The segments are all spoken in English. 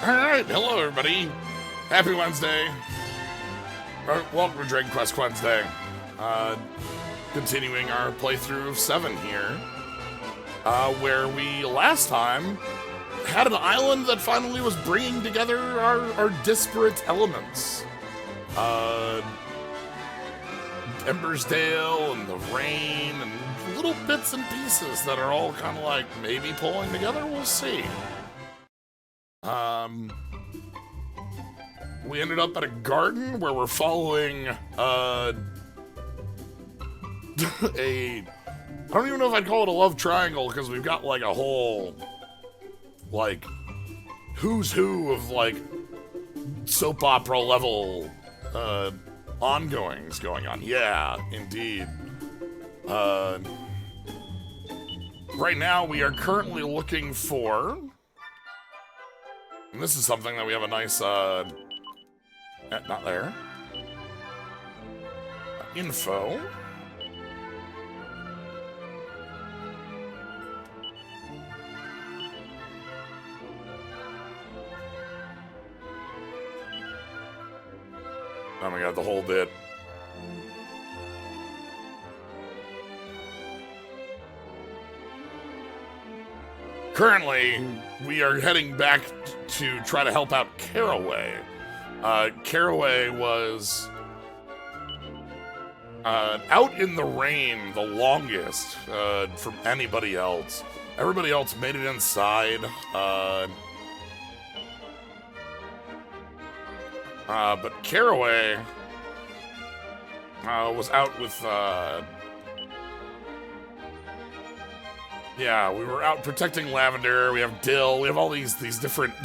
Alright, hello everybody. Happy Wednesday. Welcome to Dragon Quest Wednesday. Continuing our playthrough of 7 here. Where we, last time, had an island that finally was bringing together our disparate elements. Embersdale and the rain and little bits and pieces that are all kind of like maybe pulling together. We'll see. We ended up at a garden where we're following, I don't even know if I'd call it a love triangle, because we've got, like, a whole, like, who's who of, like, soap opera level, ongoings going on. Yeah, indeed. Right now we are currently looking for, and this is something that we have a nice, not there. Info. Oh my god, the whole bit. Currently, we are heading back to try to help out Caraway. Caraway was out in the rain the longest from anybody else. Everybody else made it inside. But Caraway was out with, yeah, we were out protecting Lavender. We have Dill. We have all these different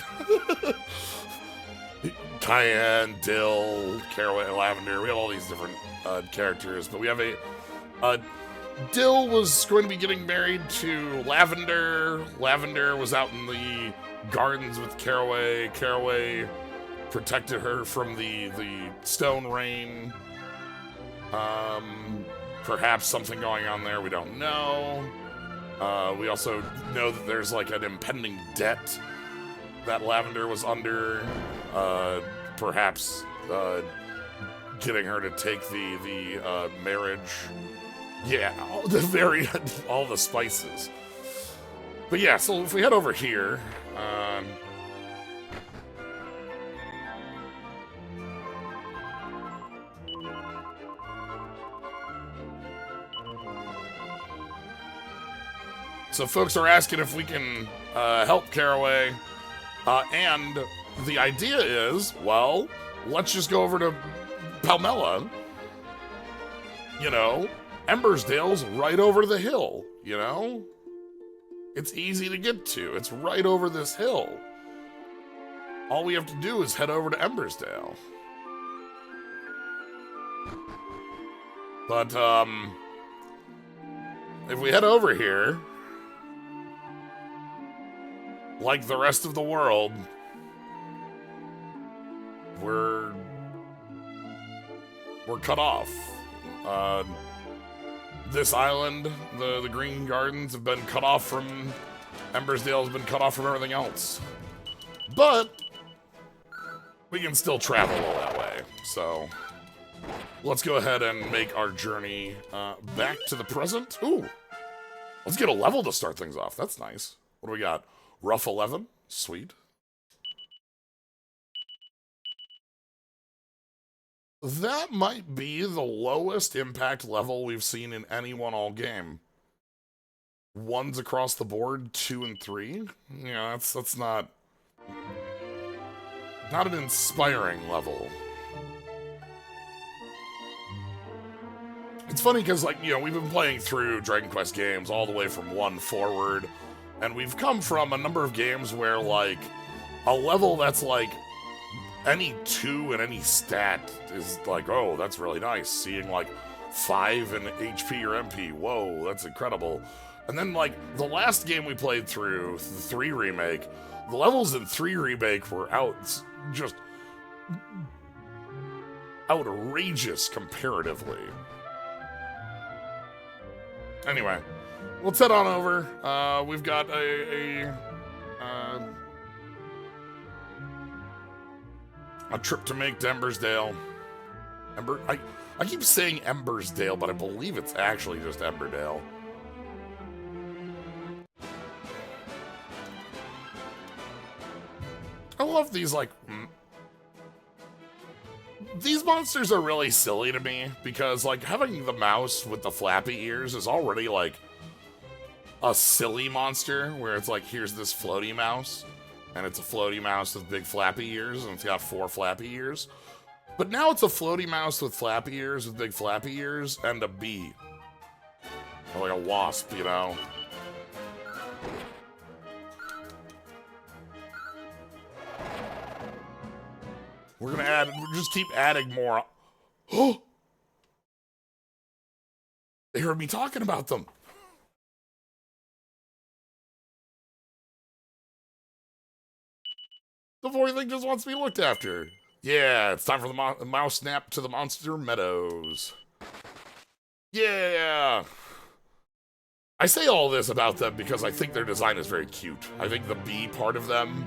Cayenne, Dill, Caraway, Lavender. We have all these different characters, but we have Dill was going to be getting married to Lavender. Lavender was out in the gardens with Caraway. Caraway protected her from the stone rain. Perhaps something going on there, we don't know. We also know that there's like an impending debt that Lavender was under. Perhaps getting her to take the marriage. Yeah, all the spices. But yeah, so if we head over here, so folks are asking if we can help Caraway, and the idea is, well, let's just go over to Palmella. You know, Embersdale's right over the hill, you know? It's easy to get to. It's right over this hill. All we have to do is head over to Embersdale. But, if we head over here, like the rest of the world, we're cut off. This island, the Green Gardens, have been cut off from... Embersdale has been cut off from everything else. But we can still travel all that way, so let's go ahead and make our journey back to the present. Ooh, let's get a level to start things off. That's nice. What do we got? Rough 11? Sweet. That might be the lowest impact level we've seen in any one-all game. 1s across the board, 2 and 3. Yeah, that's not an inspiring level. It's funny because, like, you know, we've been playing through Dragon Quest games all the way from 1 forward, and we've come from a number of games where, like, a level that's, like, any 2 in any stat is like, oh, that's really nice. Seeing, like, 5 in HP or MP, whoa, that's incredible. And then, like, the last game we played through, the 3 remake, the levels in 3 remake were just outrageous comparatively. Anyway, let's head on over. We've got A trip to make to Embersdale. I keep saying Embersdale, but I believe it's actually just Emberdale. I love these, like... These monsters are really silly to me, because, like, having the mouse with the flappy ears is already, like, a silly monster, where it's like, here's this floaty mouse, and it's a floaty mouse with big flappy ears, and it's got 4 flappy ears. But now it's a floaty mouse with flappy ears, with big flappy ears, and a bee. Or like a wasp, you know? We're just keep adding more. Oh! They heard me talking about them. The boy thing just wants to be looked after. Yeah, it's time for the mouse snap to the Monster Meadows. Yeah! I say all this about them because I think their design is very cute. I think the bee part of them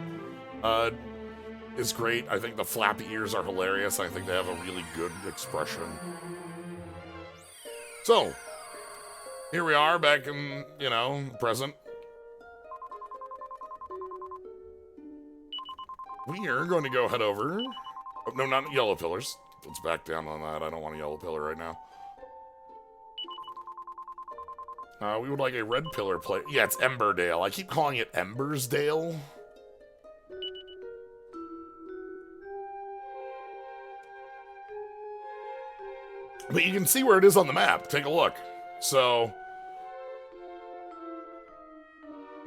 is great. I think the flappy ears are hilarious. I think they have a really good expression. So, here we are back in, you know, present. We are going to go head over. Oh, no, not yellow pillars. Let's back down on that. I don't want a yellow pillar right now. We would like a red pillar play. Yeah, it's Emberdale. I keep calling it Embersdale. But you can see where it is on the map. Take a look. So,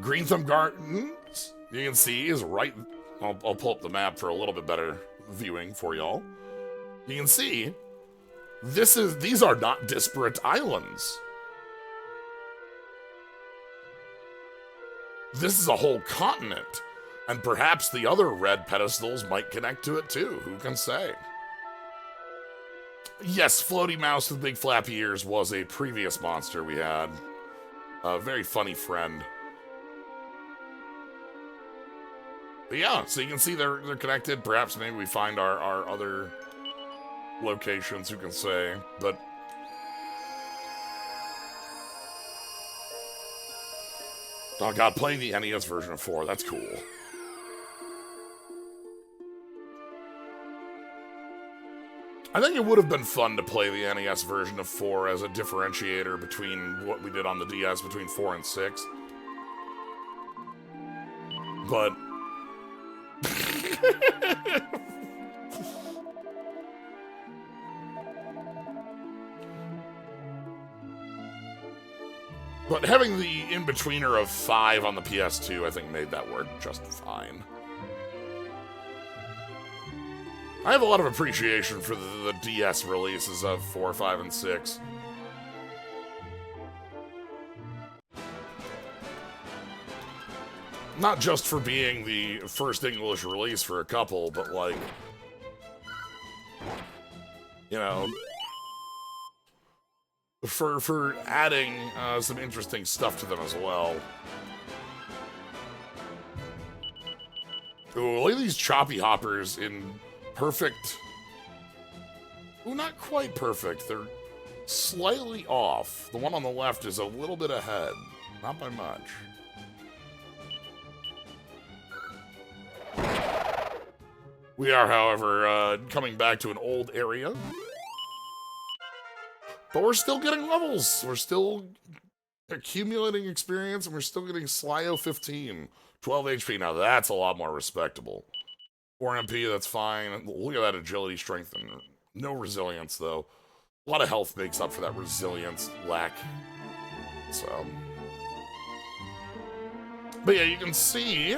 Green Thumb Gardens, you can see, is right... I'll pull up the map for a little bit better viewing for y'all. You can see, these are not disparate islands. This is a whole continent. And perhaps the other red pedestals might connect to it too. Who can say? Yes, Floaty Mouse with big flappy ears was a previous monster we had. A very funny friend. But yeah, so you can see they're connected. Perhaps maybe we find our other locations, who can say. But oh god, playing the NES version of 4, that's cool. I think it would have been fun to play the NES version of 4 as a differentiator between what we did on the DS between 4 and 6. But... But having the in-betweener of 5 on the PS2, I think, made that work just fine. I have a lot of appreciation for the DS releases of 4, 5, and 6. Not just for being the first English release for a couple, but like, you know, for adding some interesting stuff to them as well. Ooh, look at these choppy hoppers in perfect... Ooh, not quite perfect. They're slightly off. The one on the left is a little bit ahead. Not by much. We are, however, coming back to an old area. But we're still getting levels. We're still accumulating experience, and we're still getting Slyo 15. 12 HP. Now that's a lot more respectable. 4 MP, that's fine. Look at that agility, strength, and no resilience, though. A lot of health makes up for that resilience lack. So. But yeah, you can see...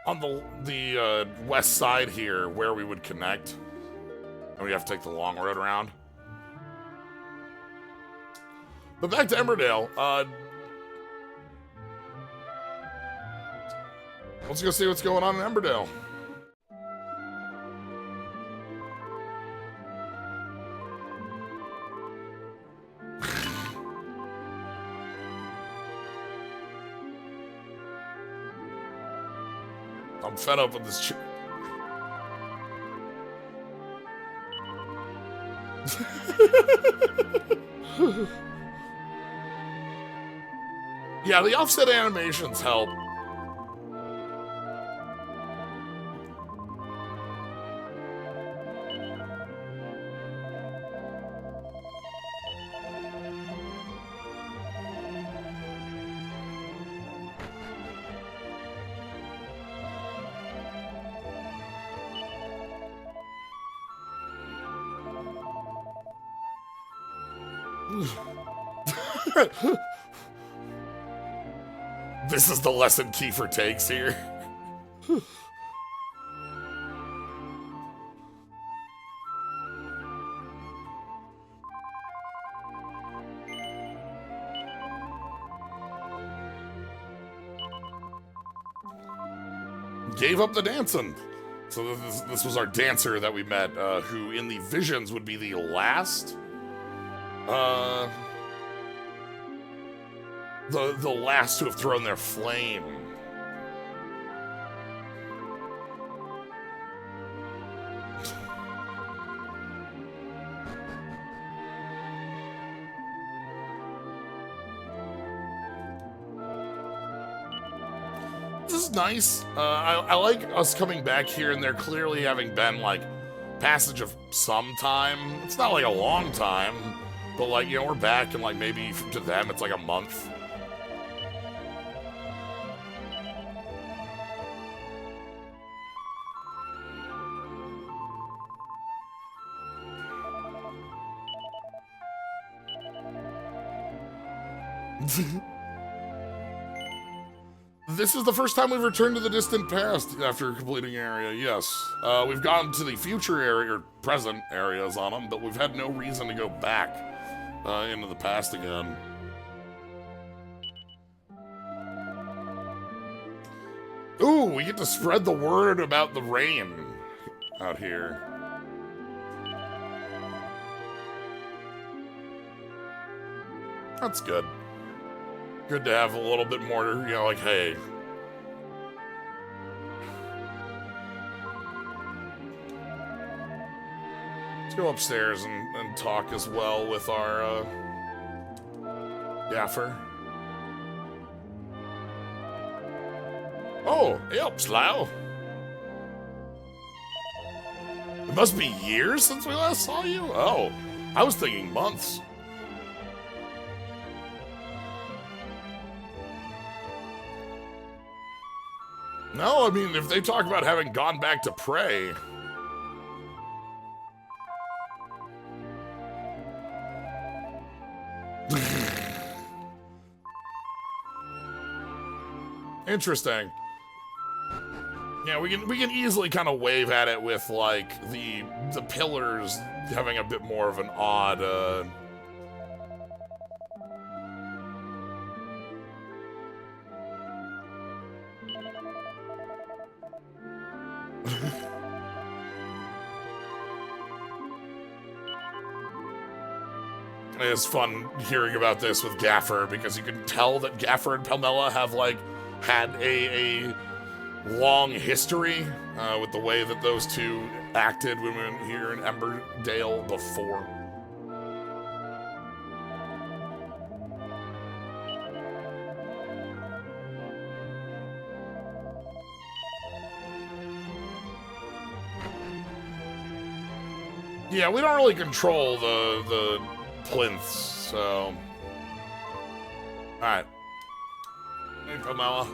on the west side here, where we would connect, and we have to take the long road around. But back to Emberdale. Let's go see what's going on in Emberdale. I'm fed up with this. Yeah, the offset animations help. This is the lesson Kiefer takes here. Gave up the dancing. So this was our dancer that we met, who in the visions would be the last, the last to have thrown their flame. This is nice. I like us coming back here, and there clearly having been like passage of some time. It's not like a long time, but like, you know, we're back, and like maybe to them it's like a month. This is the first time we've returned to the distant past after completing area, yes. We've gone to the future area, or present areas on them, but we've had no reason to go back into the past again. Ooh, we get to spread the word about the rain out here. That's good. Good to have a little bit more, you know, like, hey. Let's go upstairs and talk as well with our, gaffer. Oh, hey up, Slough. It must be years since we last saw you? Oh, I was thinking months. No, I mean, if they talk about having gone back to pray. Interesting. Yeah, we can easily kind of wave at it with like the pillars having a bit more of an odd It's fun hearing about this with Gaffer, because you can tell that Gaffer and Palmella have like had a long history with the way that those two acted when we were here in Emberdale before. Yeah, we don't really control the plinths, so. Alright. Hey, Palmella.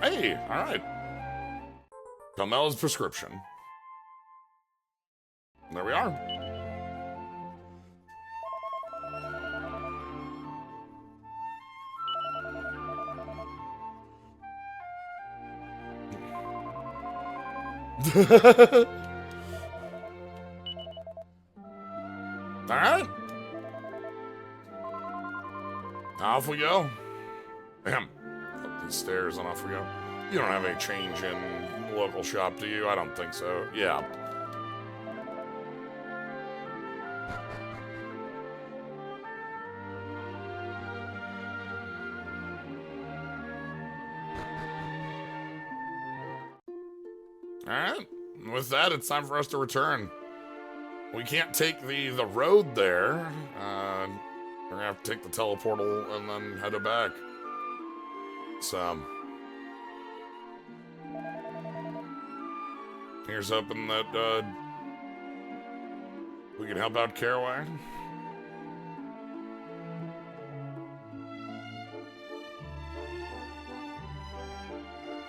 Hey, alright. Palmella's prescription. There we are. Alright. Off we go. Bam. Up these stairs and off we go. You don't have any change in the local shop, do you? I don't think so. Yeah. Alright. With that, it's time for us to return. We can't take the road there. We're gonna have to take the teleportal and then head it back. So, here's hoping that we can help out Caraway.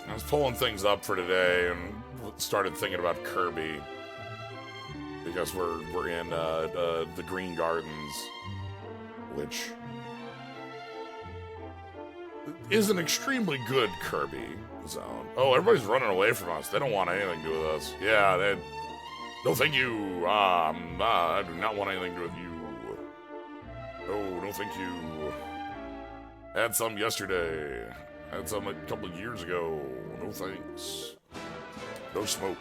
I was pulling things up for today and started thinking about Kirby because we're in the Green Gardens, which is an extremely good Kirby zone. Oh, everybody's running away from us. They don't want anything to do with us. Yeah, they... No, thank you. I do not want anything to do with you. No, thank you. Had some yesterday. Had some a couple of years ago. No thanks. No smoke.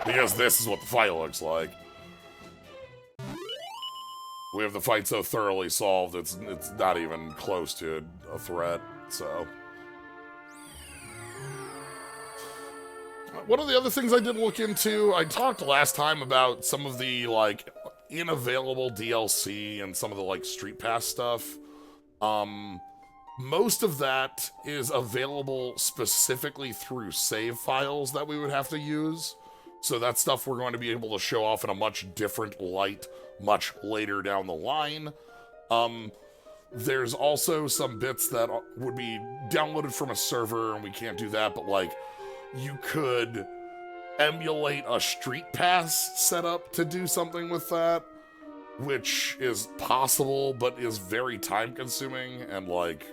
Because this is what the fight looks like. We have the fight so thoroughly solved, it's not even close to a threat, so. One of the other things I did look into, I talked last time about some of the, like, unavailable DLC and some of the, like, Street Pass stuff. Most of that is available specifically through save files that we would have to use. So that's stuff we're going to be able to show off in a much different light much later down the line. There's also some bits that would be downloaded from a server, and we can't do that, but like, you could emulate a Street Pass setup to do something with that, which is possible, but is very time-consuming, and like,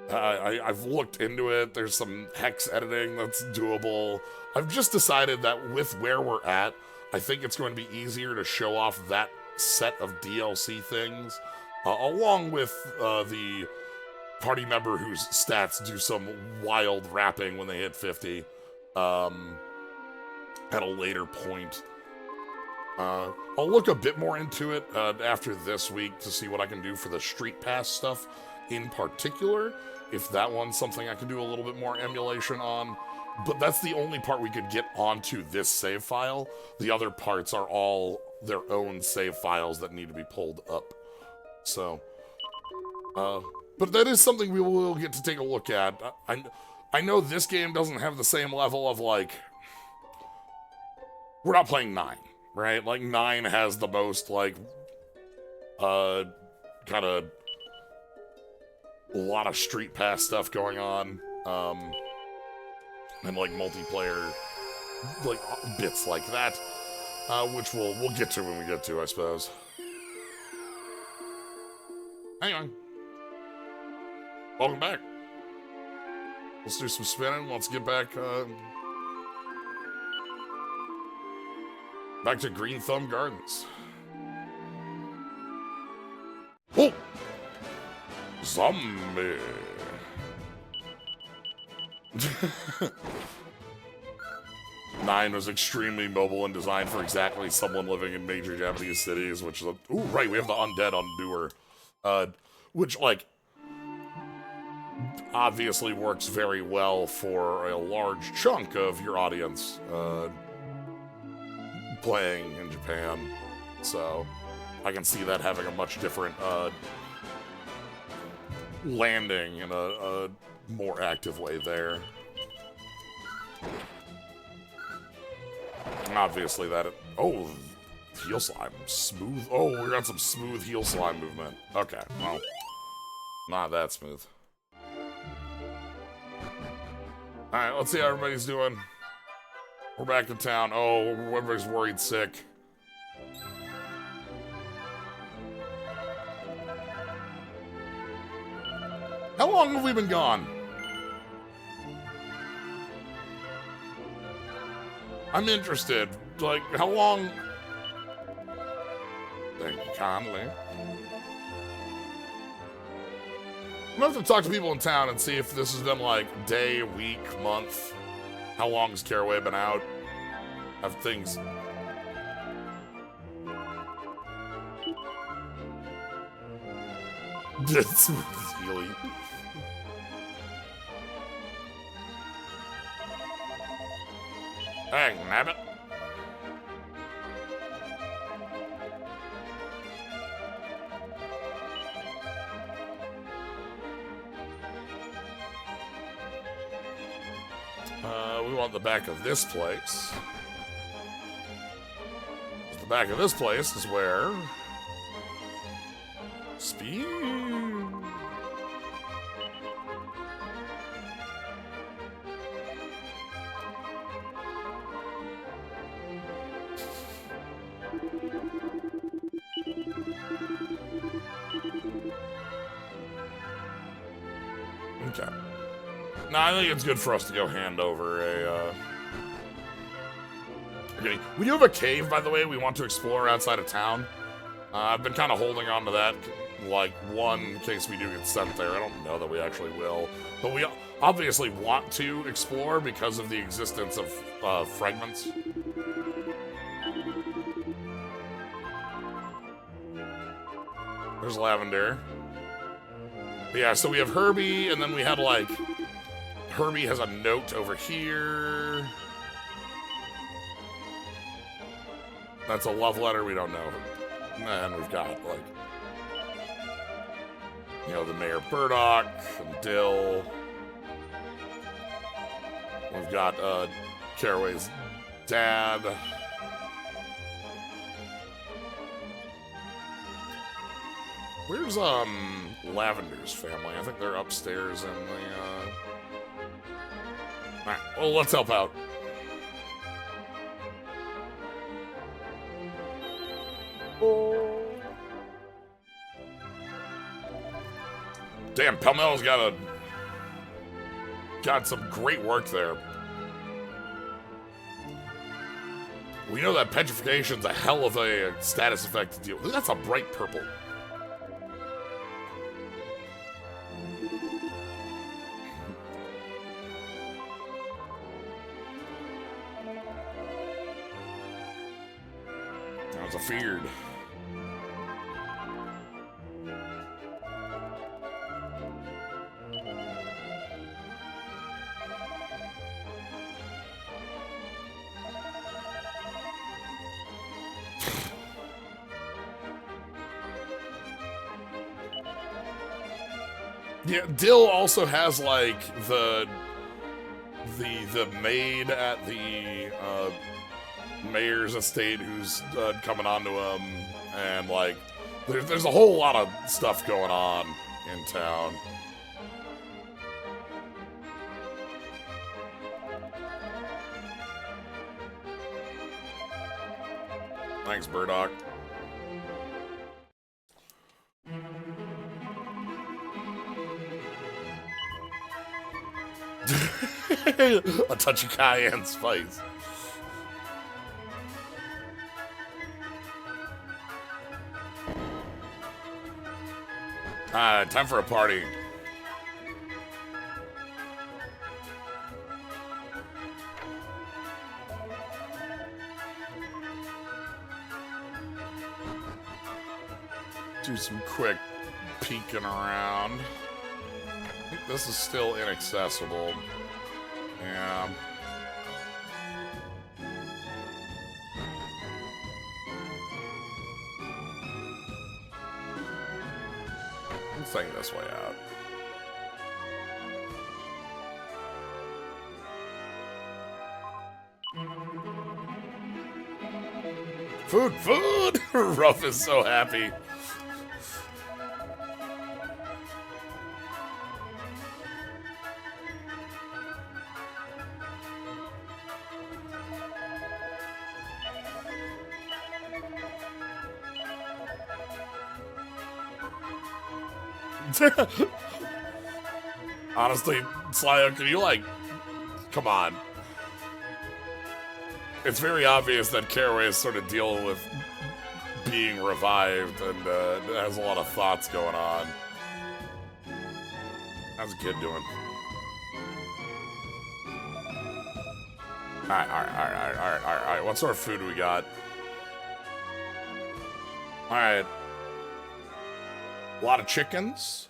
I've looked into it. There's some hex editing that's doable. I've just decided that with where we're at, I think it's going to be easier to show off that set of DLC things, along with the party member whose stats do some wild rapping when they hit 50 at a later point. I'll look a bit more into it after this week to see what I can do for the Street Pass stuff in particular, if that one's something I can do a little bit more emulation on. But that's the only part we could get onto this save file. The other parts are all their own save files that need to be pulled up. So, but that is something we will get to take a look at. I know this game doesn't have the same level of, like, we're not playing 9, right? Like, 9 has the most, like, kind of a lot of Street Pass stuff going on, and like multiplayer, like bits like that, which we'll get to when we get to, I suppose. Hang on. Welcome back. Let's do some spinning. Let's get back back to Green Thumb Gardens. Oh! Zombie. 9 was extremely mobile and designed for exactly someone living in major Japanese cities, which is ooh, right, we have the undead on Newer, which, like, obviously works very well for a large chunk of your audience playing in Japan, so I can see that having a much different landing in a more active way there. Obviously that... Oh, heel slime. Smooth. Oh, we got some smooth heel slime movement. Okay, well, not that smooth. Alright, let's see how everybody's doing. We're back in town. Oh, everybody's worried sick. How long have we been gone? I'm interested. Like, how long? Thank you kindly. I'm gonna have to talk to people in town and see if this has been like day, week, month. How long has Caraway been out? Have things... It's Healy. Dang, nabbit. We want the back of this place. The back of this place is where... Speed... Okay. No, I think it's good for us to go hand over a, Okay. We do have a cave, by the way, we want to explore outside of town. I've been kind of holding on to that, like, in case we do get sent there. I don't know that we actually will. But we obviously want to explore because of the existence of fragments. There's Lavender. But yeah, so we have Herbie, and then we had, like... Herbie has a note over here. That's a love letter, we don't know. And we've got, like... You know, the Mayor Burdock, and Dill. We've got, Caraway's dad. Where's, Lavender's family? I think they're upstairs in the, Alright, well, let's help out. Oh. Damn, Pelmel's got some great work there. We know that petrification's a hell of a status effect to deal with. That's a bright purple. That was a feared. Yeah, Dill also has, like, the maid at the mayor's estate who's coming on to him, and, like, there's a whole lot of stuff going on in town. Thanks, Burdock. A touch of cayenne spice. Time for a party. Do some quick peeking around. I think this is still inaccessible. Yeah. Let's think this way out. Food, food! Ruff is so happy. Honestly, Slyo, can you, like, come on. It's very obvious that Caraway is sort of dealing with being revived and has a lot of thoughts going on. How's the kid doing? Alright. What sort of food we got? Alright. A lot of chickens.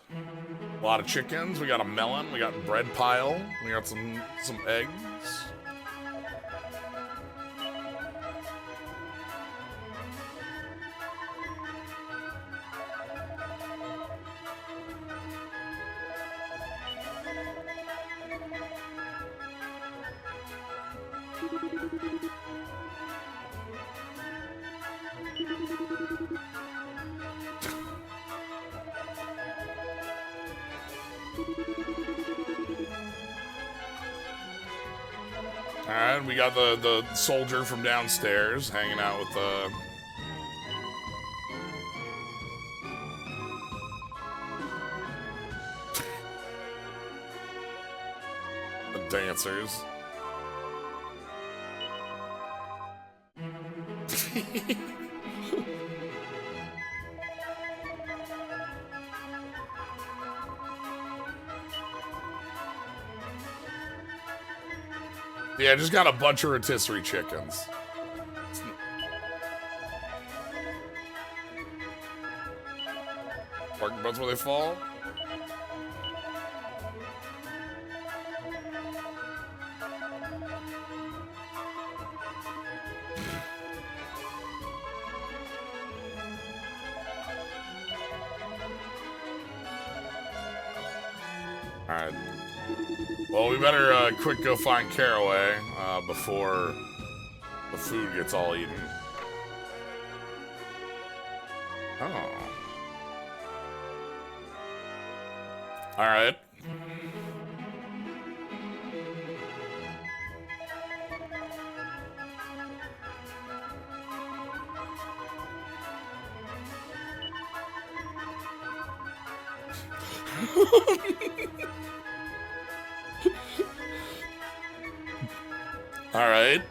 A lot of chickens. We got a melon. We got bread pile. We got some eggs. Alright, we got the soldier from downstairs hanging out with the dancers. Yeah, just got a bunch of rotisserie chickens. Parking butts where they fall. Alright. Well, we better quick go find Caraway before the food gets all eaten. Oh. Alright. All right.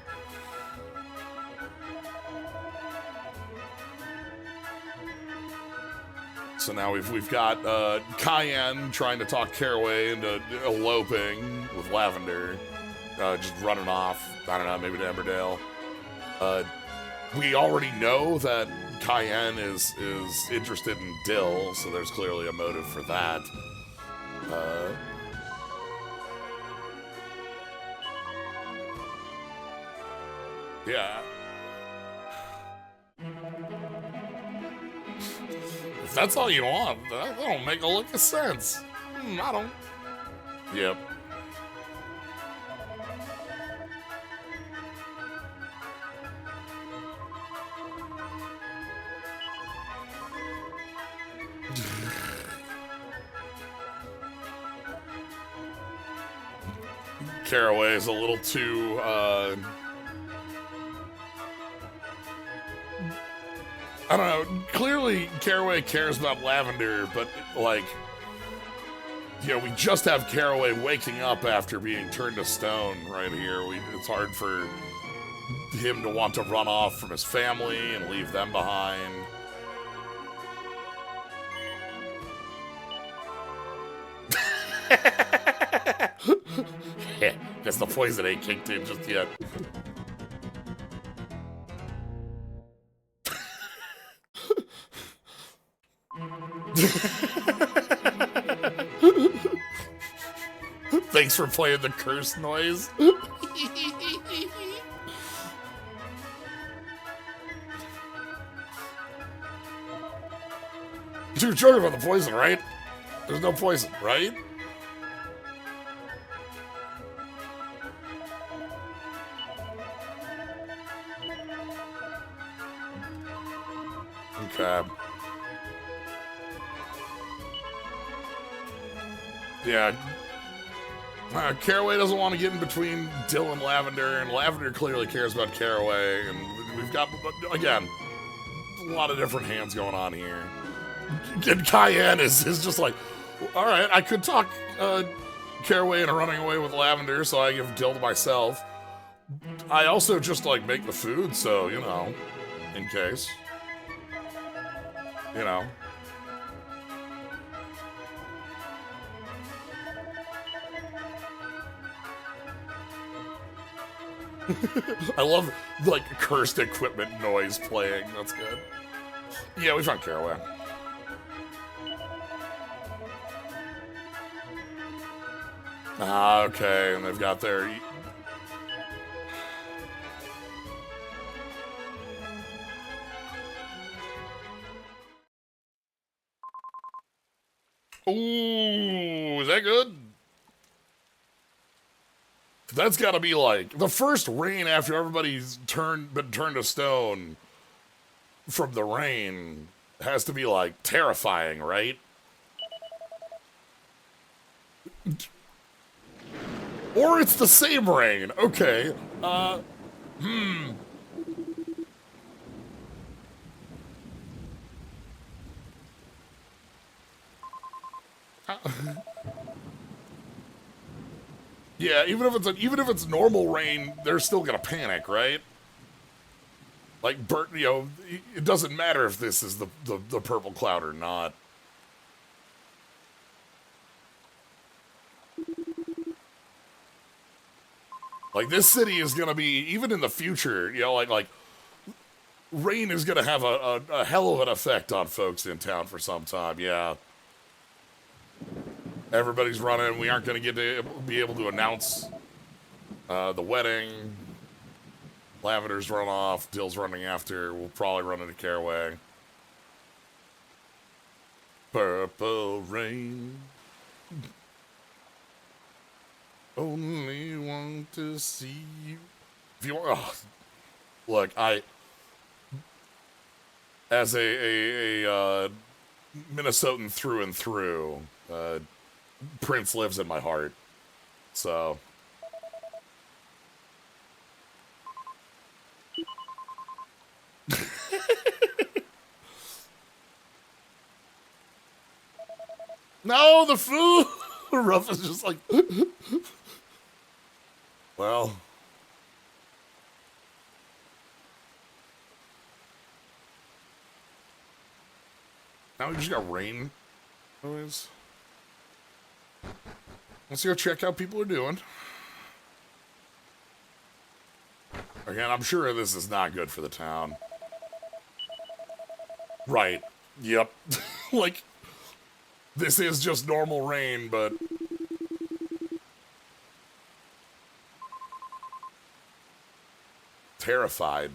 So now we've got Cayenne trying to talk Caraway into eloping with Lavender, just running off. I don't know, maybe to Emberdale. We already know that Cayenne is interested in Dill, so there's clearly a motive for that. Yeah. If that's all you want, that don't make a lick of sense. I don't. Yep. Caraway is a little too, I don't know, clearly Caraway cares about Lavender, but, like, you know, we just have Caraway waking up after being turned to stone right here. It's hard for him to want to run off from his family and leave them behind. Yeah, guess the poison ain't kicked in just yet. Thanks for playing the curse noise. You're joking about the poison, right? There's no poison, right? Okay. Yeah. Caraway doesn't want to get in between Dill and Lavender clearly cares about Caraway, and we've got, again, a lot of different hands going on here. And Cayenne is just like, alright, I could talk Caraway into running away with Lavender, so I give Dill to myself. I also just, like, make the food, so, you know, in case. You know. I love, like, cursed equipment noise playing. That's good. Yeah, we found Caraway. Ah, okay, and they've got their... Ooh, is that good? That's got to be like the first rain after everybody's been turned to stone from the rain has to be like terrifying, right? Or it's the same rain. Okay. Yeah, even if it's normal rain, they're still gonna panic, right? Like, it doesn't matter if this is the purple cloud or not. Like, this city is gonna be, even in the future, like rain is gonna have a hell of an effect on folks in town for some time. Yeah, everybody's running. We aren't gonna get to be able to announce the wedding. Lavender's run off. Dill's running after. We'll probably run into Caraway. Purple rain. Only want to see you. If you want, look, as a Minnesotan through and through, Prince lives in my heart. So. No, the food! Ruff is just like, well. Now we just got rain noise. Let's go check how people are doing. Again, I'm sure this is not good for the town. Right. Yep. Like, this is just normal rain, but... Terrified.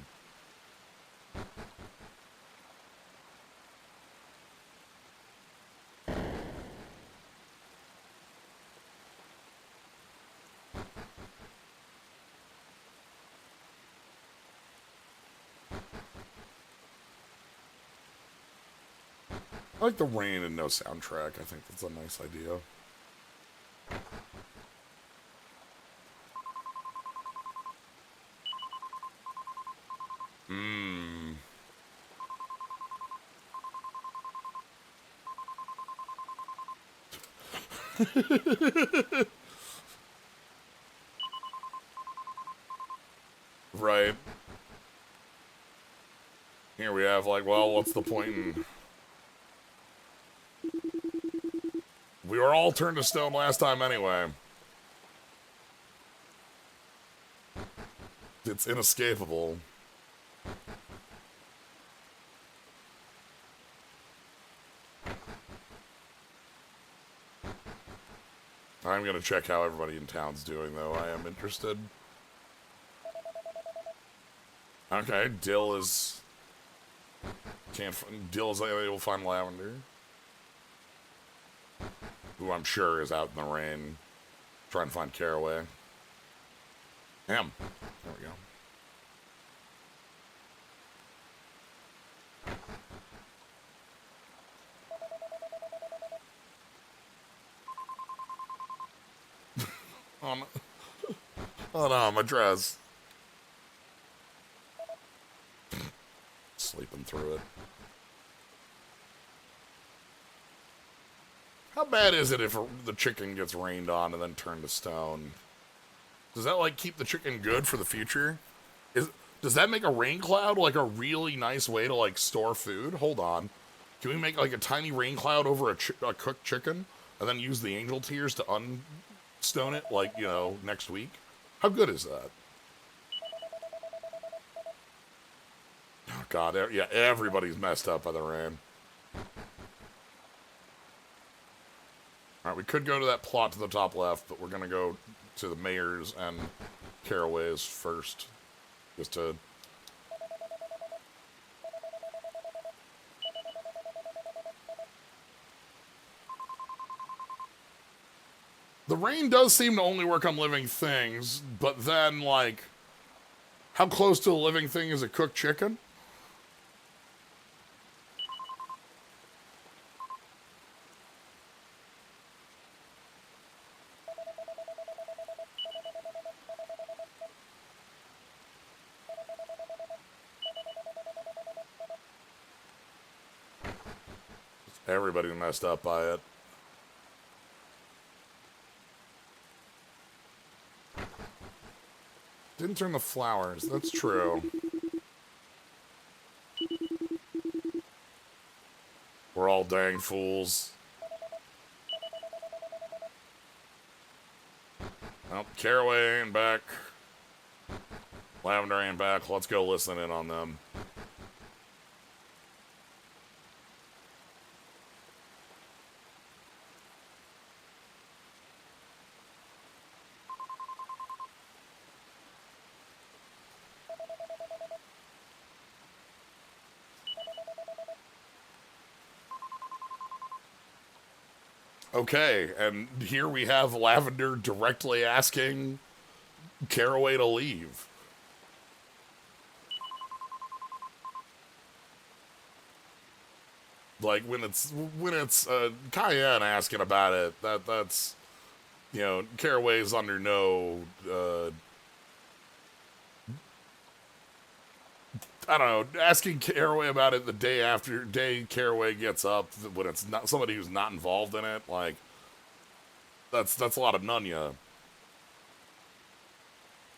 I like the rain and no soundtrack. I think that's a nice idea. Right. Here we have, like, well, what's the point in... We were all turned to stone last time anyway. It's inescapable. I'm gonna check how everybody in town's doing, though. I am interested. Okay, Dill is... Dill is able to find Lavender. Who I'm sure is out in the rain. Trying to find Caraway. There we go. Oh no, my dress. Sleeping through it. How bad is it if the chicken gets rained on and then turned to stone? Does that, like, keep the chicken good for the future? Does that make a rain cloud, like, a really nice way to, like, store food? Hold on. Can we make, like, a tiny rain cloud over a cooked chicken and then use the angel tears to unstone it, like, next week? How good is that? Oh, God. Yeah, everybody's messed up by the rain. All right, we could go to that plot to the top left, but we're gonna go to the mayor's and Caraway's first, just to... The rain does seem to only work on living things, but then, like, how close to a living thing is a cooked chicken? Everybody messed up by it. Didn't turn the flowers, that's true. We're all dang fools. Well, Caraway ain't back. Lavender ain't back. Let's go listen in on them. Okay, and here we have Lavender directly asking Caraway to leave. Like when it's Cayenne asking about it, that's, you know, Caraway's under no I don't know, asking Caraway about it the day Caraway gets up, when it's not somebody who's not involved in it, like, that's a lot of nunya.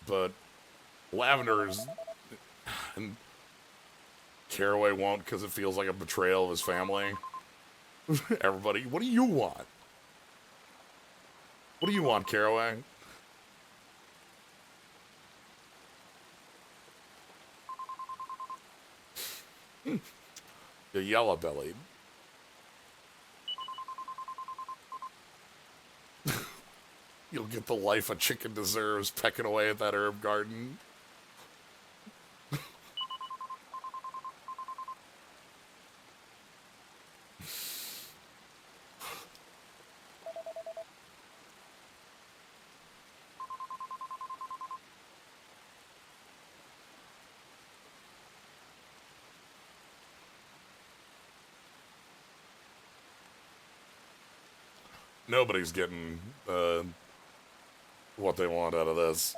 But Lavender is, and Caraway won't because it feels like a betrayal of his family. Everybody, what do you want? What do you want, Caraway? You're yellow-bellied. You'll get the life a chicken deserves pecking away at that herb garden. Nobody's getting what they want out of this.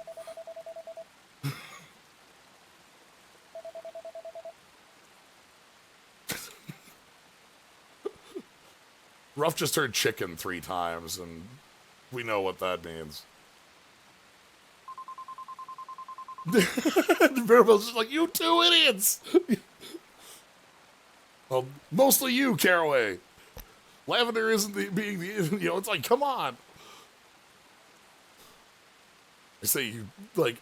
Ruff just heard chicken 3 times, and we know what that means. Mirabel's just like, you two idiots! Well, mostly you, Caraway. Lavender isn't being the, you know, it's like, come on. I say you, like...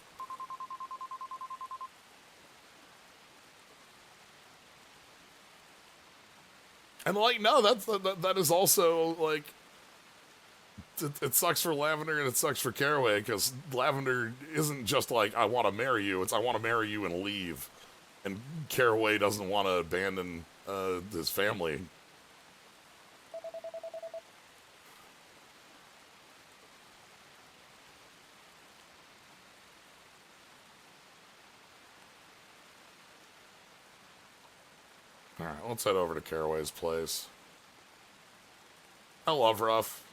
And, like, no, that is also, like... It sucks for Lavender and it sucks for Caraway, because Lavender isn't just like, I want to marry you, it's I want to marry you and leave. And Caraway doesn't want to abandon his family. Alright, let's head over to Caraway's place. I love Ruff.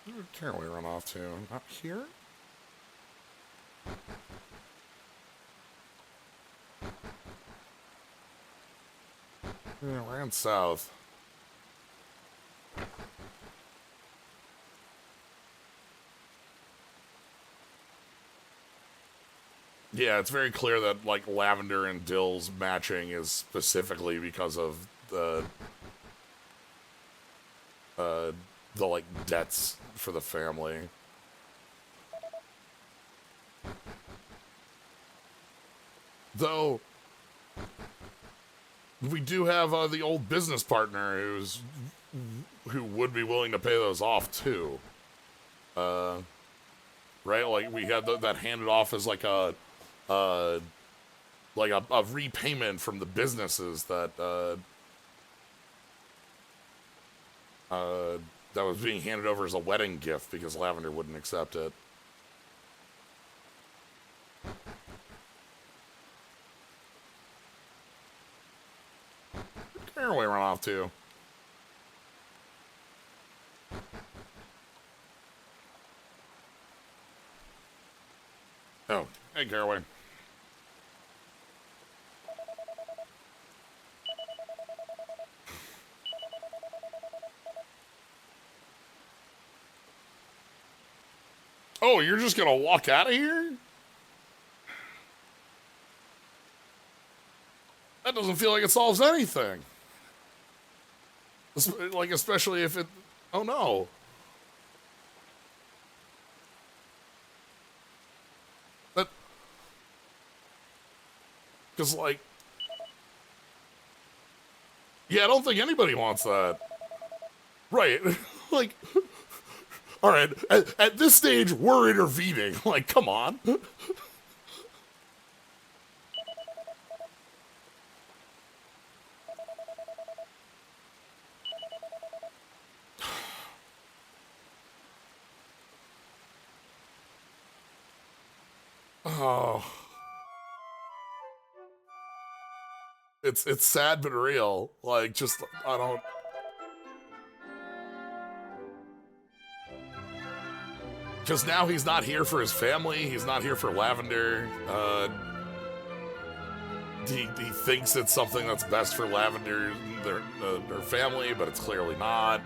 Where did Caraway run off to? Up here? Yeah, ran south. Yeah, it's very clear that, like, Lavender and Dill's matching is specifically because of the like, debts for the family. Though, we do have the old business partner who would be willing to pay those off, too. Right? Like, we had that handed off as like a repayment from the businesses that was being handed over as a wedding gift because Lavender wouldn't accept it. Where'd Caraway run off to? Oh, hey, Caraway. Oh, you're just gonna walk out of here? That doesn't feel like it solves anything. Like, especially if it... Oh, no. That... Because, like... Yeah, I don't think anybody wants that. Right. Like... All right, at this stage, we're intervening. Like, come on. Oh. It's sad but real. Like, just, I don't... Because now he's not here for his family. He's not here for Lavender. He thinks it's something that's best for Lavender, their family, but it's clearly not.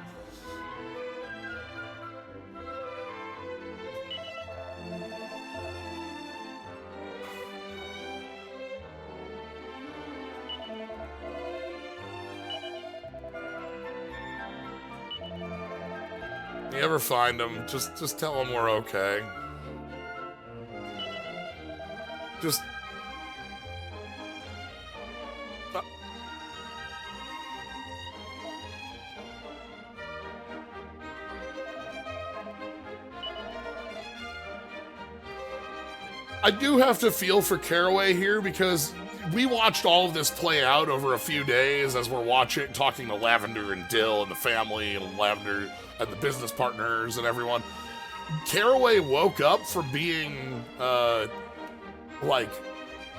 You ever find him, just tell him we're okay. Just... I do have to feel for Caraway here because we watched all of this play out over a few days as we're talking to Lavender and Dill and the family and Lavender and the business partners and everyone. Caraway woke up from being,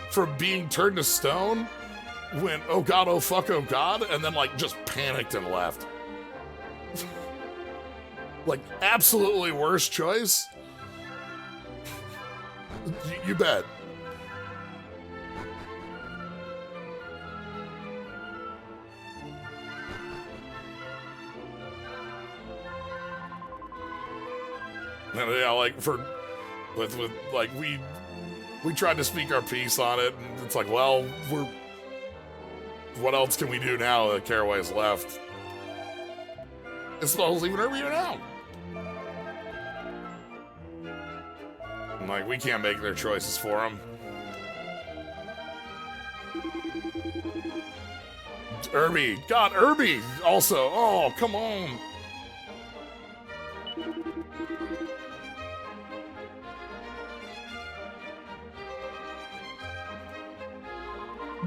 from being turned to stone, went, oh god, oh fuck, oh god, and then, like, just panicked and left. Like, absolutely worst choice. You bet. And yeah, like with like we tried to speak our piece on it, and it's like, well, what else can we do now that Caraway's left? It's supposed to leave it here now. And like, we can't make their choices for them. Irby, God, Irby also. Oh, come on.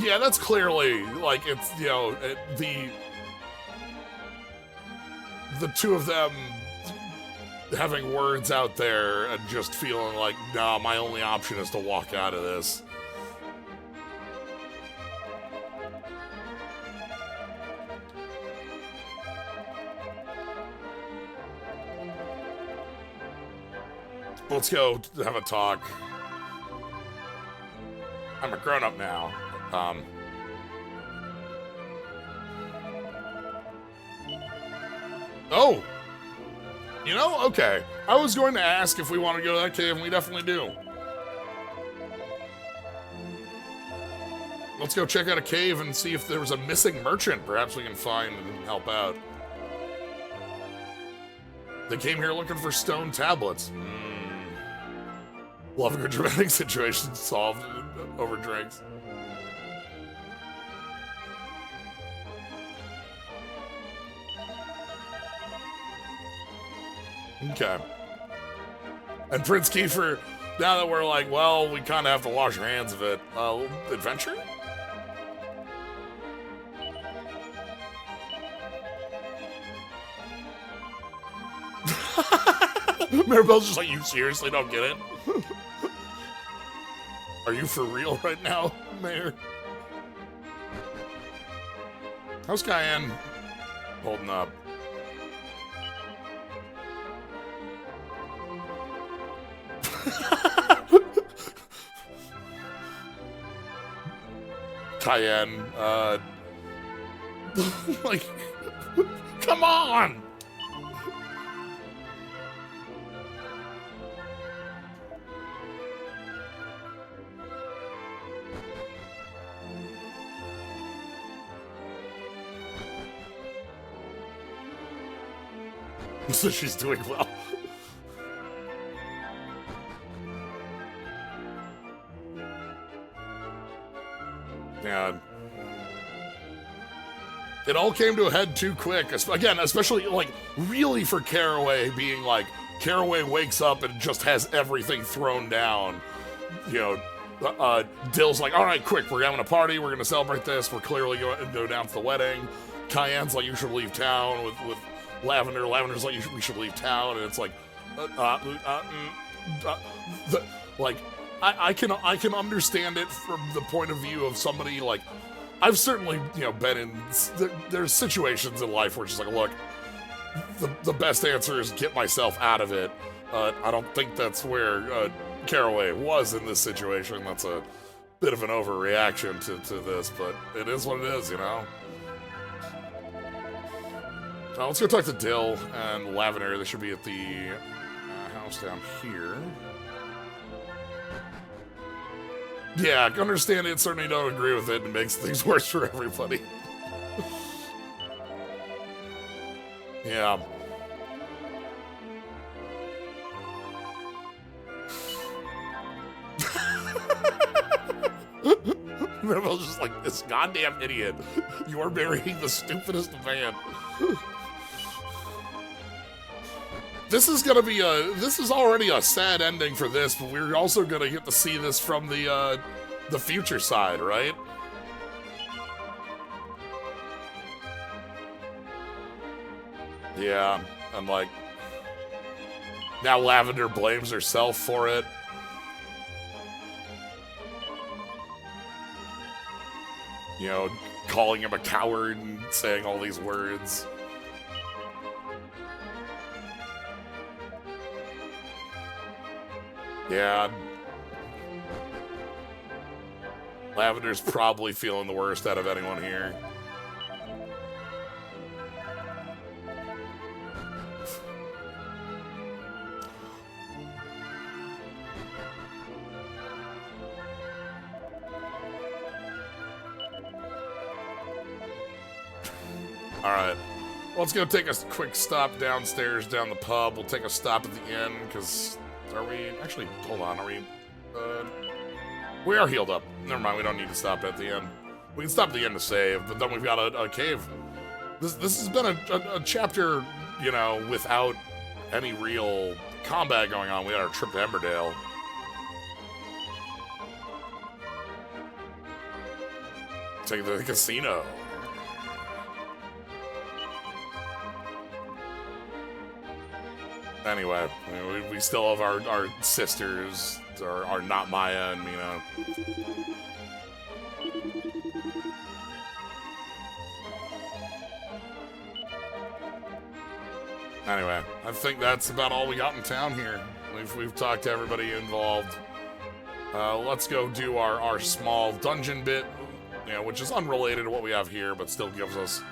Yeah, that's clearly, like, it's, you know, the two of them having words out there and just feeling like, nah, my only option is to walk out of this. Let's go have a talk. I'm a grown-up now. Oh! You know, okay. I was going to ask if we want to go to that cave, and we definitely do. Let's go check out a cave and see if there was a missing merchant. Perhaps we can find and help out. They came here looking for stone tablets. We'll have a good dramatic situation solved over drinks. Okay. And Prince Kiefer, now that we're like, well, we kind of have to wash our hands of it. Adventure? Maribel's just like, you seriously don't get it? Are you for real right now, Mayor? How's Cayenne holding up? Cayenne, like, come on! So she's doing well. Yeah. It all came to a head too quick. Again, especially, like, really for Caraway being like, Caraway wakes up and just has everything thrown down. You know, Dill's like, all right, quick, we're having a party, we're gonna celebrate this, we're clearly going to go down to the wedding. Cayenne's like, you should leave town with Lavender. Lavender's like, we should leave town, and it's like, like, I can understand it from the point of view of somebody like, I've certainly, you know, been in, there's situations in life where it's just like, look, the best answer is get myself out of it. I don't think that's where Caraway was in this situation. That's a bit of an overreaction to this, but it is what it is, you know? Let's go talk to Dill and Lavender. They should be at the house down here. Yeah, I understand it. Certainly don't agree with it. It makes things worse for everybody. Yeah. Maribel's just like, this goddamn idiot. You are marrying the stupidest man. This is gonna be this is already a sad ending for this, but we're also gonna get to see this from the future side, right? Yeah, I'm like, now Lavender blames herself for it. You know, calling him a coward and saying all these words. Yeah. Lavender's probably feeling the worst out of anyone here. Alright. Well, let's go take a quick stop downstairs, down the pub. We'll take a stop at the inn, because... Are we... Actually, hold on. Are we... we are healed up. Never mind, we don't need to stop at the inn. We can stop at the inn to save, but then we've got a cave. This has been a chapter, you know, without any real combat going on. We had our trip to Emberdale. Take the casino. Anyway, we still have our sisters, our not Maya and Mina. Anyway, I think that's about all we got in town here. We've talked to everybody involved. Let's go do our small dungeon bit, you know, which is unrelated to what we have here, but still gives us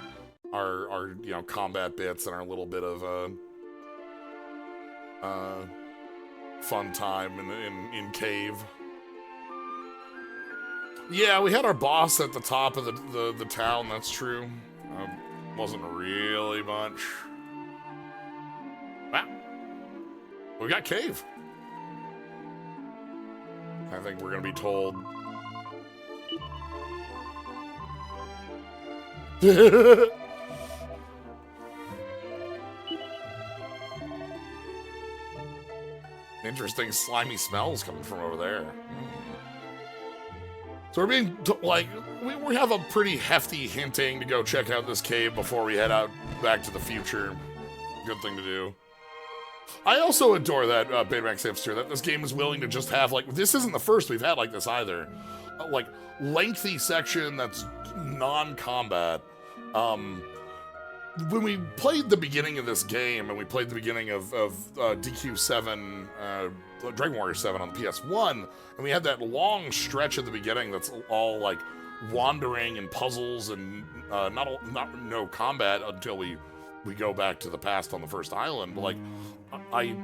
our you know, combat bits and our little bit of fun time in cave. Yeah, we had our boss at the top of the town, that's true. Wasn't really much. Wow. We got cave. I think we're gonna be told. interesting slimy smells coming from over there. So we're being, like, we have a pretty hefty hinting to go check out this cave before we head out back to the future. Good thing to do. I also adore that, Betamax Hipster, that this game is willing to just have, like, this isn't the first we've had like this either. Like, lengthy section that's non-combat. When we played the beginning of this game, and we played the beginning of DQ7, Dragon Warrior 7 on the PS1, and we had that long stretch at the beginning that's all, like, wandering and puzzles and no combat until we go back to the past on the first island. But, like, I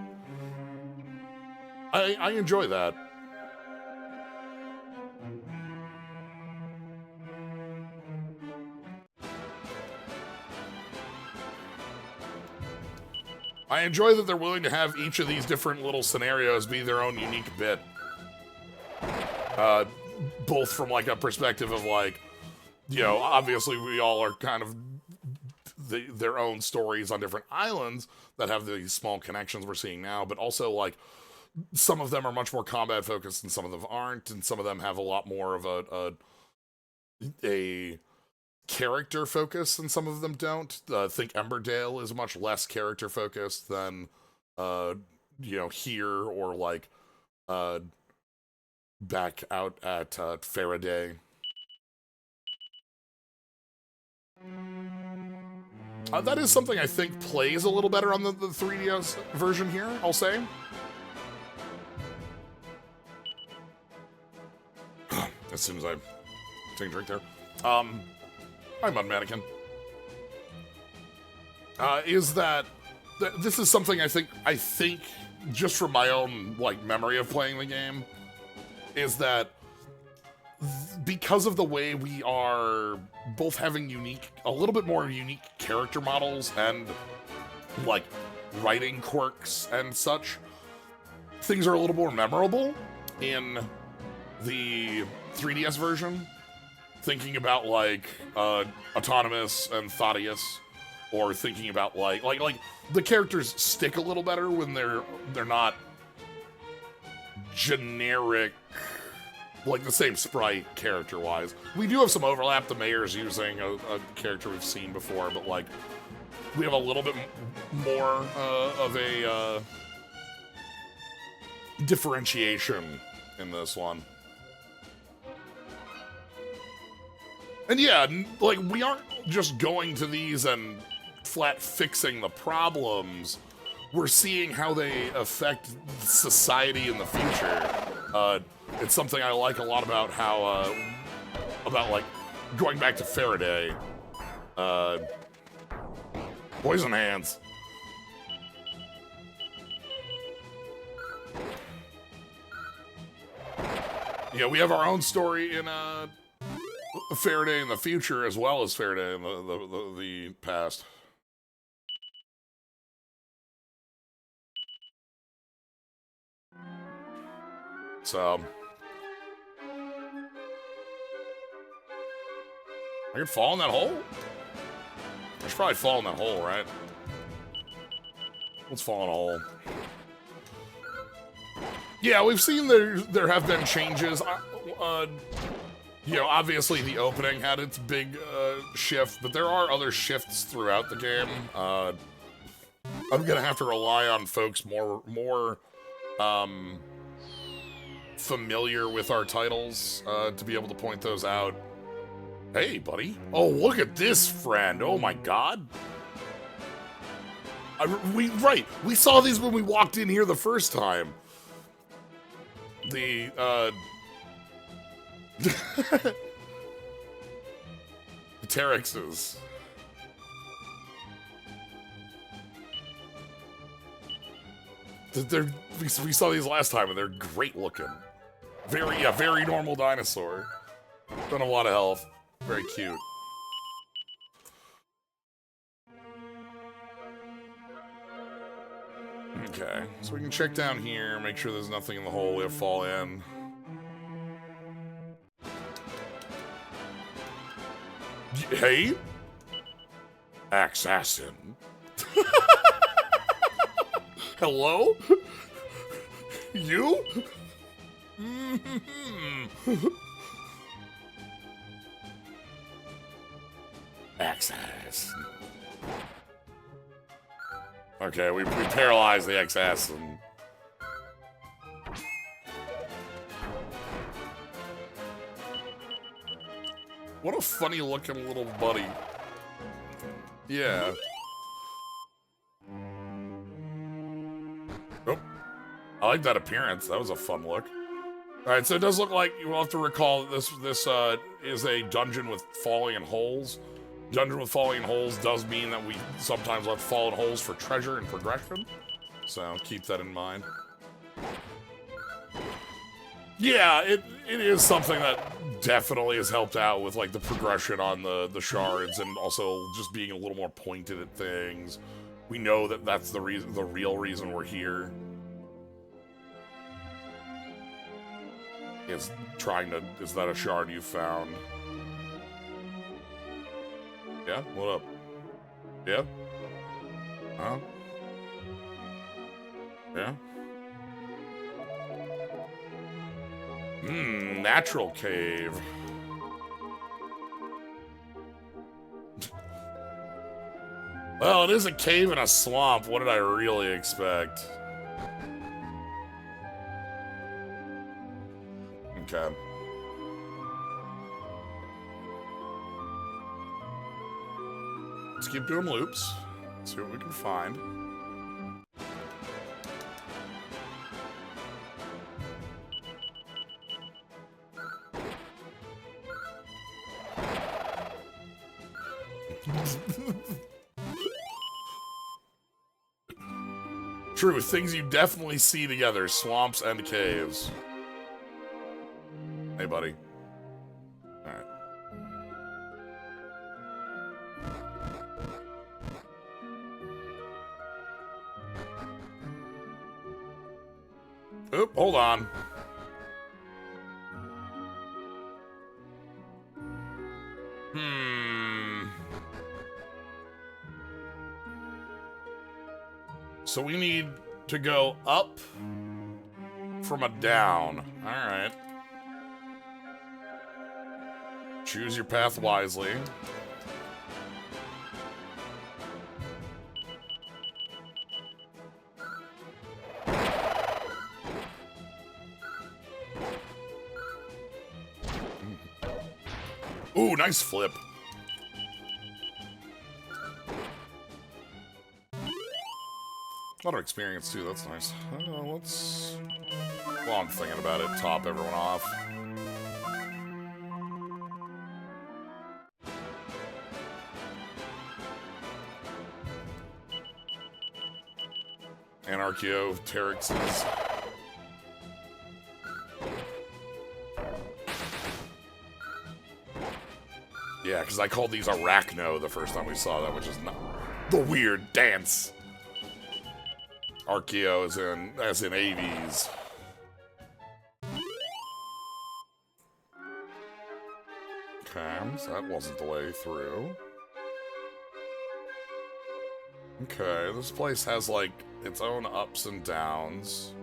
enjoy that. I enjoy that they're willing to have each of these different little scenarios be their own unique bit. Both from, like, a perspective of, like, you know, obviously we all are kind of their own stories on different islands that have these small connections we're seeing now, but also, like, some of them are much more combat focused and some of them aren't, and some of them have a lot more of a character focus and some of them don't. I think Emberdale is much less character focused than, you know, here or, like, back out at Faraday. That is something I think plays a little better on the 3DS version here, I'll say. As soon as I take a drink there. Hi, Mud Mannequin. Is that this is something I think just from my own, like, memory of playing the game, is that because of the way we are both having a little bit more unique character models and, like, writing quirks and such, things are a little more memorable in the 3DS version. Thinking about, like, Autonomous and Thaddeus, or thinking about, like the characters stick a little better when they're not generic, like the same sprite character-wise. We do have some overlap. The mayor's using a character we've seen before, but, like, we have a little bit more of a differentiation in this one. And yeah, like, we aren't just going to these and flat fixing the problems. We're seeing how they affect society in the future. It's something I like a lot about how, like, going back to Faraday. Poison Hands. Yeah, we have our own story in, Faraday in the future as well as Faraday in the past. So I could fall in that hole? I should probably fall in that hole, right? Let's fall in a hole. Yeah, we've seen there have been changes. You know, obviously the opening had its big shift, but there are other shifts throughout the game. I'm gonna have to rely on folks more familiar with our titles to be able to point those out. Hey, buddy. Oh, look at this, friend. Oh my God. We saw these when we walked in here the first time. The Pterexes. We saw these last time and they're great looking. Very normal dinosaur. Done a lot of health. Very cute. Okay, so we can check down here, make sure there's nothing in the hole we'll fall in. Hey? Assassin. Hello? You? XS. Okay, we paralyzed the XS and... What a funny looking little buddy. Yeah. Oh. I like that appearance. That was a fun look. Alright, so it does look like you will have to recall that this is a dungeon with falling in holes. Dungeon with falling in holes does mean that we sometimes let fall in holes for treasure and progression. So keep that in mind. Yeah, it is something that definitely has helped out with like the progression on the shards and also just being a little more pointed at things. We know that that's the real reason we're here. Is that a shard you found? Yeah? What up? Yeah? Huh? Yeah? Natural cave. Well, it is a cave in a swamp. What did I really expect? Okay. Let's keep doing loops. See what we can find. True, things you definitely see together, swamps and caves. Hey, buddy. Alright. Oop, hold on. So we need to go up from a down. Alright. Choose your path wisely. Ooh, nice flip. A lot of experience too, that's nice. Let's... Well, I'm thinking about it, top everyone off. Anarchio, Terex's. Yeah, because I called these Arachno the first time we saw them, which is not the weird dance. Archeo as in AVs. Okay, so that wasn't the way through. Okay, this place has like its own ups and downs.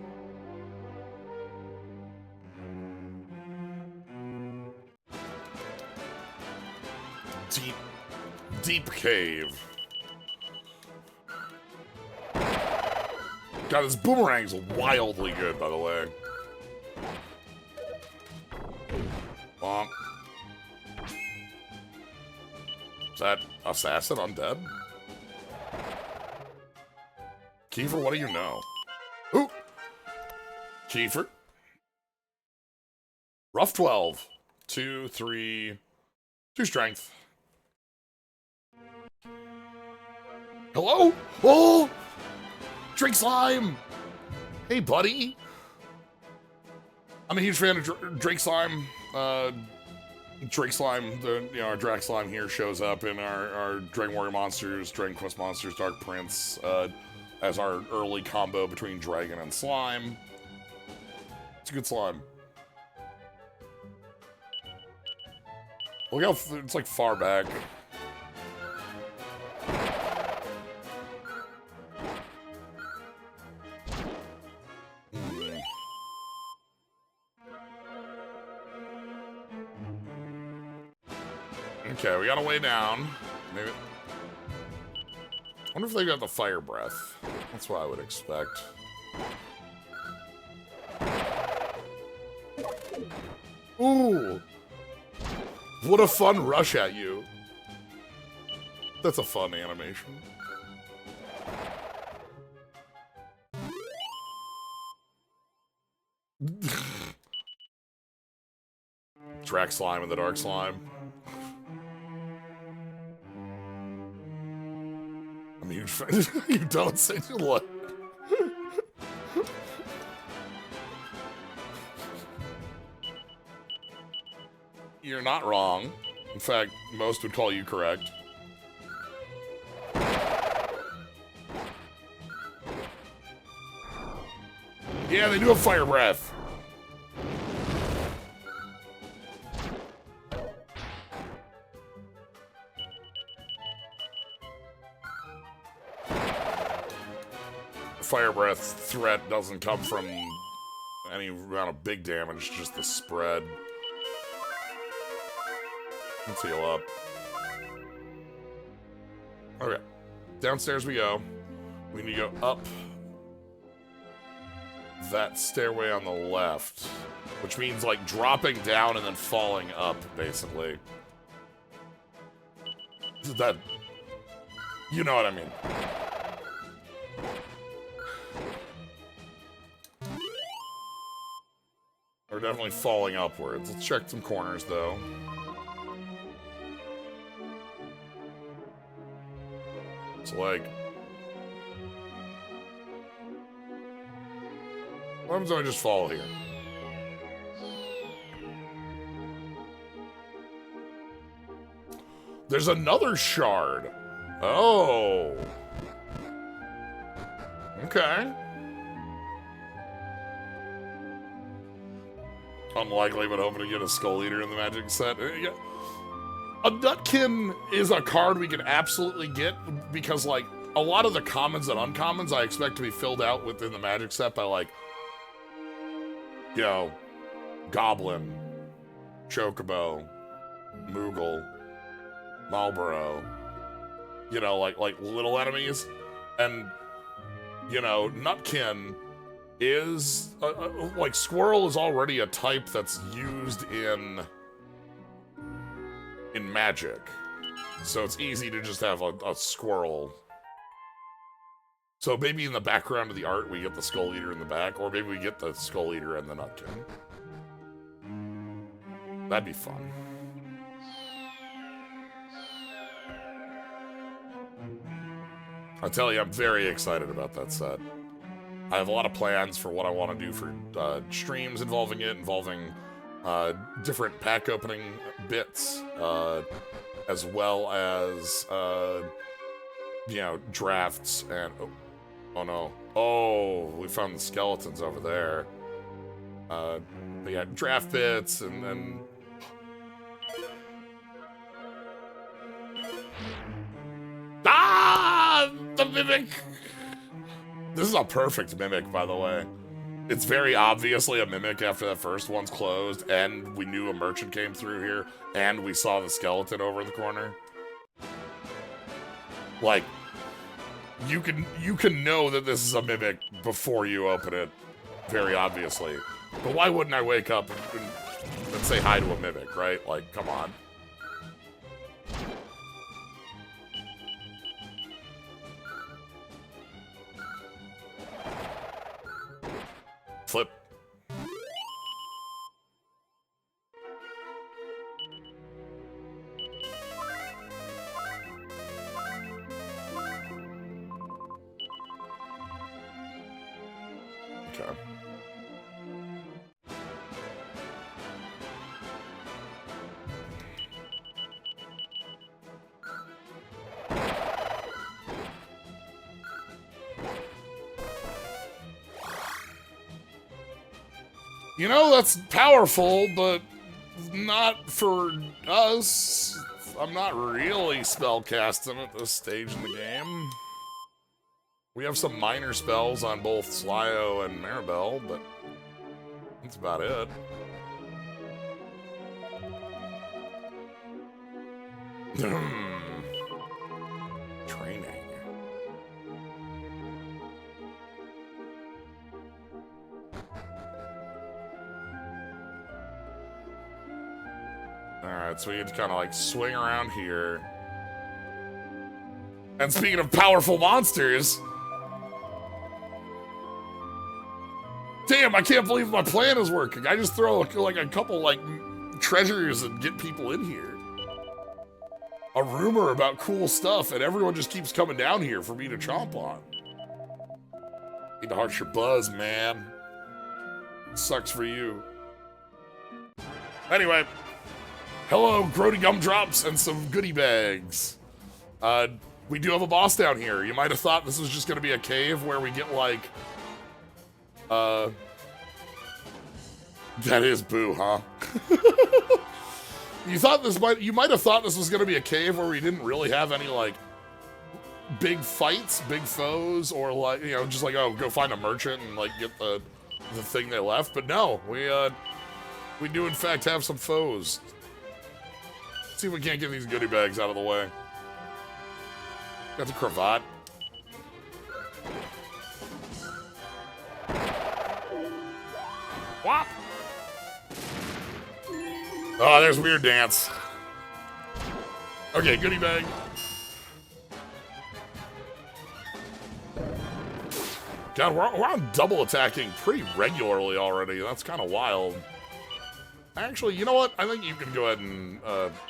Deep cave. God, this boomerang's wildly good, by the way. Bonk. Is that assassin undead? Kiefer, what do you know? Ooh! Kiefer. Rough 12. 2, 3... 2 strength. Hello? Oh! Drake Slime! Hey, buddy! I'm a huge fan of Drake Slime. Drake Slime, our Drac Slime here shows up in our Dragon Warrior Monsters, Dragon Quest Monsters, Dark Prince, as our early combo between Dragon and Slime. It's a good slime. Look how it's like far back. Okay, we got a way down. Maybe. I wonder if they got the fire breath. That's what I would expect. Ooh! What a fun rush at you. That's a fun animation. Track slime and the dark slime. I'm a huge fan. You don't say what? You're not wrong. In fact, most would call you correct. Yeah, they do have fire breath. Fire breath threat doesn't come from any amount of big damage, just the spread. Let's heal up. Okay. Downstairs we go. We need to go up that stairway on the left, which means like dropping down and then falling up, basically. That, you know what I mean. We're definitely falling upwards. Let's check some corners, though. It's like... what happens if I just fall here? There's another shard. Oh. Okay. Unlikely, but hoping to get a Skull Eater in the Magic set. Yeah. A Nutkin is a card we can absolutely get because, like, a lot of the commons and uncommons I expect to be filled out within the Magic set by, like, you know, Goblin, Chocobo, Moogle, Marlboro, you know, like little enemies. And, you know, Nutkin is, like, Squirrel is already a type that's used in Magic. So it's easy to just have a Squirrel. So maybe in the background of the art we get the Skull Eater in the back, or maybe we get the Skull Eater and the Nutkin. That'd be fun. I tell you, I'm very excited about that set. I have a lot of plans for what I want to do for streams involving it, involving different pack opening bits, as well as, you know, drafts and... oh no. Oh, we found the skeletons over there. We got draft bits and ah! The Mimic! This is a perfect Mimic, by the way. It's very obviously a Mimic after that first one's closed, and we knew a merchant came through here, and we saw the skeleton over in the corner. Like, you can know that this is a Mimic before you open it, very obviously. But why wouldn't I wake up and say hi to a Mimic, right? Like, come on. Flip. Okay. You know, that's powerful, but not for us. I'm not really spellcasting at this stage in the game. We have some minor spells on both Slyo and Maribel, but that's about it. Training. Alright, so we need to kind of like swing around here. And speaking of powerful monsters, damn, I can't believe my plan is working. I just throw like a couple like treasures and get people in here. A rumor about cool stuff, and everyone just keeps coming down here for me to chomp on. Need to harsh your buzz, man. Sucks for you. Anyway, hello, Grody Gumdrops and some goodie bags. We do have a boss down here. You might have thought this was just gonna be a cave where we get like, that is Boo, huh? You might have thought this was gonna be a cave where we didn't really have any like big fights, big foes, or like, you know, just like, oh, go find a merchant and like get the thing they left. But no, we do in fact have some foes. Let's see if we can't get these goodie bags out of the way. Got the cravat. Whop! Oh, there's Weird Dance. Okay, goodie bag. God, we're on double attacking pretty regularly already. That's kind of wild. Actually, you know what? I think you can go ahead and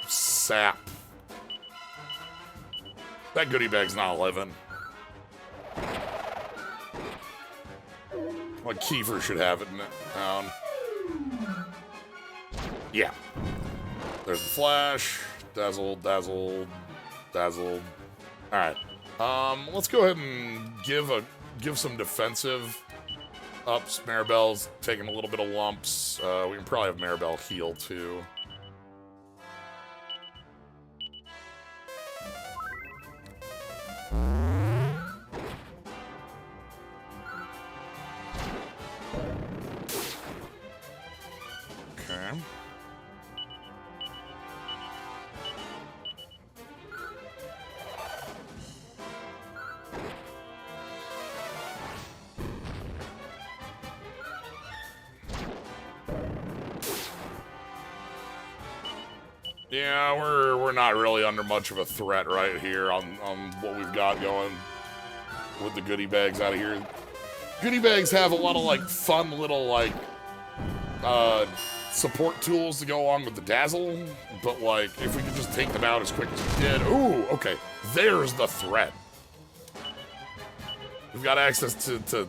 sap. That goodie bag's not 11. Like Kiefer should have it down. Yeah. There's the flash. Dazzled, dazzled, dazzled. Alright. Let's go ahead and give some defensive ups. Maribel's taking a little bit of lumps. We can probably have Maribel heal too. Okay. Yeah, we're not really under much of a threat right here on what we've got going with the goodie bags out of here. Goodie bags have a lot of like fun little like support tools to go along with the dazzle, but like if we could just take them out as quick as we did. Ooh, okay, there's the threat. We've got access to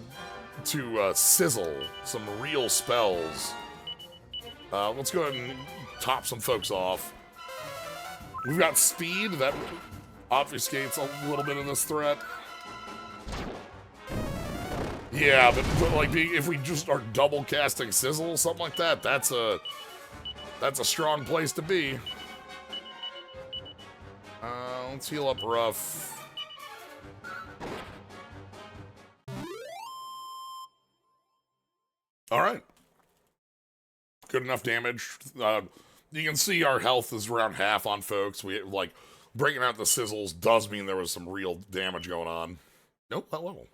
sizzle some real spells. Let's go ahead and top some folks off. We've got speed that obfuscates a little bit of this threat. Yeah, but like if we just are double casting sizzle, something like that, that's a strong place to be. Let's heal up rough. All right. Good enough damage. You can see our health is around half on folks. We like breaking out the sizzles does mean there was some real damage going on. Nope, not level.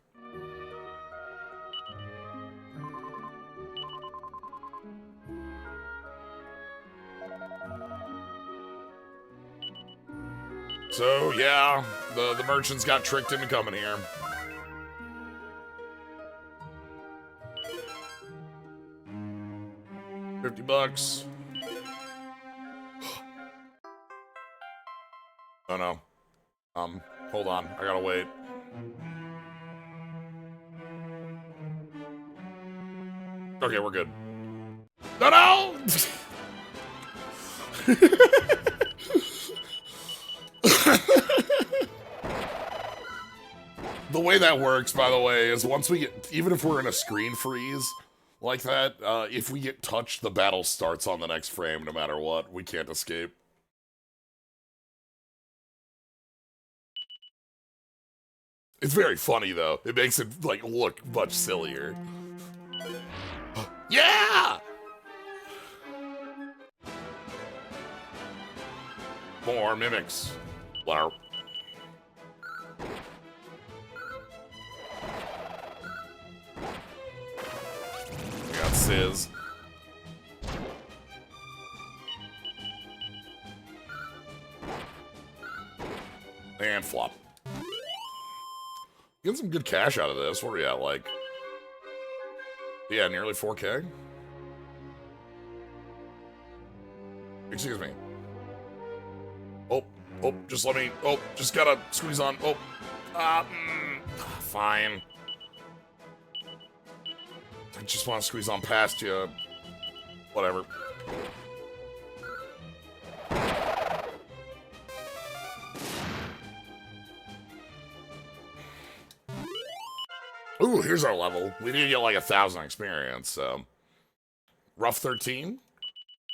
So yeah, the merchants got tricked into coming here. $50. Oh no. Hold on. I gotta wait. Okay, we're good. No, no! The way that works, by the way, is once we get, even if we're in a screen freeze like that, if we get touched, the battle starts on the next frame no matter what. We can't escape. It's very funny, though. It makes it, like, look much sillier. Yeah! More mimics. Blarp. We got Sizz. And Flop. Getting some good cash out of this. What are we at, like? Yeah, nearly 4K? Excuse me. Oh, just let me... Oh, just gotta squeeze on. Oh. Fine. I just want to squeeze on past you. Whatever. Ooh, here's our level. We need to get like 1,000 experience, so... Rough 13.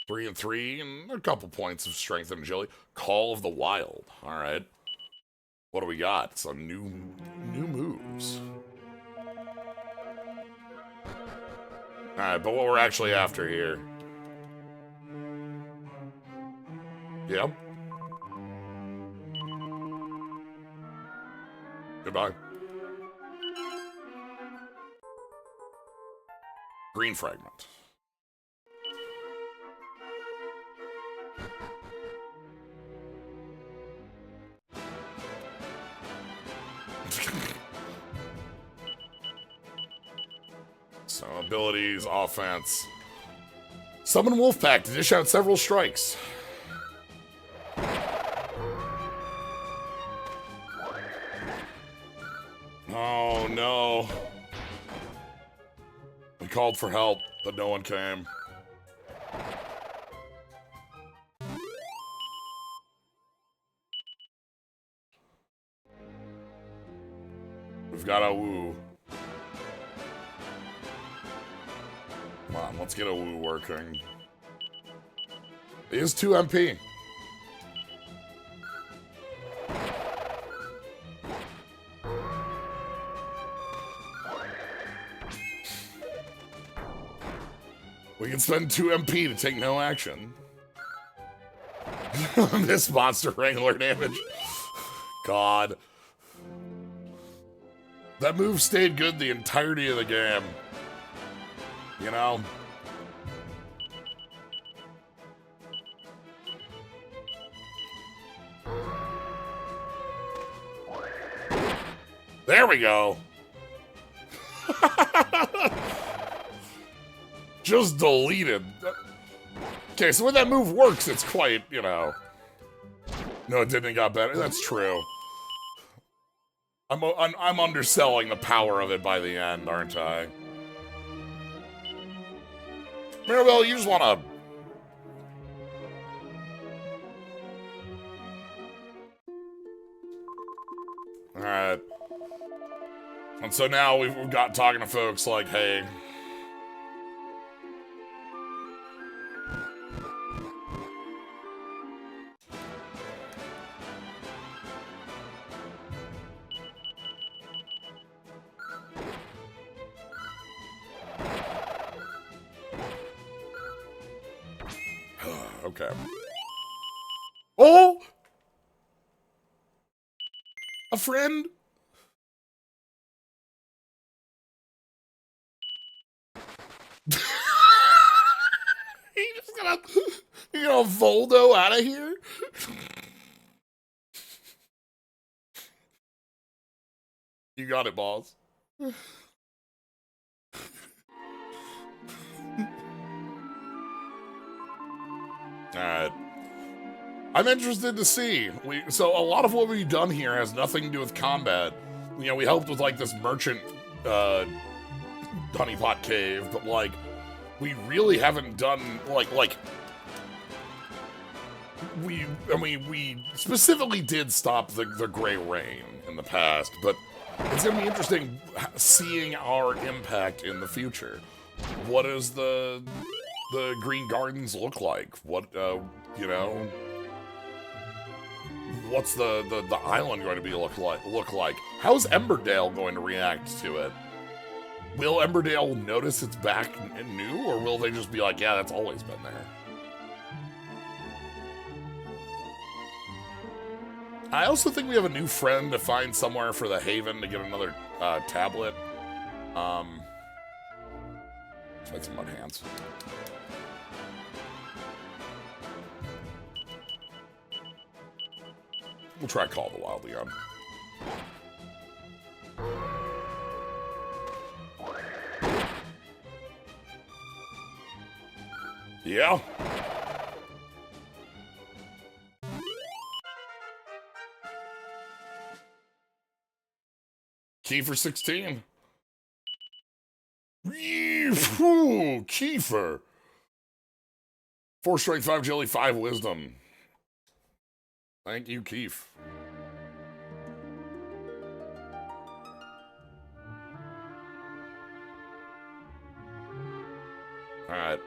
3 and 3, and a couple points of strength and agility. Call of the Wild. Alright. What do we got? Some new moves. Alright, but what we're actually after here. Yep. Goodbye. Green Fragment. So, abilities, offense. Summon Wolfpack to dish out several strikes. Oh, no. We called for help, but no one came. We've got a woo. Come on, let's get a woo working. It is 2 MP. We can spend 2 MP to take no action. This monster wrangler damage. God. That move stayed good the entirety of the game. You know? There we go. Just deleted. Okay, so when that move works, it's quite, you know... No, it didn't got better. That's true. I'm underselling the power of it by the end, aren't I? Mirabelle, you just wanna... Alright. And so now we've got talking to folks like, hey... Okay. Oh! A friend? You gonna Voldo out of here? You got it, boss. Alright. I'm interested to see. So a lot of what we've done here has nothing to do with combat. You know, we helped with like this merchant honeypot cave, but like we really haven't done we specifically did stop the Gray Rain in the past, but it's gonna be interesting seeing our impact in the future. What does the Green Gardens look like? What you know, what's the island going to be look like? How's Emberdale going to react to it? Will Emberdale notice it's back and new, or will they just be like, yeah, that's always been there? I also think we have a new friend to find somewhere for the Haven to get another tablet. Let's make some mud hands. We'll try Call of the Wild again. Yeah. Kiefer 16. Ooh, Kiefer. 4 strength, 5 jelly, 5 wisdom. Thank you, Keef. Alright.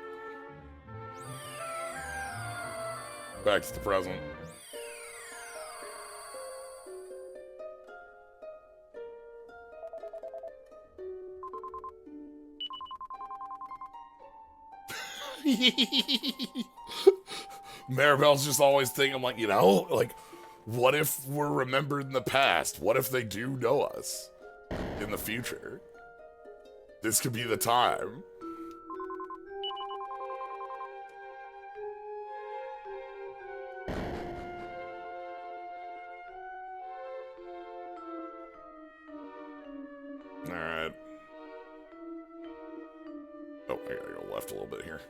Back to the present. Maribel's just always thinking, like, you know, like, what if we're remembered in the past? What if they do know us in the future? This could be the time. Alright. Oh, I gotta go left a little bit here.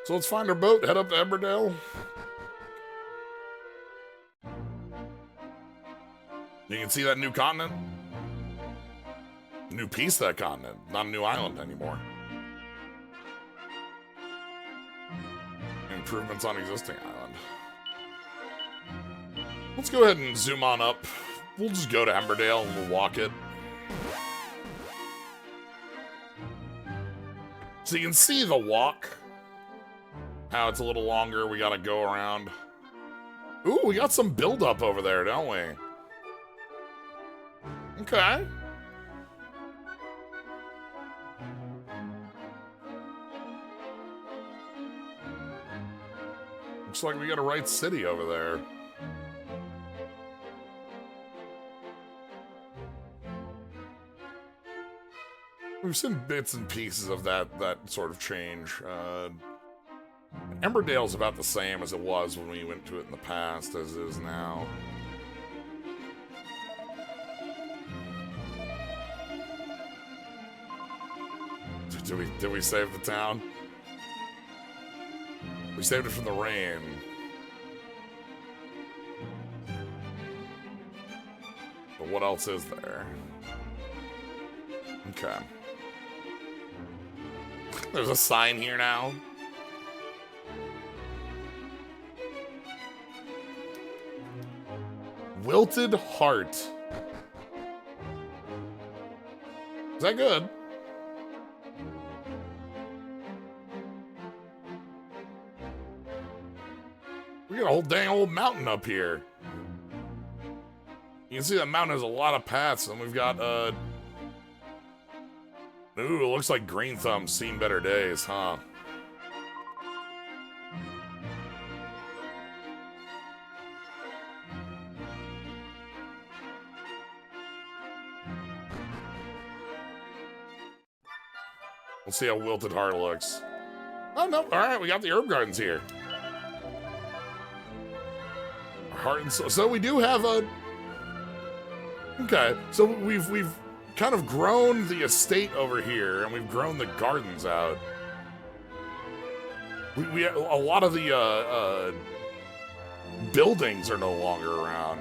So let's find our boat, head up to Emberdale. You can see that new continent. A new piece of that continent, not a new island anymore. Improvements on existing island. Let's go ahead and zoom on up. We'll just go to Emberdale and we'll walk it. So you can see the walk. How it's a little longer, we gotta go around. Ooh, we got some build-up over there, don't we? Okay. Looks like we got a right city over there. We've seen bits and pieces of that sort of change. Emberdale's about the same as it was when we went to it in the past, as it is now. Did we save the town? We saved it from the rain. But what else is there? Okay. There's a sign here now. Wilted Heart. Is that good? We got a whole dang old mountain up here. You can see that mountain has a lot of paths, and we've got, ooh, it looks like Green Thumb's seen better days, huh? Let's see how Wilted Heart looks. Oh, no. All right, we got the herb gardens here. Heart and soul. So we do have a... Okay, so we've kind of grown the estate over here, and we've grown the gardens out. We a lot of the buildings are no longer around.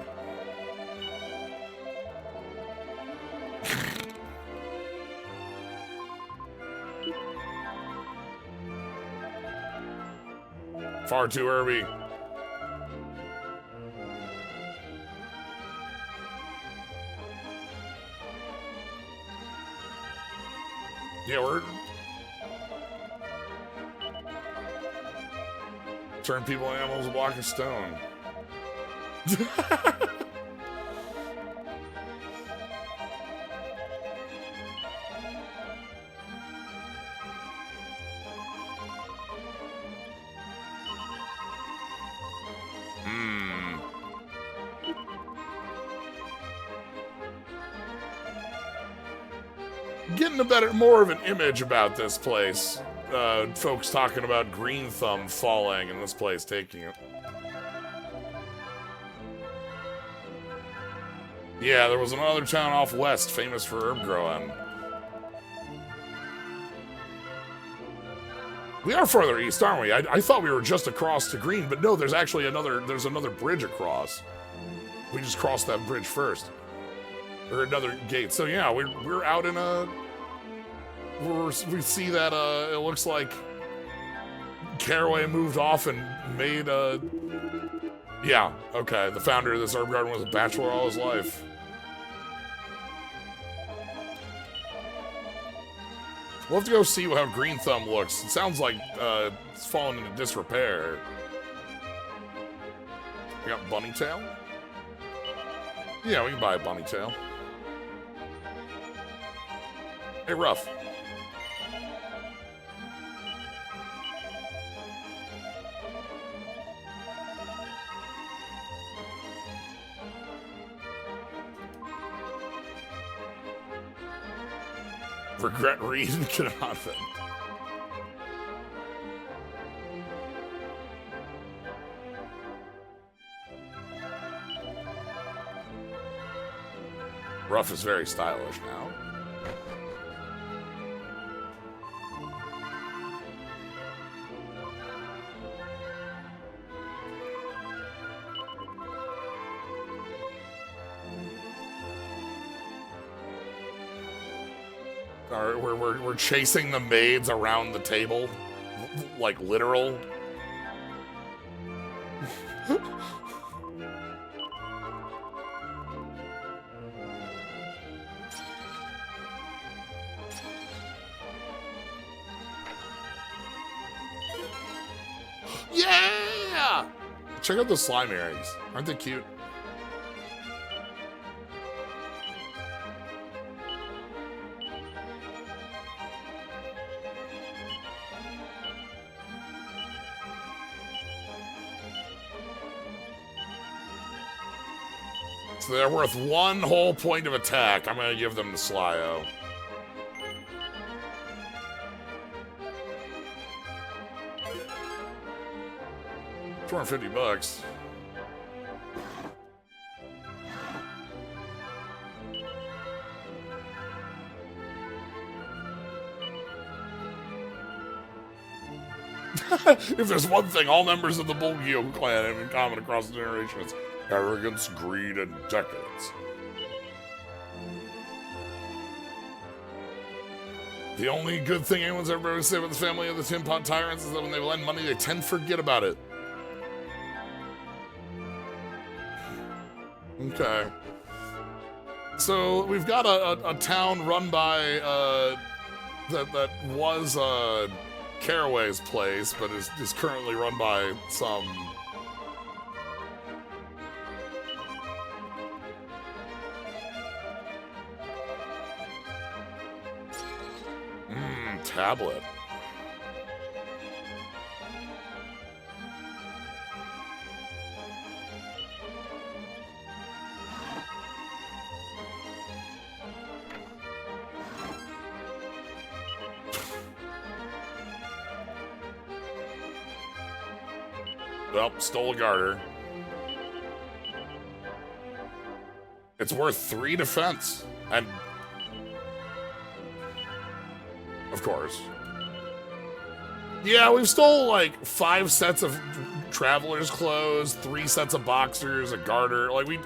Far too herby. Yeah, we're... Turn people and animals a block of stone. getting more of an image about this place. Folks talking about Green Thumb falling and this place taking it. Yeah, there was another town off west famous for herb growing. We are further east, aren't we? I thought we were just across to Green, but no, there's actually another bridge across. We just crossed that bridge first. Or another gate. So yeah, we're out in a... we see that it looks like Caraway moved off and made a... Yeah, okay. The founder of this herb garden was a bachelor all his life. We'll have to go see how Green Thumb looks. It sounds like it's fallen into disrepair. We got Bunny Tail? Yeah, we can buy a Bunny Tail. Hey, Ruff. Regret reason cannot fit. Ruff is very stylish now. We're chasing the maids around the table, like literal. Yeah! Check out the slime eggs. Aren't they cute? So they're worth 1 whole point of attack. I'm gonna give them the Slyo. $250. If there's one thing all members of the Bulgio clan have in common across the generations, arrogance, greed, and decadence. The only good thing anyone's ever said about the family of the Tin Pot Tyrants is that when they lend money, they tend to forget about it. Okay. So we've got a town run by that was Caraway's place, but is currently run by some tablet. Well, stole a garter. It's worth 3 defense. And of course. Yeah, we've stole like 5 sets of traveler's clothes, 3 sets of boxers, a garter. Like we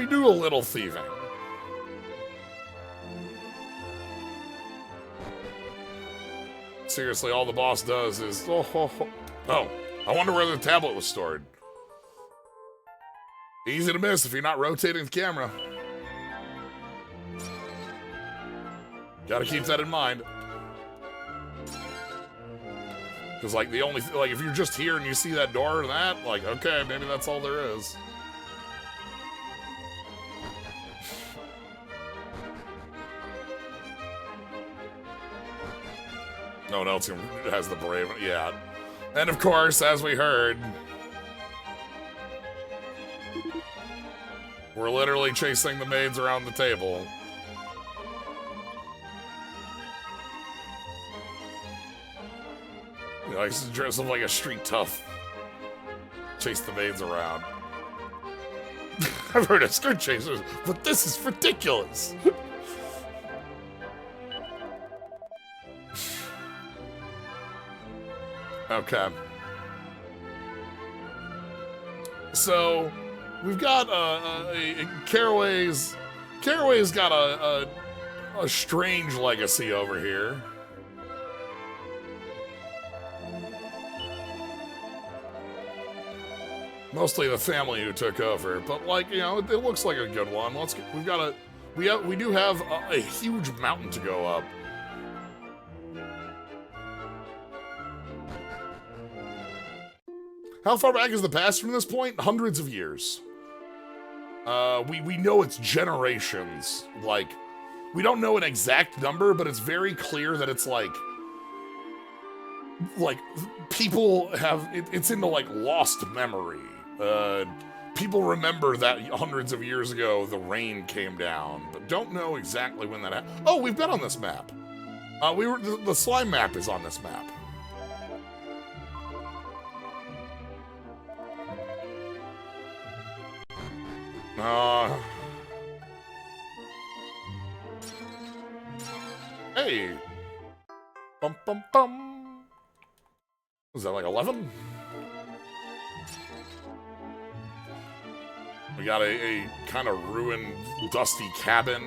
do a little thieving. Seriously, all the boss does is oh, I wonder where the tablet was stored. Easy to miss if you're not rotating the camera. Gotta keep that in mind. Because, like, the only... Like, if you're just here and you see that door or that, like, okay, maybe that's all there is. No one else has the brave... Yeah. And, of course, as we heard... We're literally chasing the maids around the table. likes to dress up like a street tough. Chase the maids around. I've heard of skirt chasers, but this is ridiculous. Okay. So, we've got Caraway's got a strange legacy over here. Mostly the family who took over, but like, you know, it looks like a good one. We do have a huge mountain to go up. How far back is the past from this point? Hundreds of years. We know it's generations. Like, we don't know an exact number, but it's very clear that it's like people have, it's into like lost memory. People remember that hundreds of years ago the rain came down, but don't know exactly when that happened. Oh, we've been on this map. The slime map is on this map. Hey. Bum bum bum. Was that like 11? We got a kind of ruined, dusty cabin.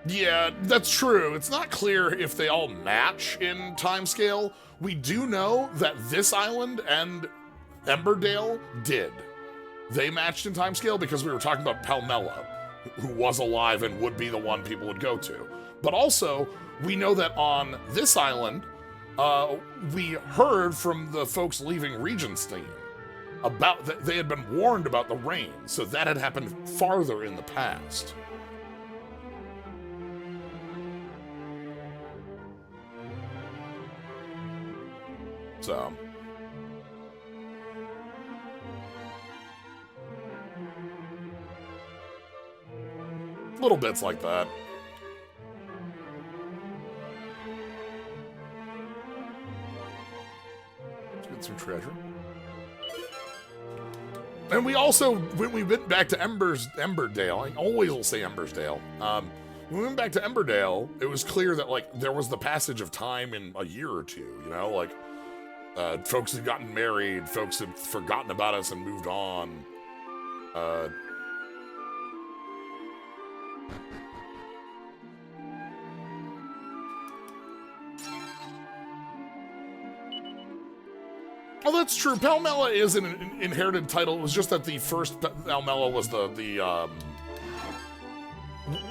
Yeah, that's true. It's not clear if they all match in timescale. We do know that this island and Emberdale did. They matched in timescale because we were talking about Palmella, who was alive and would be the one people would go to. But also, we know that on this island, we heard from the folks leaving Regenstein about that they had been warned about the rain, so that had happened farther in the past. So, little bits like that. Let's get some treasure. And we also, when we went back to Emberdale, I always will say Embersdale. When we went back to Emberdale, it was clear that like there was the passage of time in a year or two, you know, like folks had gotten married, folks had forgotten about us and moved on. Oh, that's true. Palmella is an inherited title. It was just that the first Palmella was the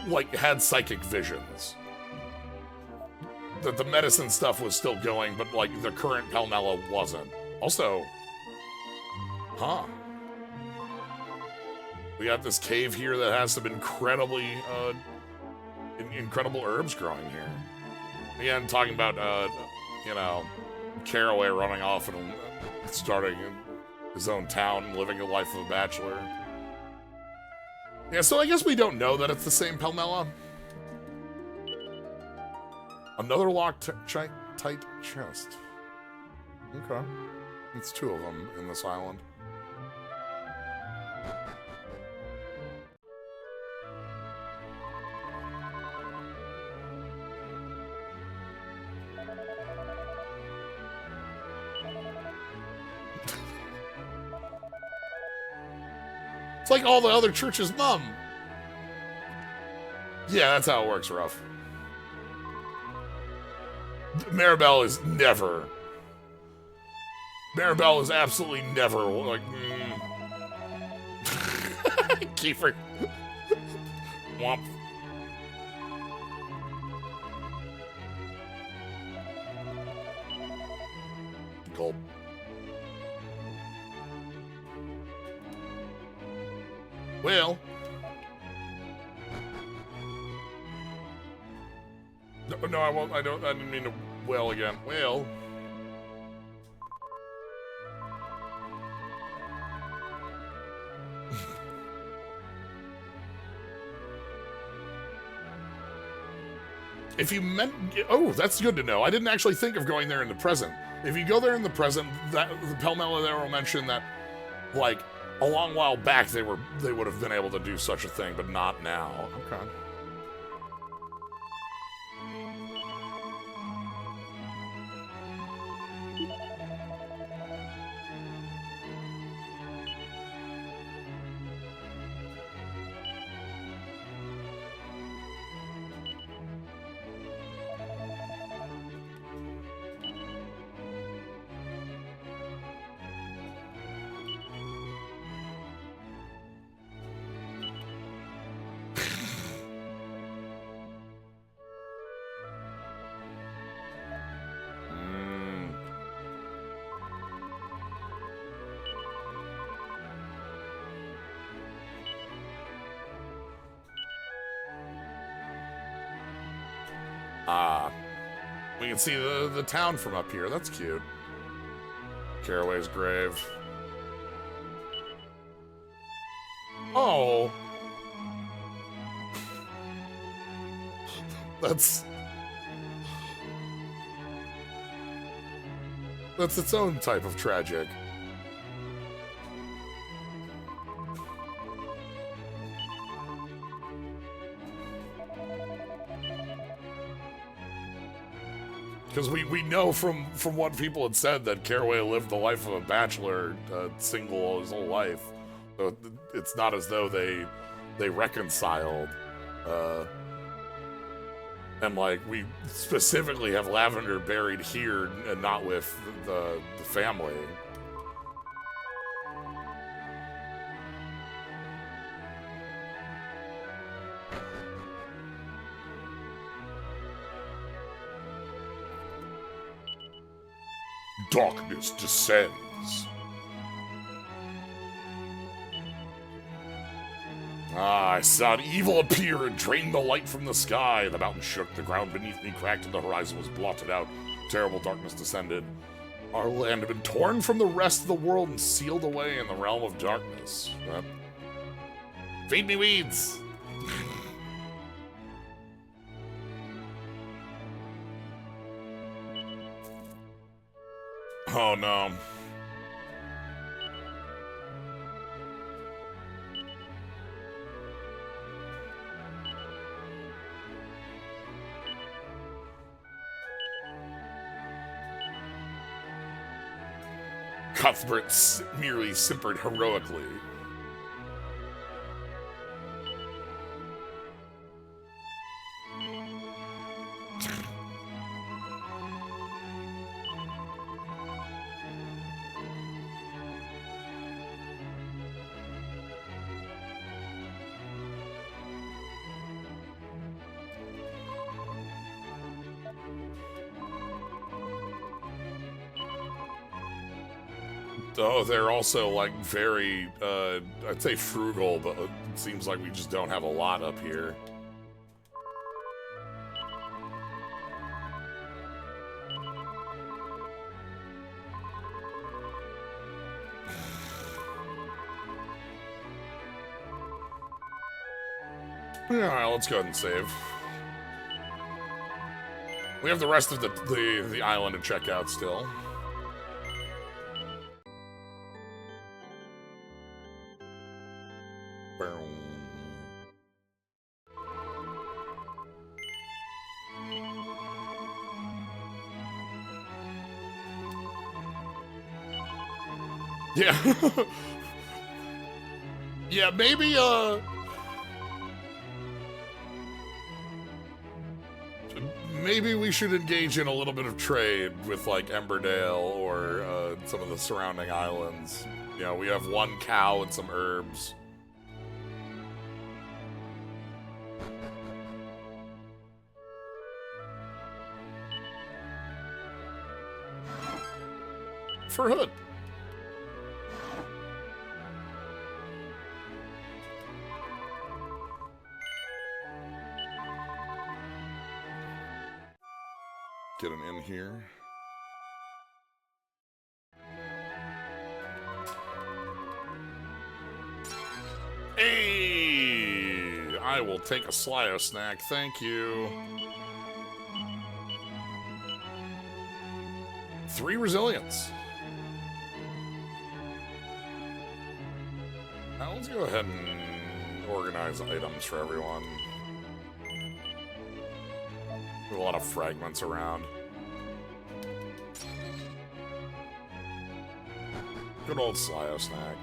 like, had psychic visions. That the medicine stuff was still going, but, like, the current Palmella wasn't. Also, we got this cave here that has some incredibly, incredible herbs growing here. Again, talking about, you know, Caraway running off and starting his own town, living a life of a bachelor. Yeah, so I guess we don't know that it's the same Palmella. Another locked tight chest. Okay. It's two of them in this island. It's like all the other churches' mum. Yeah, that's how it works, Ruff. Maribel is never. Maribel is absolutely never like. Kiefer. Womp. Gulp. Well. No, I won't. I didn't mean to well again. Well. If you meant... Oh, that's good to know. I didn't actually think of going there in the present. If you go there in the present, the Pell Mell will mention that, like, a long while back they would have been able to do such a thing, but not now. Okay. We can see the town from up here. That's cute. Caraway's grave. Oh. That's its own type of tragic. Because we know from what people had said that Caraway lived the life of a bachelor, single his whole life. So it's not as though they reconciled. And like we specifically have Lavender buried here and not with the family. Darkness descends. I saw an evil appear and drain the light from the sky. The mountain shook, the ground beneath me cracked, and the horizon was blotted out. Terrible darkness descended. Our land had been torn from the rest of the world and sealed away in the realm of darkness. Feed me weeds! Oh no. Cuthbert merely simpered heroically. Oh, they're also, like, very, I'd say frugal, but it seems like we just don't have a lot up here. Alright, let's go ahead and save. We have the rest of the island to check out still. Yeah. Yeah, maybe we should engage in a little bit of trade with, like, Emberdale or some of the surrounding islands. You know, we have one cow and some herbs. For Hood. Get an in here. Hey! I will take a Slyo snack, thank you. 3 resilience. Now let's go ahead and organize items for everyone. There's a lot of fragments around. Good old Slyo snack.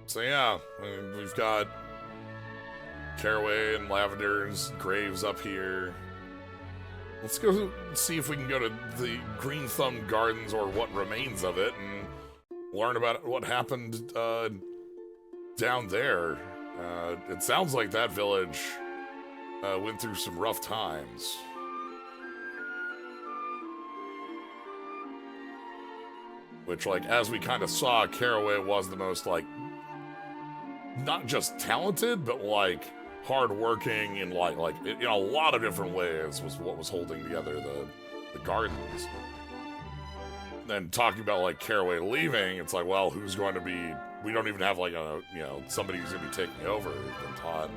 So yeah, we've got Caraway and Lavender's graves up here. Let's go see if we can go to the Green Thumb Gardens, or what remains of it, and learn about what happened down there. It sounds like that village went through some rough times. Which, like, as we kind of saw, Caraway was the most, like, not just talented, but, like, hard-working in, like in a lot of different ways was what was holding together the gardens. Then talking about, like, Caraway leaving, it's like, well, who's going to be... We don't even have, like, a, you know, somebody who's going to be taking over than Todd.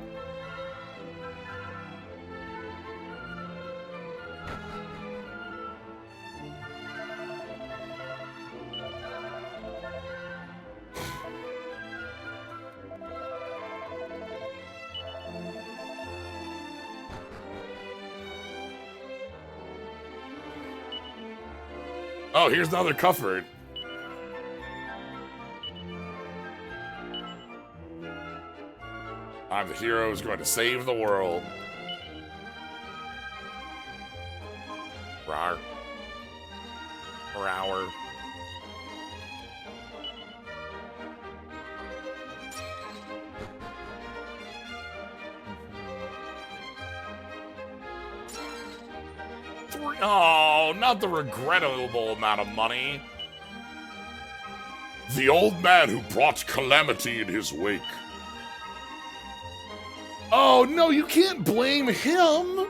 Oh, here's another Cuthbert. I'm the hero who's going to save the world. Rawr. Rower. Oh, not the regrettable amount of money. The old man who brought calamity in his wake. Oh, no, you can't blame him.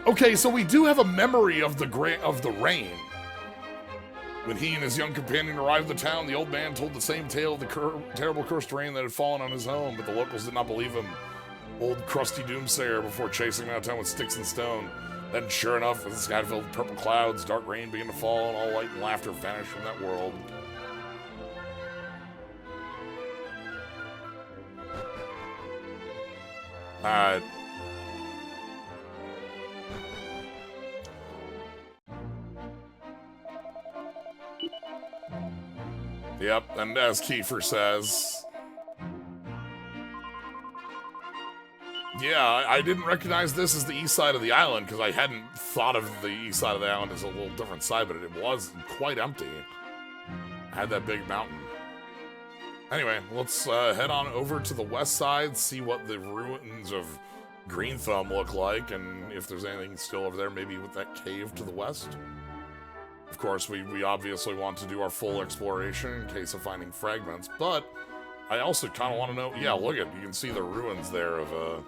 Okay, so we do have a memory of the rain. When he and his young companion arrived at the town, the old man told the same tale of the terrible cursed rain that had fallen on his home, but the locals did not believe him. Old crusty doomsayer before chasing him out of town with sticks and stone. Then, sure enough, as the sky filled with purple clouds, dark rain began to fall, and all light and laughter vanished from that world. Yep, and as Kiefer says... Yeah, I didn't recognize this as the east side of the island, because I hadn't thought of the east side of the island as a little different side, but it was quite empty. I had that big mountain. Anyway, let's head on over to the west side, see what the ruins of Green Thumb look like, and if there's anything still over there, maybe with that cave to the west. Of course, we obviously want to do our full exploration in case of finding fragments, but I also kind of want to know... Yeah, look at, you can see the ruins there of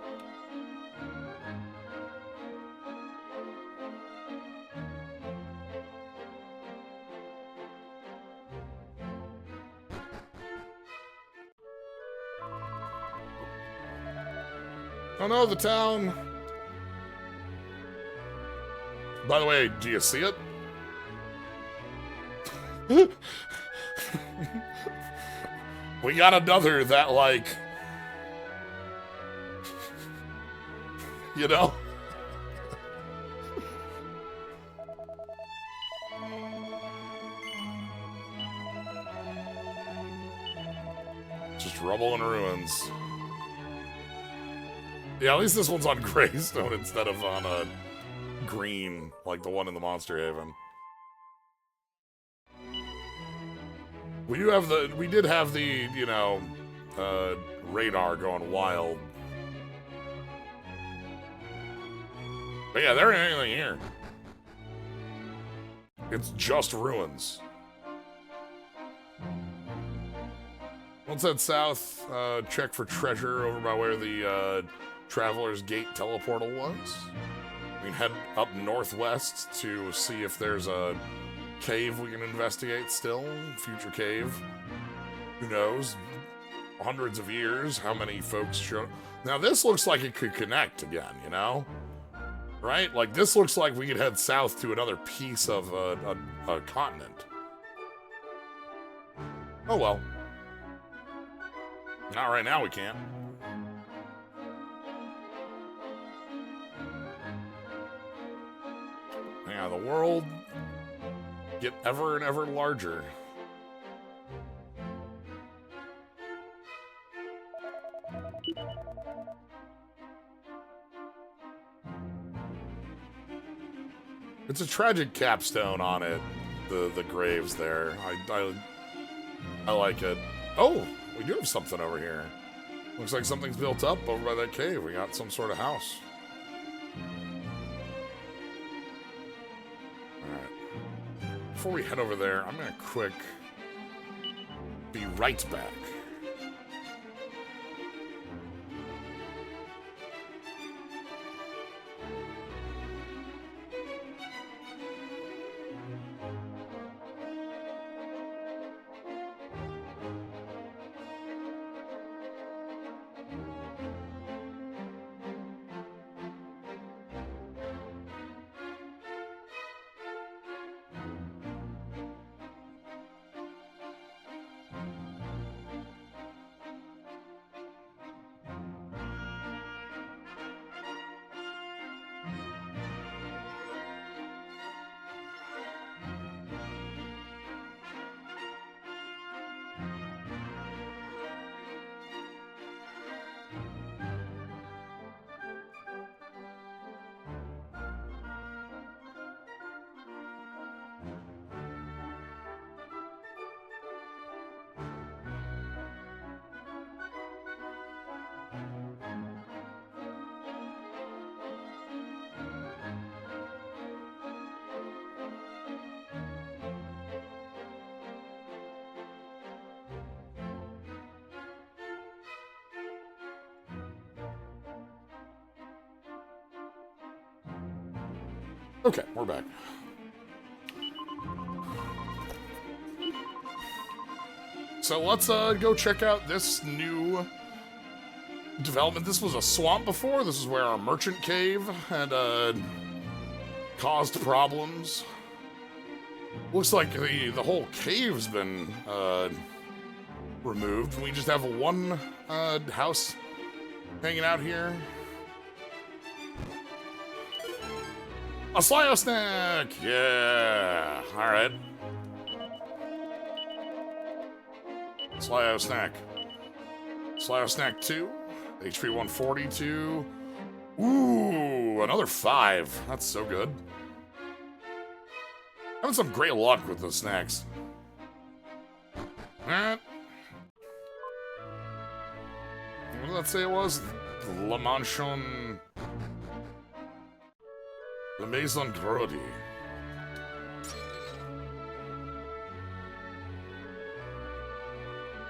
Oh no, the town! By the way, do you see it? We got another that, like... You know? Just rubble and ruins. Yeah, at least this one's on Greystone instead of on green, like the one in the Monster Haven. We did have the, you know, radar going wild. But yeah, there ain't anything here. It's just ruins. Let's head south, check for treasure over by where the Traveler's Gate teleportal was. We can head up northwest to see if there's a cave we can investigate still. Future cave. Who knows? hundreds of years, how many folks show... Now, this looks like it could connect again, you know? Right? Like, this looks like we could head south to another piece of a continent. Oh, well. Not right now, we can't. Yeah, the world get ever and ever larger. It's a tragic capstone on it, the graves there. I like it. Oh, we do have something over here. Looks like something's built up over by that cave. We got some sort of house. Alright. Before we head over there, I'm gonna quick be right back. Okay, we're back. So let's go check out this new development. This was a swamp before. This is where our merchant cave had caused problems. Looks like the whole cave's been removed. We just have one house hanging out here. A Slyo Snack! Yeah! Alright. Slyo Snack. Slyo Snack 2. HP 142. Ooh, another 5. That's so good. Having some great luck with the snacks. Alright. What did that say it was? La Manchon... La Maison Grody.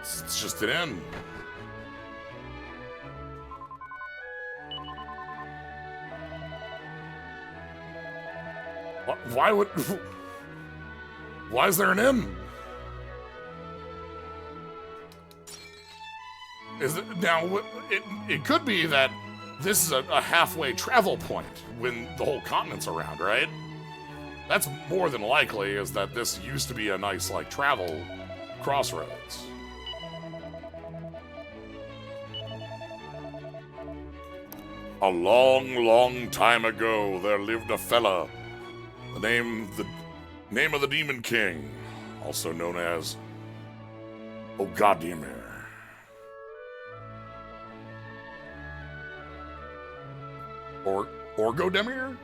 It's just an inn. Why would... Why is there an inn? Is it... Now, it could be that this is a halfway travel point when the whole continent's around, right? That's more than likely, is that this used to be a nice, like, travel crossroads. A long, long time ago, there lived a fella. The name of the Demon King, also known as Ogadimir. Or Orgodemir?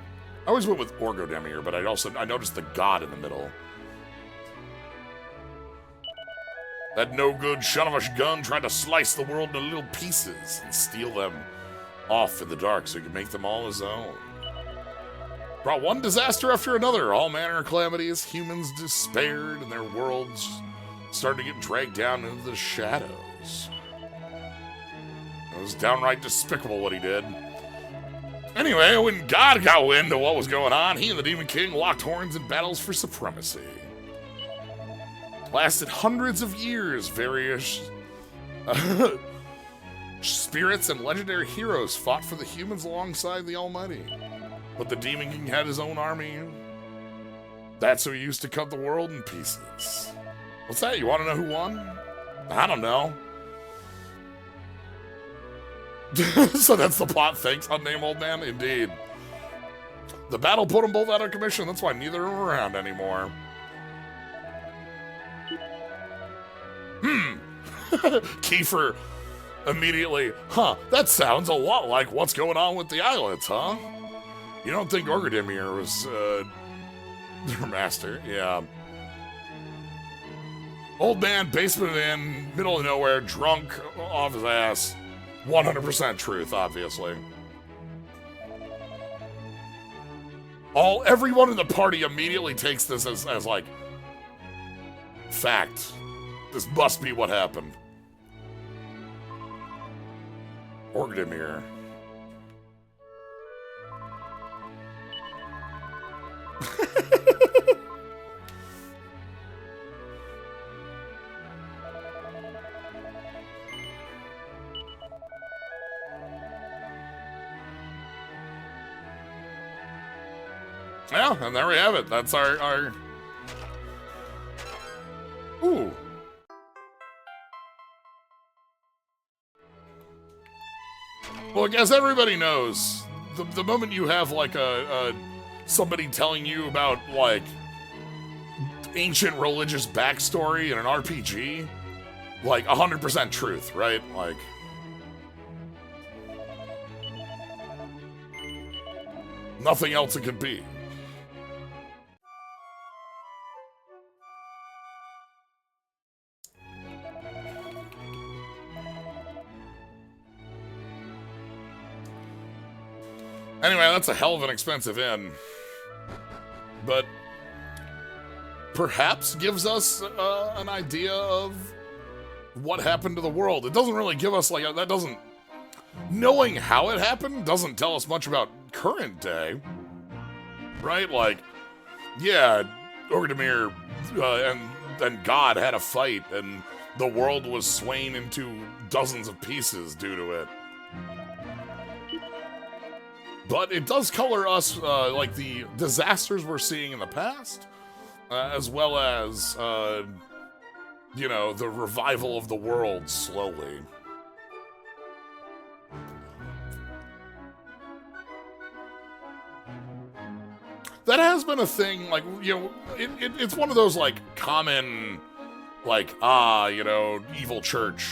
I always went with Orgodemir, but I noticed the god in the middle. That no-good son of a gun tried to slice the world into little pieces and steal them off in the dark so he could make them all his own. Brought one disaster after another, all manner of calamities, humans despaired, and their worlds started to get dragged down into the shadows. It was downright despicable what he did. Anyway, when God got wind of what was going on, he and the Demon King locked horns in battles for supremacy. Lasted hundreds of years, various Spirits and legendary heroes fought for the humans alongside the Almighty. But the Demon King had his own army. That's who he used to cut the world in pieces. What's that? You want to know who won? I don't know. So that's the plot. Thanks, unnamed old man. Indeed. The battle put them both out of commission. That's why neither are around anymore. Kiefer immediately, that sounds a lot like what's going on with the islets, huh? You don't think Orgrimmar was, their master? Yeah. Old man, basement in, middle of nowhere, drunk, off his ass. 100% truth, obviously. Everyone in the party immediately takes this as like, fact. This must be what happened. Orgrimmar. Yeah, and there we have it. That's our... Ooh. Well, as everybody knows, the moment you have, like, somebody telling you about, like, ancient religious backstory in an RPG, like, 100% truth, right? Like... nothing else it could be. Anyway, that's a hell of an expensive inn. But perhaps gives us an idea of what happened to the world. It doesn't really give us, like, that doesn't... knowing how it happened doesn't tell us much about current day. Right? Like, yeah, Orgrimmar and God had a fight, and the world was swaying into dozens of pieces due to it. But it does color us, like, the disasters we're seeing in the past, as well as, you know, the revival of the world slowly. That has been a thing, like, you know, it's one of those, like, common, like, you know, evil church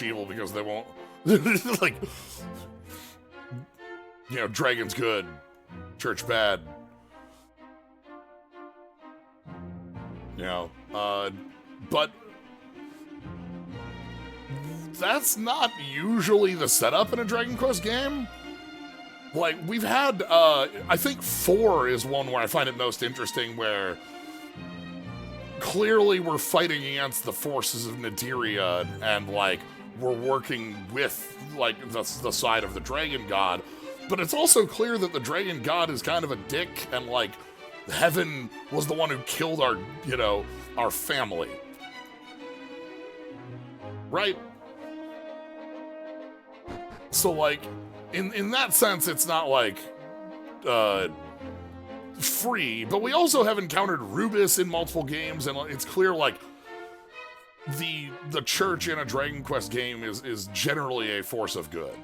evil because they won't, like... you know, dragon's good, church bad. You know, but that's not usually the setup in a Dragon Quest game. Like, we've had, I think 4 is one where I find it most interesting, where clearly we're fighting against the forces of Naderia, and, like, we're working with, like, the side of the Dragon God. But it's also clear that the Dragon God is kind of a dick, and, like, Heaven was the one who killed our, you know, our family. Right? So, like, in that sense, it's not, like, free, but we also have encountered Rubus in multiple games, and it's clear, like, the church in a Dragon Quest game is generally a force of good.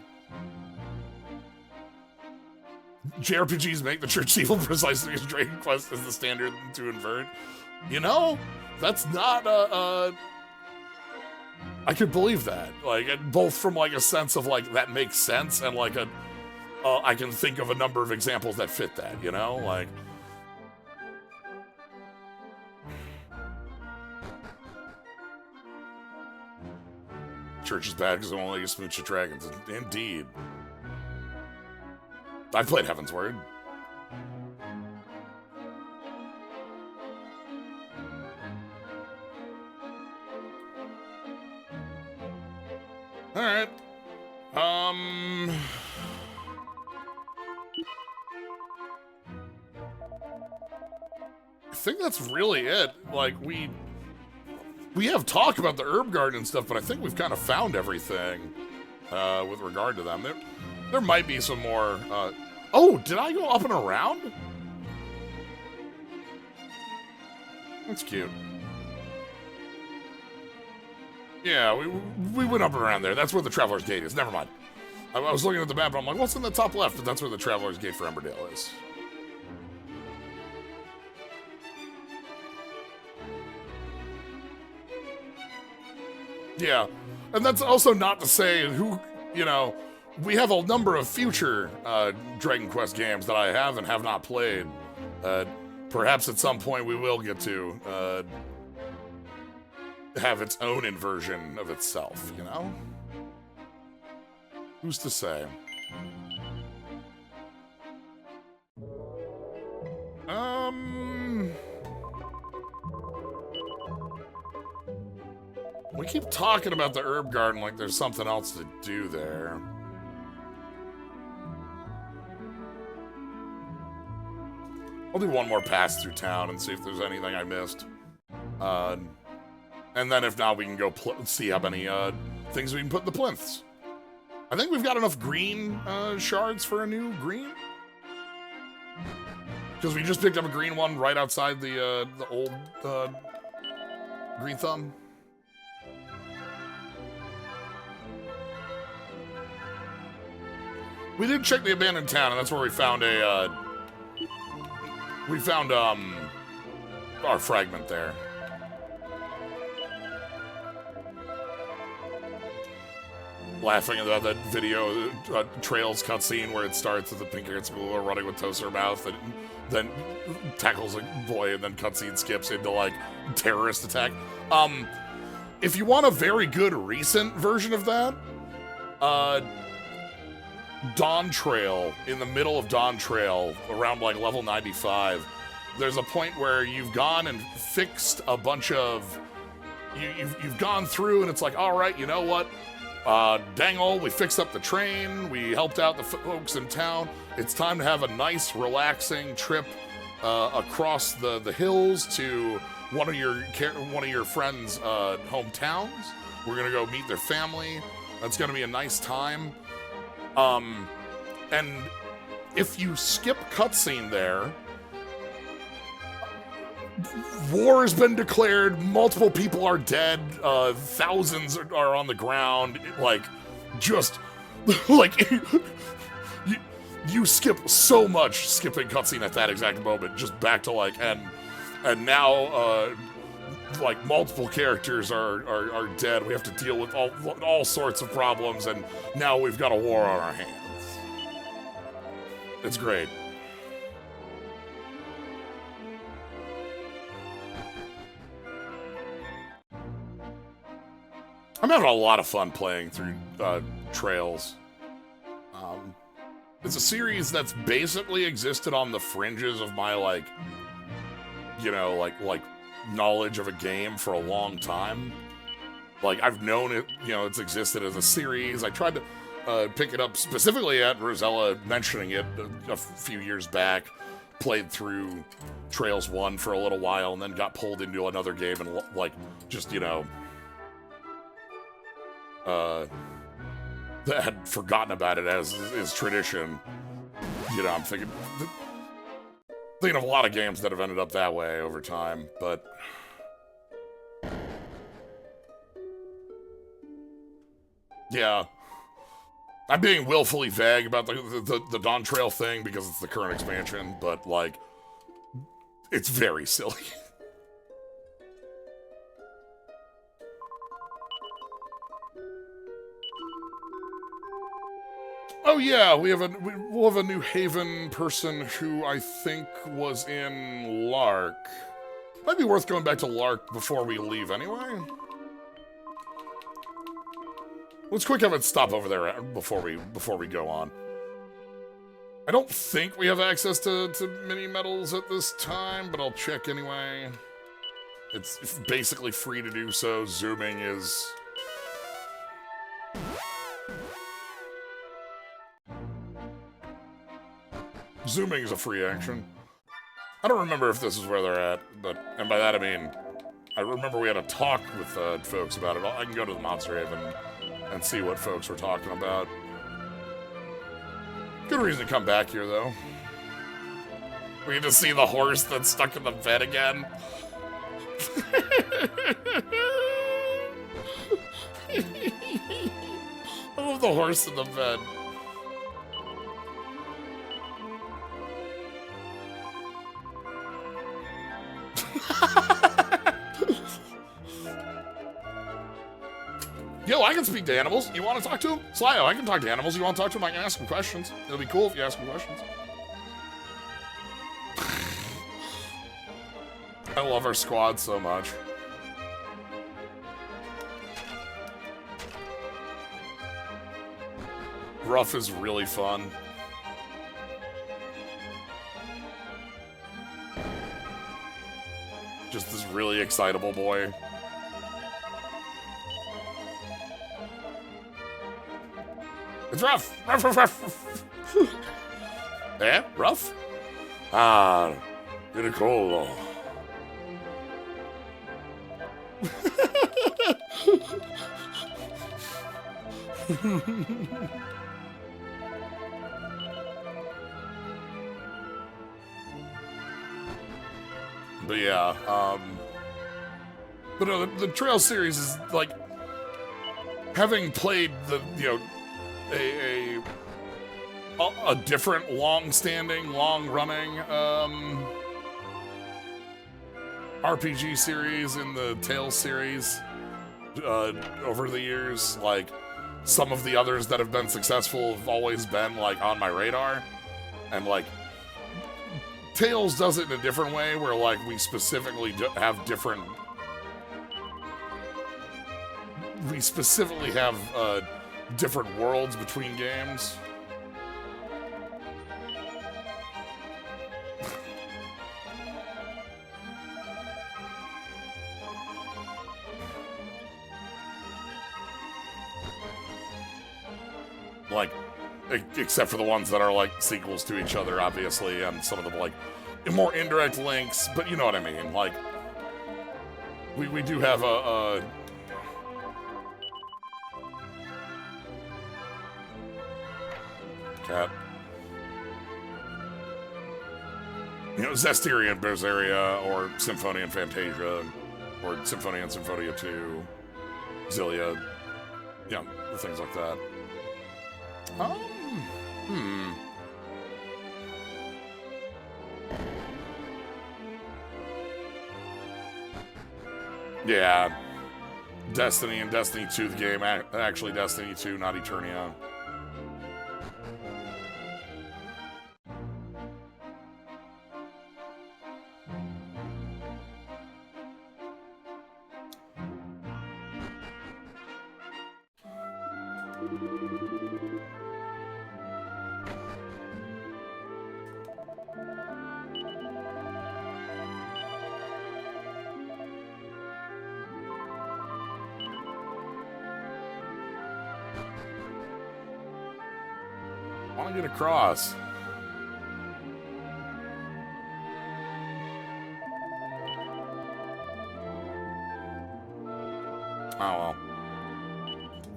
JRPGs make the church evil precisely as Dragon Quest is the standard to invert. You know, that's not I could believe that. Like, both from, like, a sense of, like, that makes sense, and, like, I can think of a number of examples that fit that, you know? Like... church is bad because it won't let you smooch the dragons. Indeed. I played Heavensward. Alright. I think that's really it. Like, We have talk about the herb garden and stuff, but I think we've kind of found everything with regard to them. There might be some more. Oh, did I go up and around? That's cute. Yeah, we went up and around there. That's where the Traveler's Gate is. Never mind. I was looking at the map and I'm like, what's in the top left? But that's where the Traveler's Gate for Emberdale is. Yeah, and that's also not to say who, you know, we have a number of future Dragon Quest games that I have and have not played. Perhaps at some point we will get to have its own inversion of itself, you know? Who's to say? We keep talking about the herb garden like there's something else to do there. I'll do one more pass through town and see if there's anything I missed. And then if not, we can go see how many things we can put in the plinths. I think we've got enough green shards for a new green. Because we just picked up a green one right outside the old Green Thumb. We did check the abandoned town, and that's where we found a, our fragment there. Laughing about that video, Trails cutscene where it starts with the pink-haired school running with toast in her mouth, and then tackles a boy, and then cutscene skips into, like, terrorist attack. If you want a very good recent version of that, Dawn Trail, in the middle of Dawn Trail, around like level 95, there's a point where you've gone and fixed a bunch of, you've gone through and it's like, all right, you know what? Dang old, we fixed up the train, we helped out the folks in town. It's time to have a nice, relaxing trip across the hills to one of your friends' hometowns. We're gonna go meet their family. That's gonna be a nice time. And if you skip cutscene there, war has been declared, multiple people are dead, thousands are on the ground, like, just, like, you skip so much skipping cutscene at that exact moment, just back to, like, and now, like, multiple characters are dead. We have to deal with all sorts of problems, and now we've got a war on our hands. It's great. I'm having a lot of fun playing through Trails. It's a series that's basically existed on the fringes of my, like, you know, like knowledge of a game for a long time. Like, I've known it, you know, it's existed as a series. I tried to pick it up specifically at Rosella mentioning it a few years back. Played through Trails 1 for a little while and then got pulled into another game and, like, just, you know, had forgotten about it as is tradition. You know, I'm thinking of a lot of games that have ended up that way over time, but yeah. I'm being willfully vague about the Dawn Trail thing because it's the current expansion, but, like, it's very silly. Oh yeah, we'll have a New Haven person who I think was in Lark. Might be worth going back to Lark before we leave anyway. Let's quick have it stop over there before we go on. I don't think we have access to mini medals at this time, but I'll check anyway. It's basically free to do so. Zooming is... Zooming is a free action. I don't remember if this is where they're at, but, and by that I mean, I remember we had a talk with folks about it. I can go to the Monster Haven and see what folks were talking about. Good reason to come back here, though. We get to see the horse that's stuck in the bed again. I love the horse in the bed. Yo, I can speak to animals. You want to talk to them? Slyo, I can talk to animals. You want to talk to them? I can ask them questions. It'll be cool if you ask them questions. I love our squad so much. Ruff is really fun. Just this really excitable boy. It's Ruff! Ruff, Ruff, Ruff! Eh? Ruff? Ah, get a cold. But yeah, but no, the Trail series is like having played the, you know, a different long-standing, long-running RPG series in the Tales series over the years. Like, some of the others that have been successful have always been, like, on my radar. And, like, Tales does it in a different way, where, like, we specifically have different... We specifically have different worlds between games. Like, except for the ones that are, like, sequels to each other, obviously, and some of them, like, more indirect links, but you know what I mean. Like, we do have a cat. You know, Zestiria and Berseria, or Symphonia and Fantasia, or Symphonia and Symphonia 2, Xillia, yeah, things like that. Yeah. Destiny and Destiny 2, the game. Actually, Destiny 2, not Eternia. I want to get across. Oh well.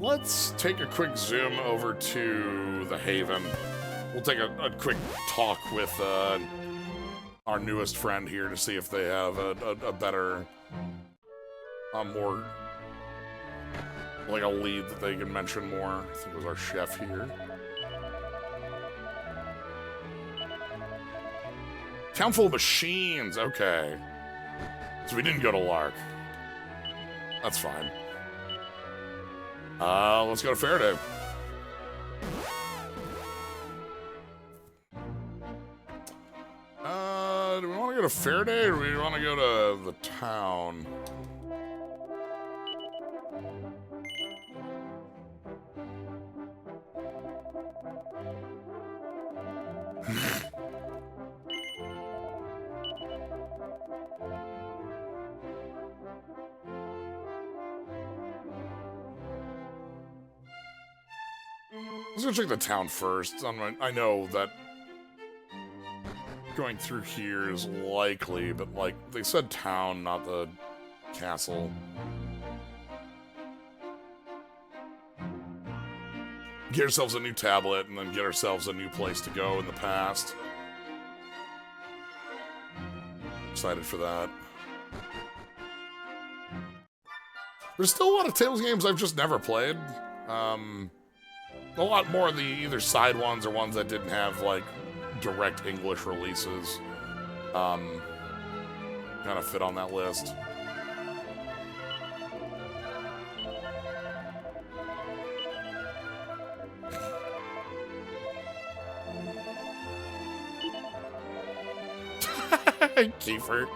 Let's take a quick zoom over to the Haven. We'll take a quick talk with our newest friend here to see if they have a better, more, like a lead that they can mention more. I think it was our chef here. Town full of machines, okay. So we didn't go to Lark. That's fine. Let's go to Faraday. Do we want to go to Faraday or do we want to go to the town? Let's go check the town first. I know that going through here is likely, but like they said town, not the castle. Get ourselves a new tablet and then get ourselves a new place to go in the past. Excited for that. There's still a lot of Tales games I've just never played. A lot more of the either side ones or ones that didn't have, like, direct English releases. Kind of fit on that list. Kiefer.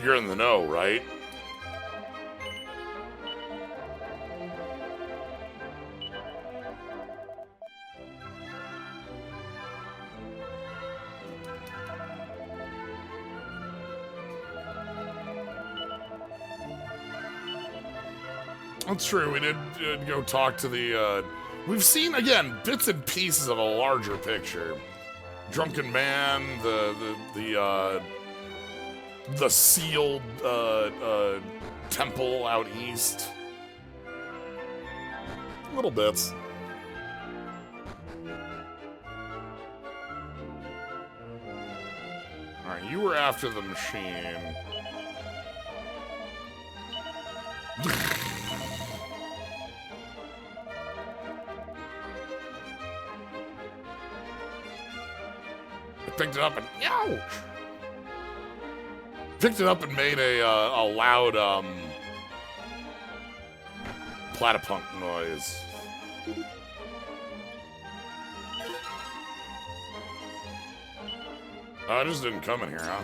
You're in the know, right? That's true. We did go talk to the, we've seen, again, bits and pieces of a larger picture. Drunken Man, the sealed, temple out east. Little bits. Alright, you were after the machine. Picked it up and ouch! Picked it up and made a loud platypunk noise. Oh, it just didn't come in here, huh?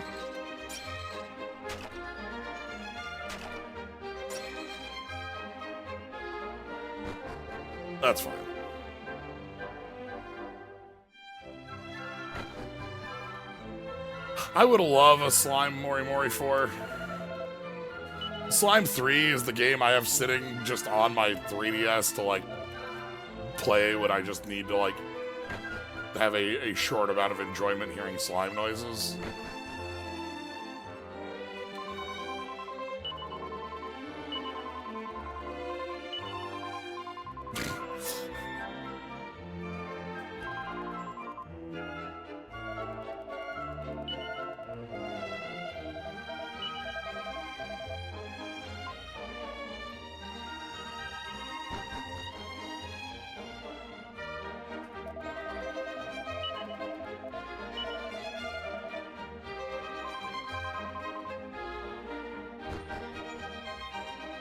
That's fine. I would love a Slime Mori Mori 4. Slime 3 is the game I have sitting just on my 3DS to, like, play when I just need to, like, have a short amount of enjoyment hearing slime noises.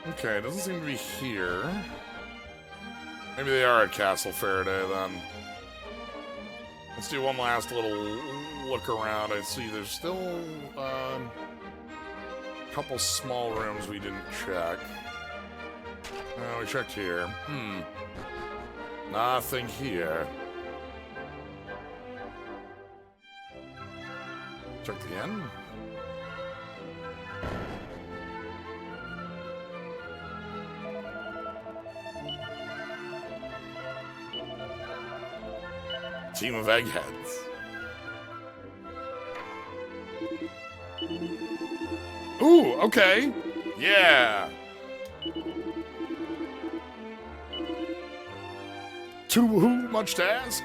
Okay, it doesn't seem to be here. Maybe they are at Castle Faraday, then. Let's do one last little look around. I see there's still a couple small rooms we didn't check. We checked here. Nothing here. Check the inn. Team of eggheads. Ooh, okay. Yeah. Too much to ask?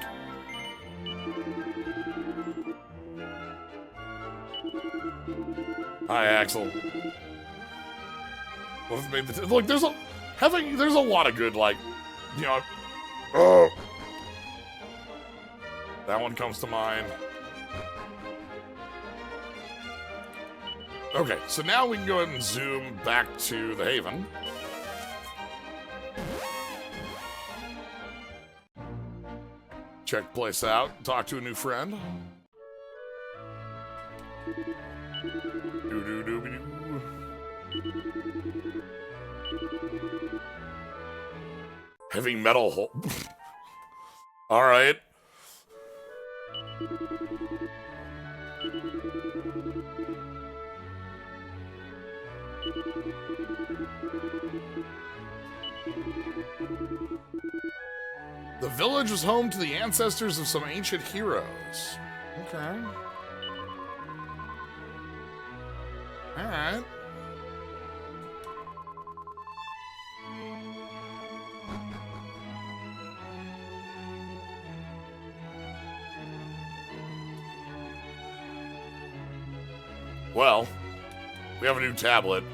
Hi, Axel. Look, there's a lot of good, like, you know. Oh. That one comes to mind. Okay, so now we can go ahead and zoom back to the Haven. Check place out, talk to a new friend. Doo-doo-doo-doo. Heavy metal hole. All right. The village was home to the ancestors of some ancient heroes. Okay. All right. Well, we have a new tablet.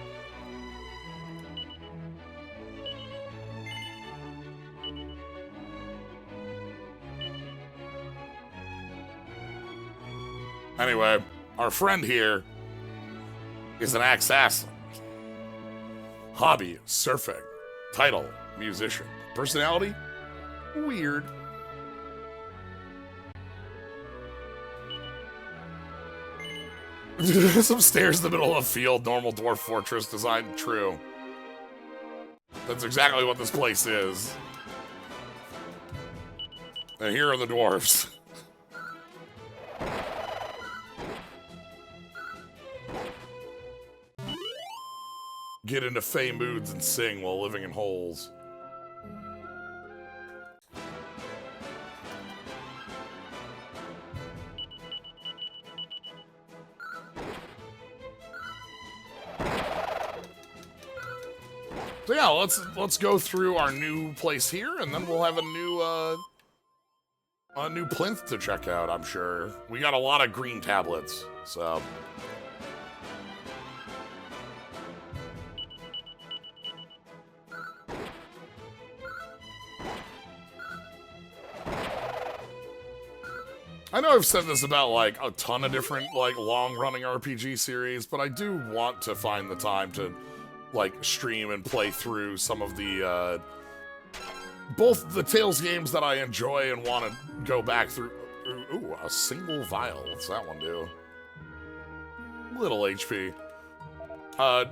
Anyway, our friend here is an assassin. Hobby, surfing. Title, musician. Personality, weird. Some stairs in the middle of a field, normal dwarf fortress design, true. That's exactly what this place is. And here are the dwarves. Get into fey moods and sing while living in holes. So yeah, let's go through our new place here, and then we'll have a new plinth to check out. I'm sure we got a lot of green tablets, so. I know I've said this about like a ton of different like long-running RPG series, but I do want to find the time to like stream and play through some of the both the Tales games that I enjoy and want to go back through. Ooh, a single vial. What's that one do? Little HP.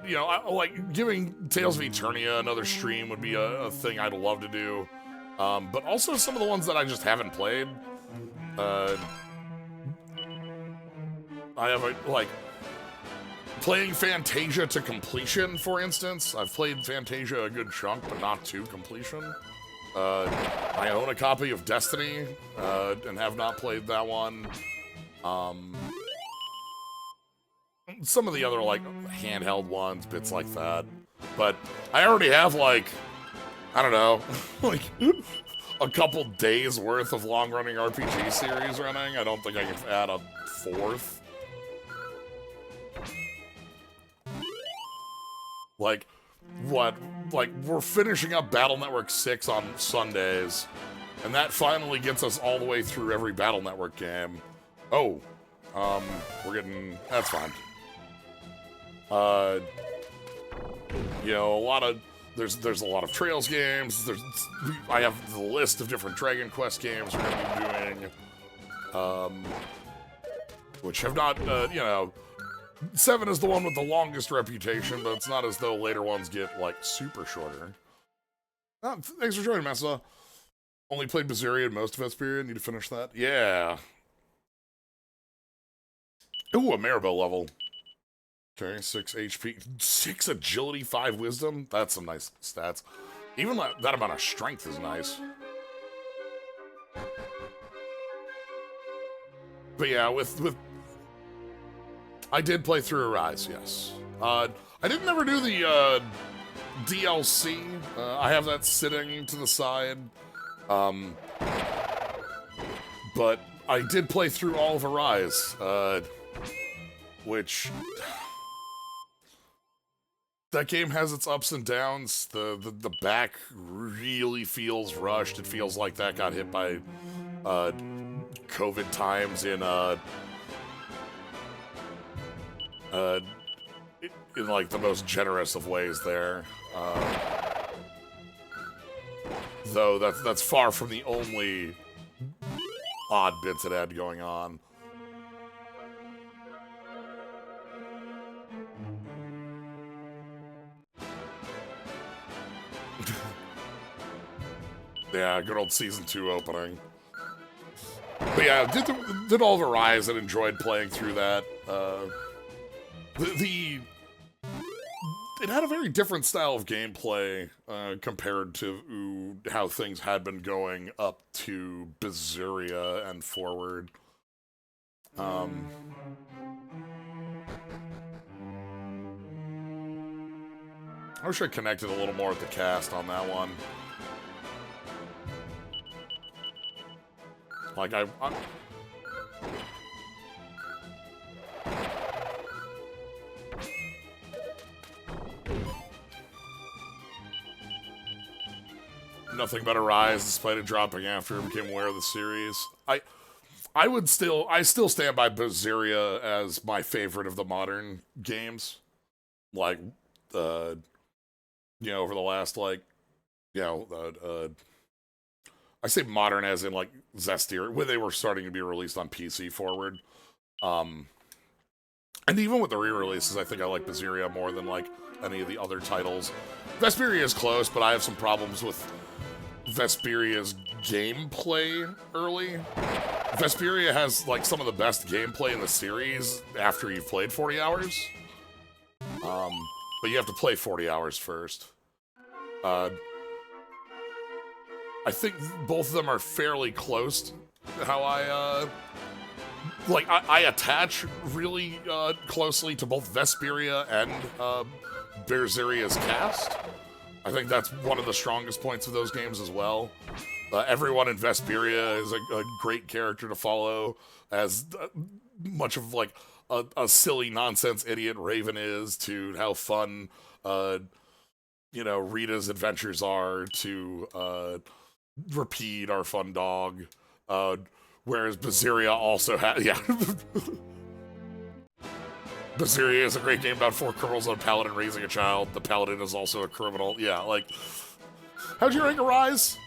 You know, like giving Tales of Eternia another stream would be a thing I'd love to do. But also some of the ones that I just haven't played. I have like playing Fantasia to completion, for instance. I've played Fantasia a good chunk, but not to completion. I own a copy of Destiny, and have not played that one. Some of the other, like, handheld ones, bits like that. But I already have, like, I don't know, like, a couple days worth of long-running RPG series running. I don't think I can add a fourth. Like, what? Like, we're finishing up Battle Network 6 on Sundays, and that finally gets us all the way through every Battle Network game. Oh, we're getting... That's fine. You know, a lot of... There's a lot of Trails games. I have the list of different Dragon Quest games we're going to be doing, which have not, you know, 7 is the one with the longest reputation, but it's not as though later ones get, like, super shorter. Thanks for joining, Massa. Only played Bizzaria most of its period. Need to finish that. Yeah. Ooh, a Maribel level. Okay, 6 HP, 6 agility, 5 wisdom. That's some nice stats. Even that amount of strength is nice. But yeah, with I did play through Arise, yes. I didn't ever do the DLC. I have that sitting to the side. But I did play through all of Arise, which... That game has its ups and downs. The back really feels rushed. It feels like that got hit by COVID times in in like the most generous of ways there. Though that's far from the only odd bits it had going on. Yeah, good old Season 2 opening. But yeah, did all of Arise and enjoyed playing through that. It had a very different style of gameplay compared to how things had been going up to Berseria and forward. I wish I connected a little more with the cast on that one. Like, I'm nothing but Arise, despite it dropping after it became aware of the series. I still stand by Berseria as my favorite of the modern games. Like, over the last, I say modern as in, like, Zestiria, when they were starting to be released on PC forward. And even with the re-releases, I think I like Berseria more than, like, any of the other titles. Vesperia is close, but I have some problems with Vesperia's gameplay early. Vesperia has, like, some of the best gameplay in the series after you've played 40 hours. But you have to play 40 hours first. I think both of them are fairly close to how I attach really closely to both Vesperia and Berseria's cast. I think that's one of the strongest points of those games as well. Everyone in Vesperia is a great character to follow, as much of like a silly nonsense idiot Raven is, to how fun Rita's adventures are, to Repeat, our fun dog, whereas Berseria also has, yeah. Berseria is a great game about 4 criminals and a paladin raising a child. The paladin is also a criminal. Yeah, like, how'd you rank Arise?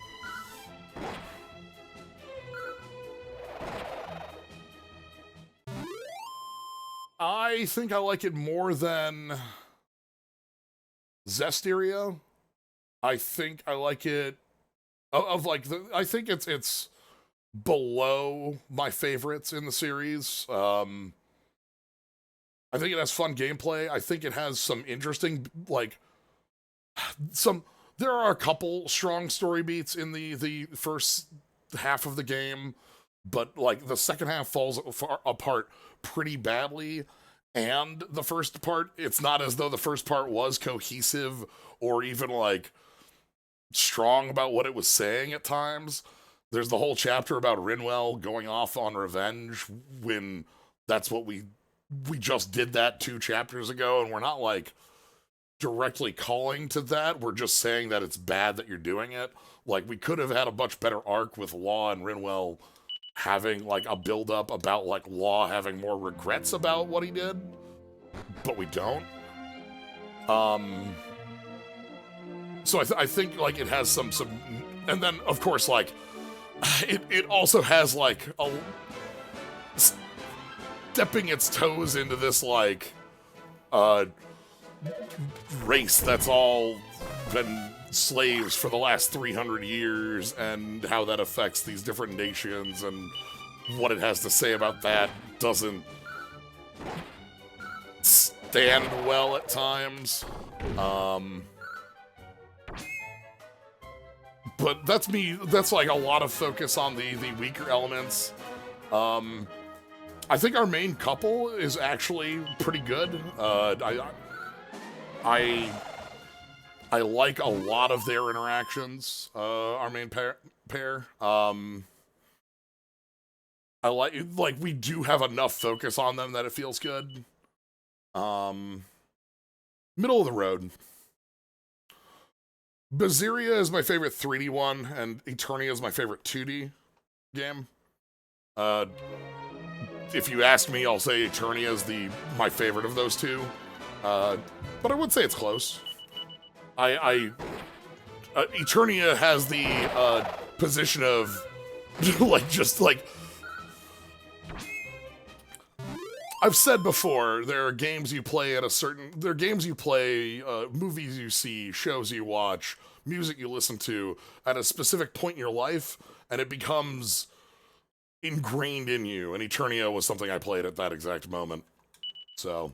I think I like it more than Zestiria. I think I like it I think it's below my favorites in the series. I think it has fun gameplay. I think it has some interesting, there are a couple strong story beats in the first half of the game, but, like, the second half falls apart pretty badly. And the first part, it's not as though the first part was cohesive or even, like, strong about what it was saying at times. There's the whole chapter about Rinwell going off on revenge when that's what we just did that 2 chapters ago, and we're not, like, directly calling to that. We're just saying that it's bad that you're doing it. Like, we could have had a much better arc with Law and Rinwell having, like, a build-up about, like, Law having more regrets about what he did, but we don't. So I think, like, it has some, and then, of course, like, it also has, like, stepping its toes into this, like, race that's all been slaves for the last 300 years, and how that affects these different nations, and what it has to say about that doesn't stand well at times. But that's me. That's, like, a lot of focus on the weaker elements. I think our main couple is actually pretty good. I like a lot of their interactions. Our main pair. I like we do have enough focus on them that it feels good. Middle of the road. Berseria is my favorite 3D one, and Eternia is my favorite 2D game. If you ask me, I'll say Eternia is my favorite of those two. Uh, but I would say it's close. Eternia has the position of like just like I've said before. There are games you play at a certain. There are games you play, movies you see, shows you watch, music you listen to at a specific point in your life, and it becomes ingrained in you. And Eternia was something I played at that exact moment. So,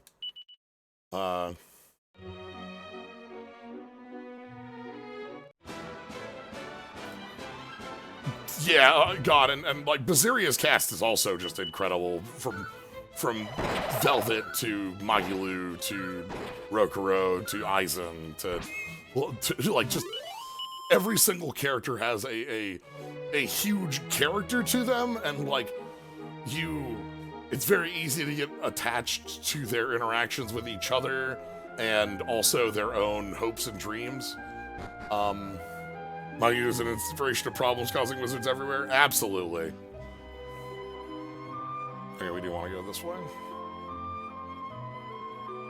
yeah, God, and like Baziria's cast is also just incredible. From Velvet to Magilu to Rokuro to Aizen to like just every single character has a huge character to them, and like it's very easy to get attached to their interactions with each other and also their own hopes and dreams. Mayu is an inspiration of problems causing wizards everywhere? Absolutely. Okay, we do want to go this way.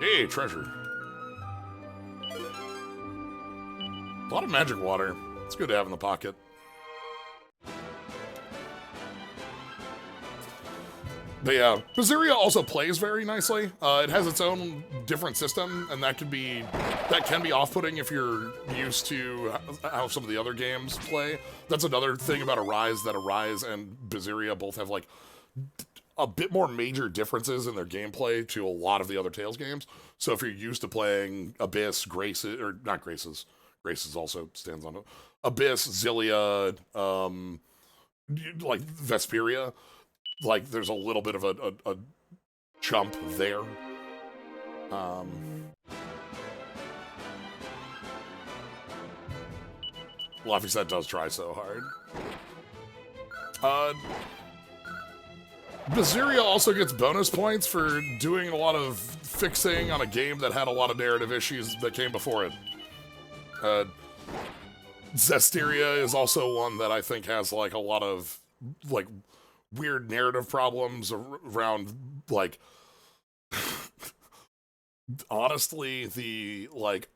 Hey, treasure. A lot of magic water. It's good to have in the pocket. But yeah, Baziria also plays very nicely. It has its own different system, and that can be off-putting if you're used to how some of the other games play. That's another thing about Arise, that Arise and Baziria both have like a bit more major differences in their gameplay to a lot of the other Tales games. So if you're used to playing Abyss, Graces, or not Graces, Graces also stands on it, Abyss, Xillia, like Vesperia, like there's a little bit of a jump there. Laphicet does try so hard. Baziria also gets bonus points for doing a lot of fixing on a game that had a lot of narrative issues that came before it. Zestiria is also one that I think has like a lot of like weird narrative problems around like honestly the like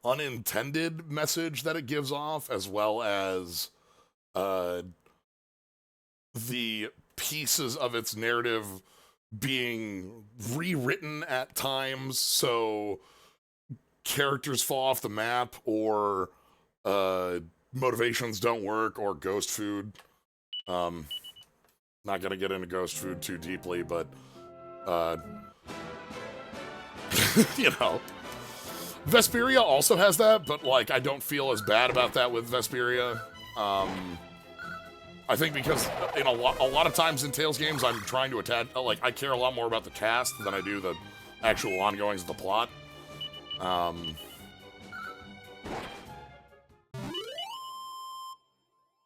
unintended message that it gives off, as well as the pieces of its narrative being rewritten at times so characters fall off the map, or motivations don't work, or ghost food. Not gonna get into ghost food too deeply, but you know, Vesperia also has that, but like I don't feel as bad about that with Vesperia. I think because in a lot of times in Tales games, I'm trying to attach, like, I care a lot more about the cast than I do the actual ongoings of the plot.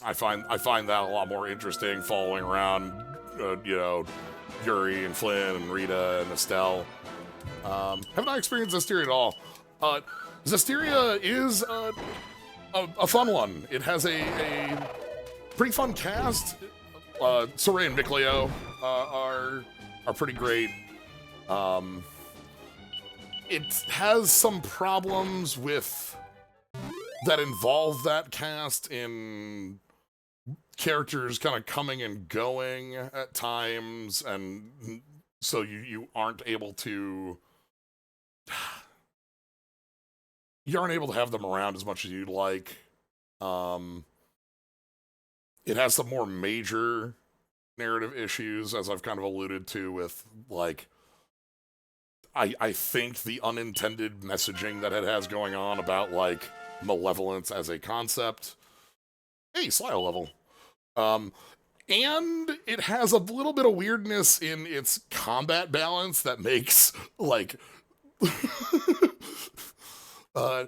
I find that a lot more interesting, following around, you know, Yuri and Flynn and Rita and Estelle. Have not experienced Zestiria at all. Zestiria is a fun one. It has a pretty fun cast. Sorey and Mikleo are pretty great. It has some problems with that involve that cast in characters kind of coming and going at times, and so you aren't able to have them around as much as you'd like. It has some more major narrative issues, as I've kind of alluded to, with like I think the unintended messaging that it has going on about like malevolence as a concept. Hey, Slio level. And it has a little bit of weirdness in its combat balance that makes like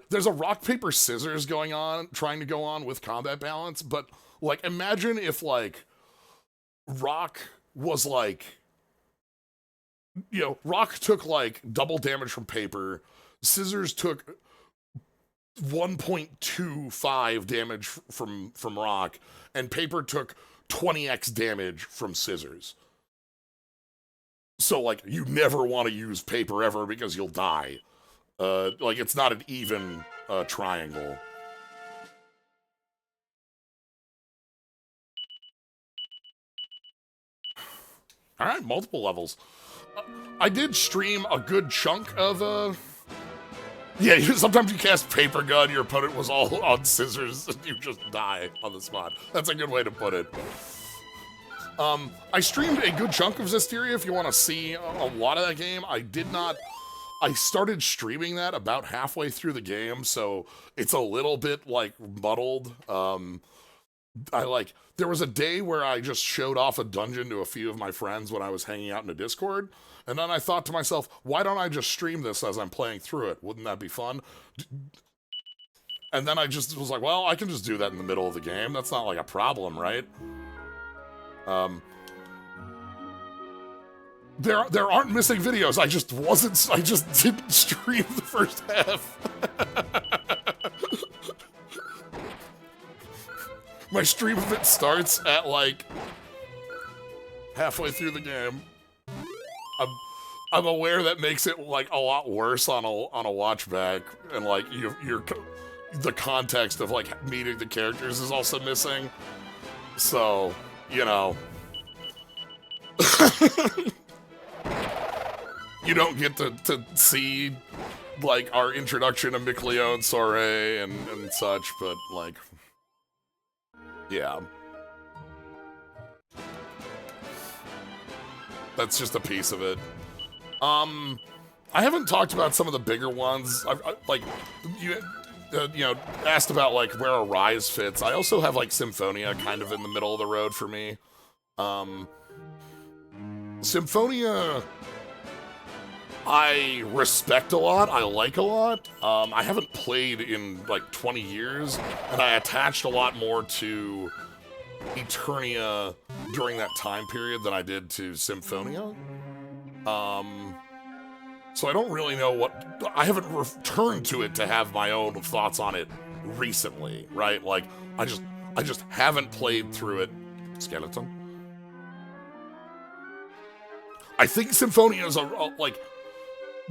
there's a rock paper scissors trying to go on with combat balance, but like imagine if like rock was like, you know, rock took like double damage from paper, scissors took 1.25 damage from rock, and paper took 20x damage from scissors. So like you never want to use paper ever because you'll die. Like, it's not an even triangle. All right, multiple levels. I did stream a good chunk of, yeah, sometimes you cast Paper Gun, your opponent was all on scissors, and you just die on the spot. That's a good way to put it. I streamed a good chunk of Zestiria if you want to see a lot of that game. I started streaming that about halfway through the game, so it's a little bit, like, muddled. There was a day where I just showed off a dungeon to a few of my friends when I was hanging out in a Discord, and then I thought to myself, why don't I just stream this as I'm playing through it? Wouldn't that be fun? And then I just was like, well, I can just do that in the middle of the game. That's not like a problem, right? There aren't missing videos. I just didn't stream the first half. My stream of it starts at, like, halfway through the game. I'm aware that makes it, like, a lot worse on a watch back, and, like, the context of, like, meeting the characters is also missing. So, you know. You don't get to see, like, our introduction to Mikleo and Soray and such, but, like, yeah. That's just a piece of it. I haven't talked about some of the bigger ones. Like, you know, asked about, like, where Arise fits. I also have, like, Symphonia kind of in the middle of the road for me. Symphonia, I respect a lot, I like a lot. I haven't played in, like, 20 years, and I attached a lot more to Eternia during that time period than I did to Symphonia. So I don't really know I haven't returned to it to have my own thoughts on it recently, right? Like, I just haven't played through it. Skeleton. I think Symphonia's like,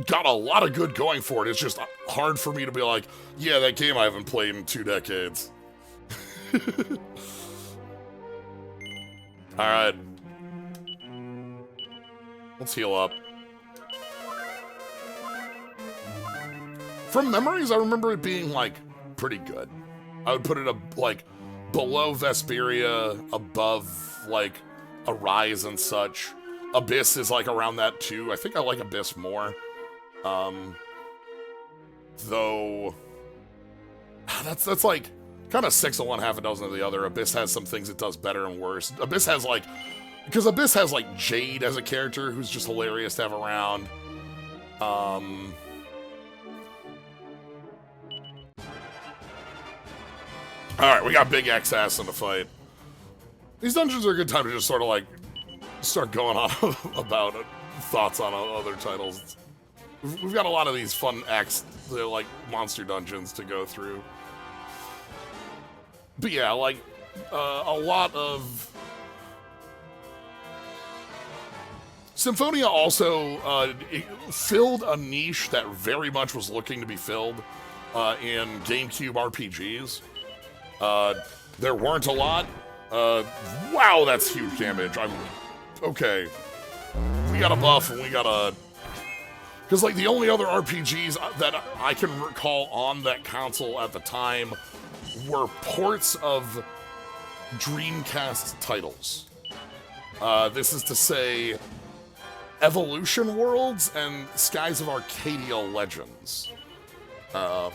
got a lot of good going for it. It's just hard for me to be like, yeah, that game I haven't played in 2 decades. Alright. Let's heal up. From memories, I remember it being, like, pretty good. I would put it, like, below Vesperia, above, like, Arise and such. Abyss is, like, around that, too. I think I like Abyss more. Though... That's like, kind of 6 of one, half a dozen of the other. Abyss has some things it does better and worse. Abyss has, like... Because Abyss has, like, Jade as a character who's just hilarious to have around. Alright, we got Big X-Ass in the fight. These dungeons are a good time to just sort of, like, start going on about thoughts on other titles. We've got a lot of these fun they're like monster dungeons to go through. But yeah, like, a lot of... Symphonia also filled a niche that very much was looking to be filled in GameCube RPGs. There weren't a lot. Wow, that's huge damage. Okay. We got a buff and we got a... Because, like, the only other RPGs that I can recall on that console at the time were ports of Dreamcast titles. This is to say, Evolution Worlds and Skies of Arcadia Legends. Oh,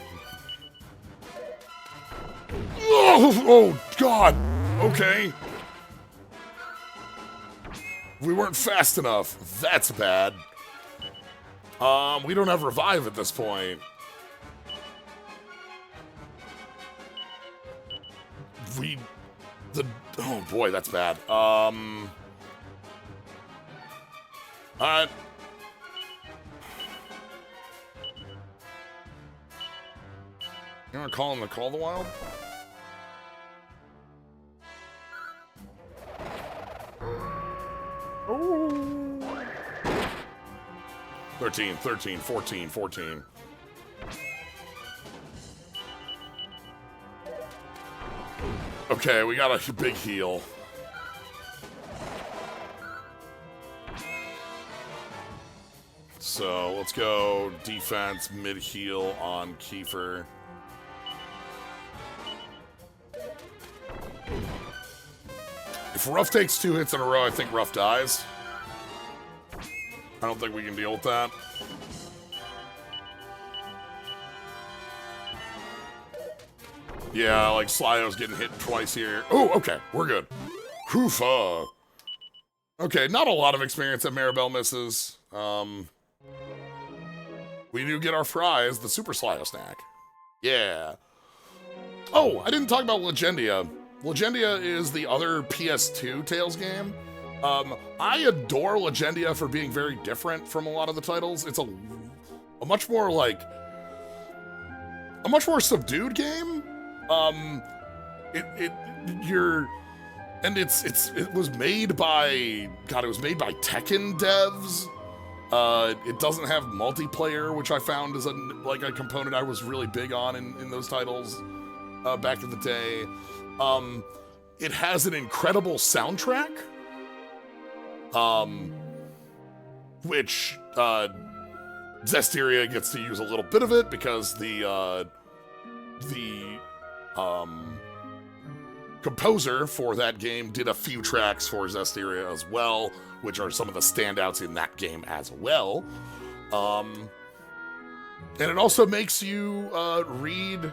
God! Okay. We weren't fast enough. That's bad. We don't have revive at this point. Oh boy, that's bad. Alright. You wanna call him the Call of the Wild? Oh. 13, 14. Okay, we got a big heal. So let's go defense, mid-heal on Kiefer. If Ruff takes 2 hits in a row, I think Ruff dies. I don't think we can deal with that. Yeah, like Slyo's getting hit twice here. Oh, okay, we're good. Hoofa. Okay, not a lot of experience that Maribel misses. We do get our fries, the Super Slyo snack. Yeah. Oh, I didn't talk about Legendia. Legendia is the other PS2 Tales game. I adore Legendia for being very different from a lot of the titles. It's a much more like a much more subdued game. It was made by Tekken devs. It doesn't have multiplayer, which I found is a component I was really big on in those titles back in the day. It has an incredible soundtrack, which Zestiria gets to use a little bit of it because the composer for that game did a few tracks for Zestiria as well, which are some of the standouts in that game as well. And it also makes you read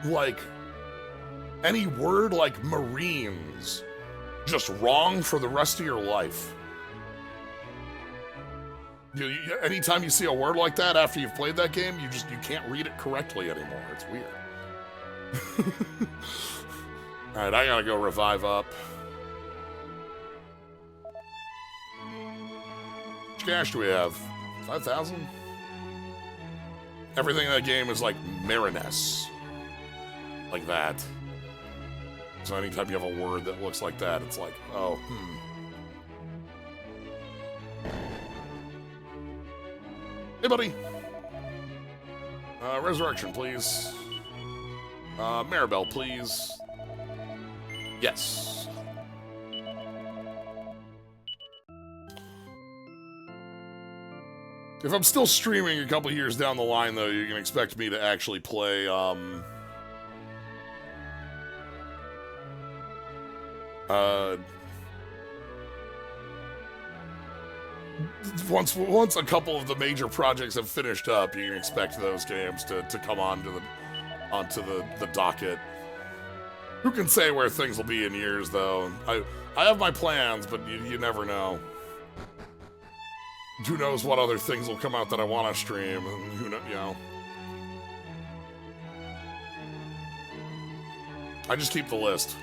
like any word like Marines just wrong for the rest of your life. Anytime you see a word like that after you've played that game, you can't read it correctly anymore. It's weird. All right, I gotta go revive up. How much cash do we have? 5,000? Everything in that game is like Mariness. Like that. So anytime you have a word that looks like that, it's like, oh, Hey, buddy. Resurrection, please. Maribel, please. Yes. If I'm still streaming a couple years down the line, though, you can expect me to actually play, once a couple of the major projects have finished up, you can expect those games to come onto the docket. Who can say where things will be in years, though? I have my plans, but you never know. Who knows what other things will come out that I want to stream, and who knows, you know. I just keep the list.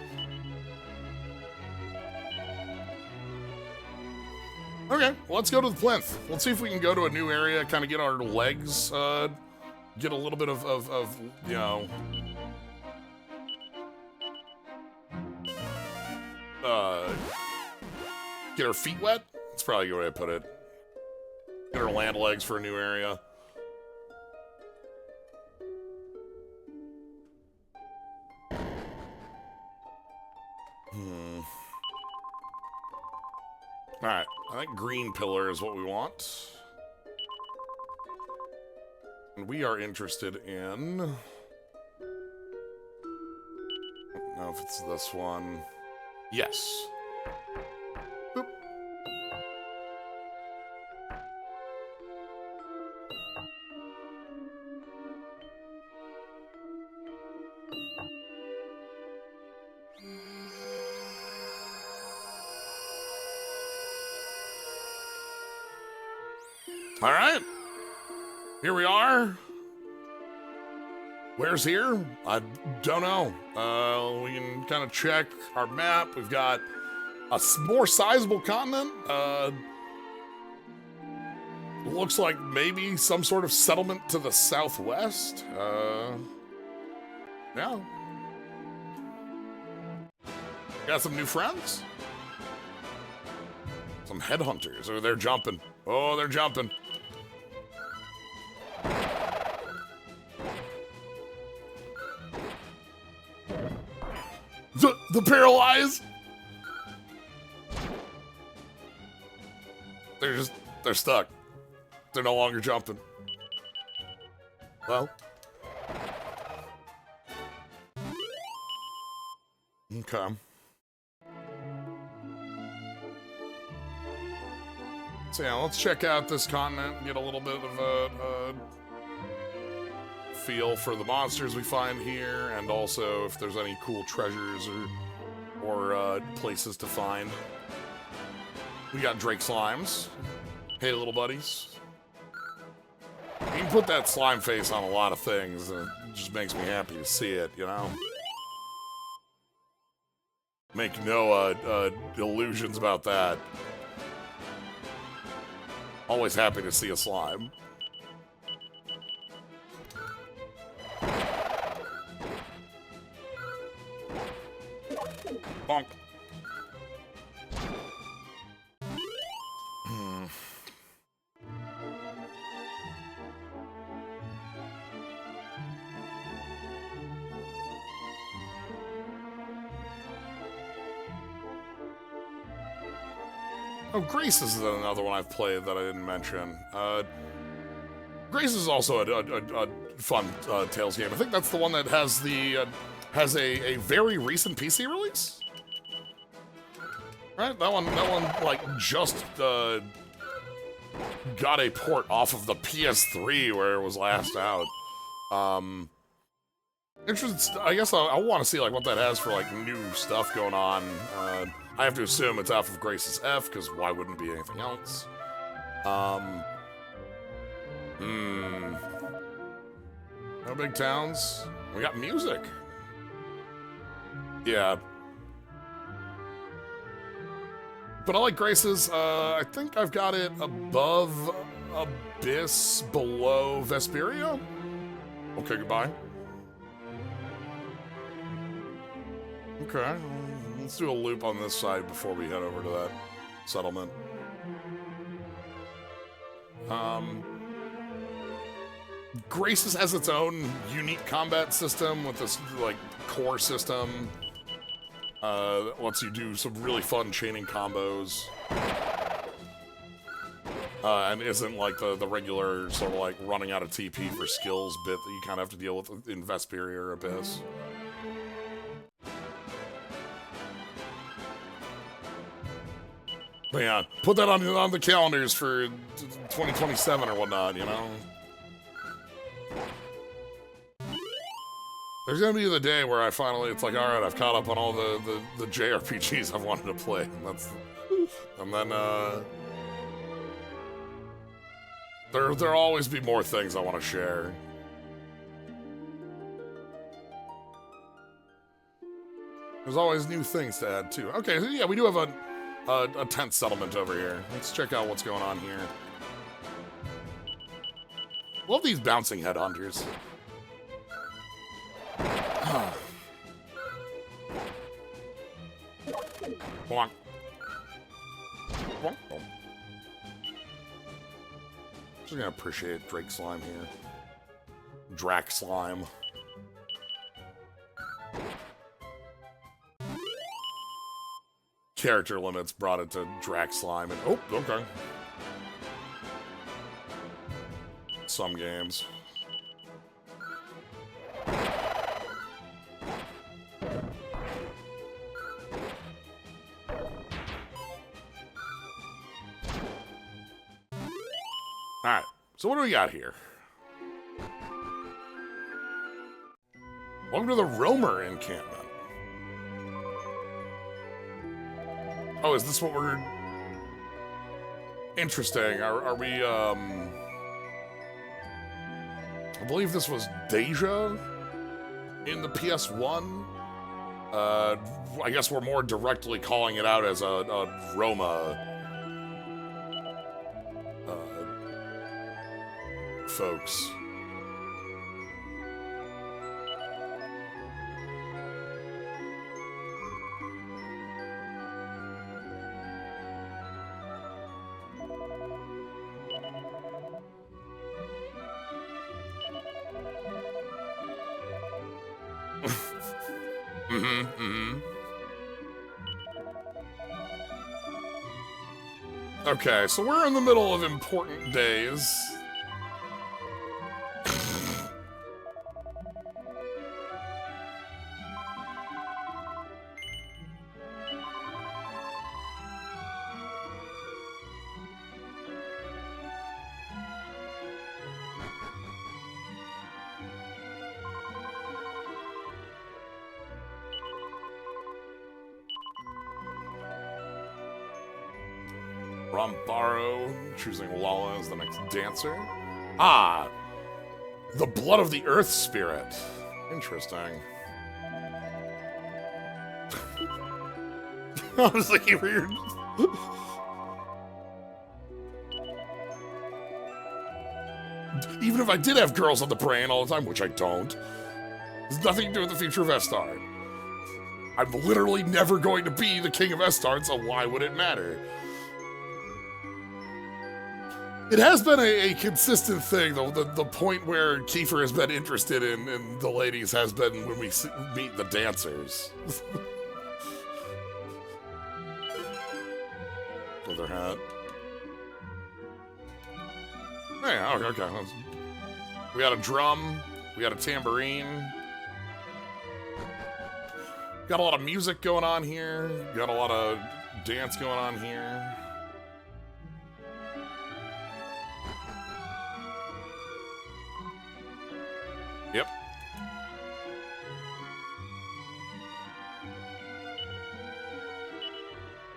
Okay, well, let's go to the plinth. Let's see if we can go to a new area, kind of get our legs, get a little bit of you know, get our feet wet? That's probably a good way to put it. Get our land legs for a new area. Alright, I think green pillar is what we want. And we are interested in... I don't know if it's this one. Yes. Boop. All right, here we are. Where's here? I don't know. We can kind of check our map. We've got a more sizable continent. Looks like maybe some sort of settlement to the southwest. Yeah. Got some new friends. Some headhunters. Oh, they're jumping. Oh, they're jumping. The paralyzed. They're stuck. They're no longer jumping. Well. Okay. So yeah, let's check out this continent and get a little bit of a feel for the monsters we find here, and also if there's any cool treasures or places to find. We got Drake Slimes. Hey, little buddies. You can put that slime face on a lot of things, and it just makes me happy to see it, you know? Make no illusions about that. Always happy to see a slime. Bonk. Oh, Grace is another one I've played that I didn't mention. Grace is also a fun Tales game. I think that's the one that has the has a very recent PC release. Right, that one like just got a port off of the PS3 where it was last out. Interested. I guess I want to see like what that has for like new stuff going on. I have to assume it's off of Grace's F, because why wouldn't it be anything else? No big towns. We got music. Yeah. But I like Grace's. I think I've got it above Abyss, below Vesperia. Okay, goodbye. Okay. Let's do a loop on this side before we head over to that settlement. Grace's has its own unique combat system with this like core system. Lets you do some really fun chaining combos. And isn't like the regular sort of like running out of TP for skills bit that you kind of have to deal with in Vesperia or Abyss. But yeah, put that on the calendars for 2027 or whatnot, you know? There's gonna be the day where I finally, it's like, alright, I've caught up on all the JRPGs I've wanted to play. And then, there'll always be more things I want to share. There's always new things to add, too. Okay, so yeah, we do have a 10th settlement over here. Let's check out what's going on here. Love these bouncing headhunters. Bonk. Bonk. Just gonna appreciate Drake Slime here. Drac Slime. Character limits brought it to Drac Slime, and oh, okay. Some games. Alright, so what do we got here? Welcome to the Roamer encampment. Oh, is this what we're... Interesting. Are we, I believe this was Deja in the PS1. I guess we're more directly calling it out as a Roma folks. Mm-hmm. Okay, so we're in the middle of important days. Rombaro, choosing Lala as the next dancer. Ah, the blood of the earth spirit. Interesting. I was thinking weird. Even if I did have girls on the brain all the time, which I don't, there's nothing to do with the future of Estard. I'm literally never going to be the king of Estard, so why would it matter? It has been a consistent thing, though. The point where Kiefer has been interested in the ladies has been when we meet the dancers. Leather hat. Yeah, okay. We got a drum. We got a tambourine. Got a lot of music going on here. Got a lot of dance going on here. Yep.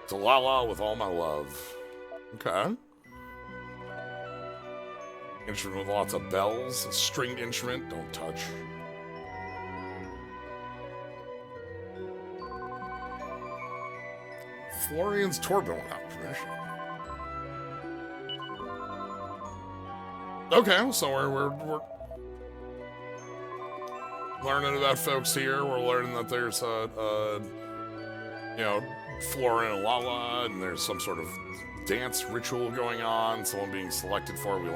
To Lala with all my love. Okay. Instrument with lots of bells. A stringed instrument, don't touch. Florian's Tourbillon without permission. Okay, so we're learning about folks here. We're learning that there's Florian and Lala, and there's some sort of dance ritual going on. Someone being selected for. We've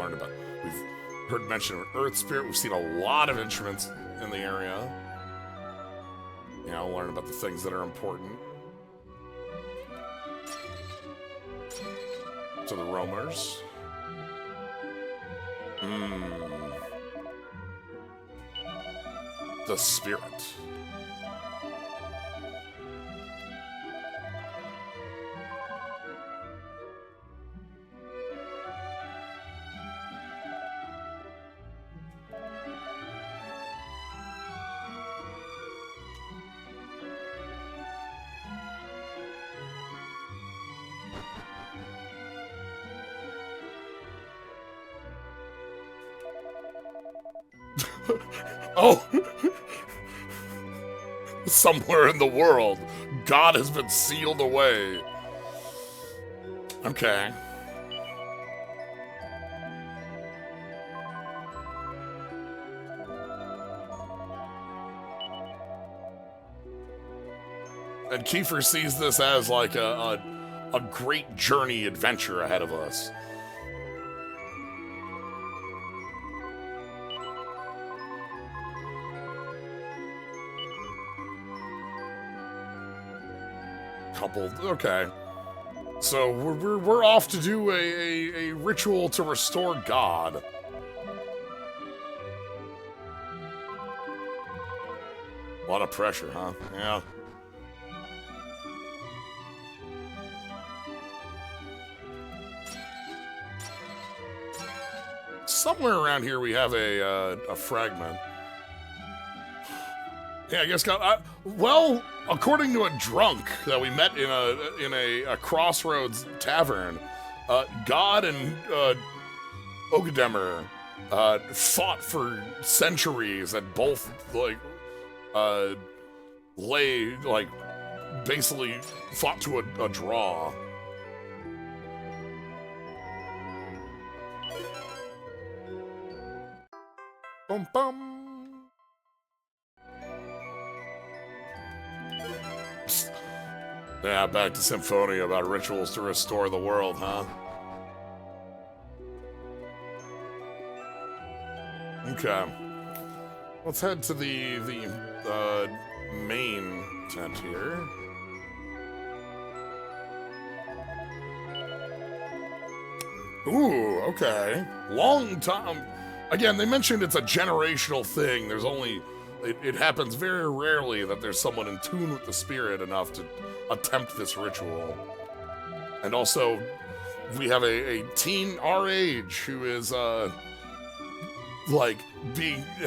heard mention of an earth spirit. We've seen a lot of instruments in the area. Learn about the things that are important to the roamers. The spirit. Oh! Somewhere in the world, God has been sealed away. Okay. And Kiefer sees this as like a great journey adventure ahead of us. Okay, so we're off to do a ritual to restore God. A lot of pressure, huh? Yeah. Somewhere around here we have a fragment. Yeah, I guess well, according to a drunk that we met in a crossroads tavern, God and Ogademer fought for centuries and both basically fought to a draw. Bum bum. Yeah, back to Symphonia about rituals to restore the world, huh? Okay. Let's head to the main tent here. Ooh, okay. Long time. Again, they mentioned it's a generational thing. There's only... It happens very rarely that there's someone in tune with the spirit enough to attempt this ritual. And also, we have a teen our age who is, like,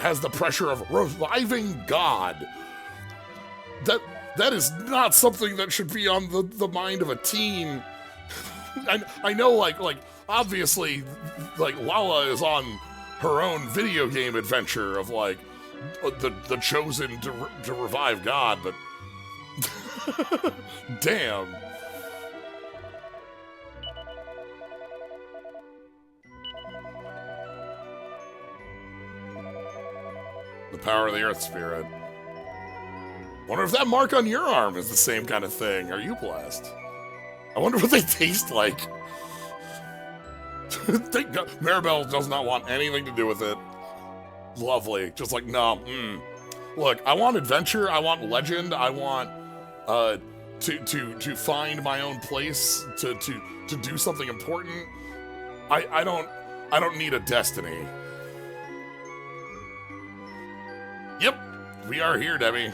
has the pressure of reviving God. That is not something that should be on the mind of a teen. I know, like, obviously, like, Lala is on her own video game adventure of, like, the chosen to revive God, but damn. The power of the Earth Spirit. Wonder if that mark on your arm is the same kind of thing. Are you blessed? I wonder what they taste like. Maribel does not want anything to do with it. Lovely. Just like, no. Look, I want adventure. I want legend. I want to find my own place. To do something important. I don't need a destiny. Yep, we are here, Debbie.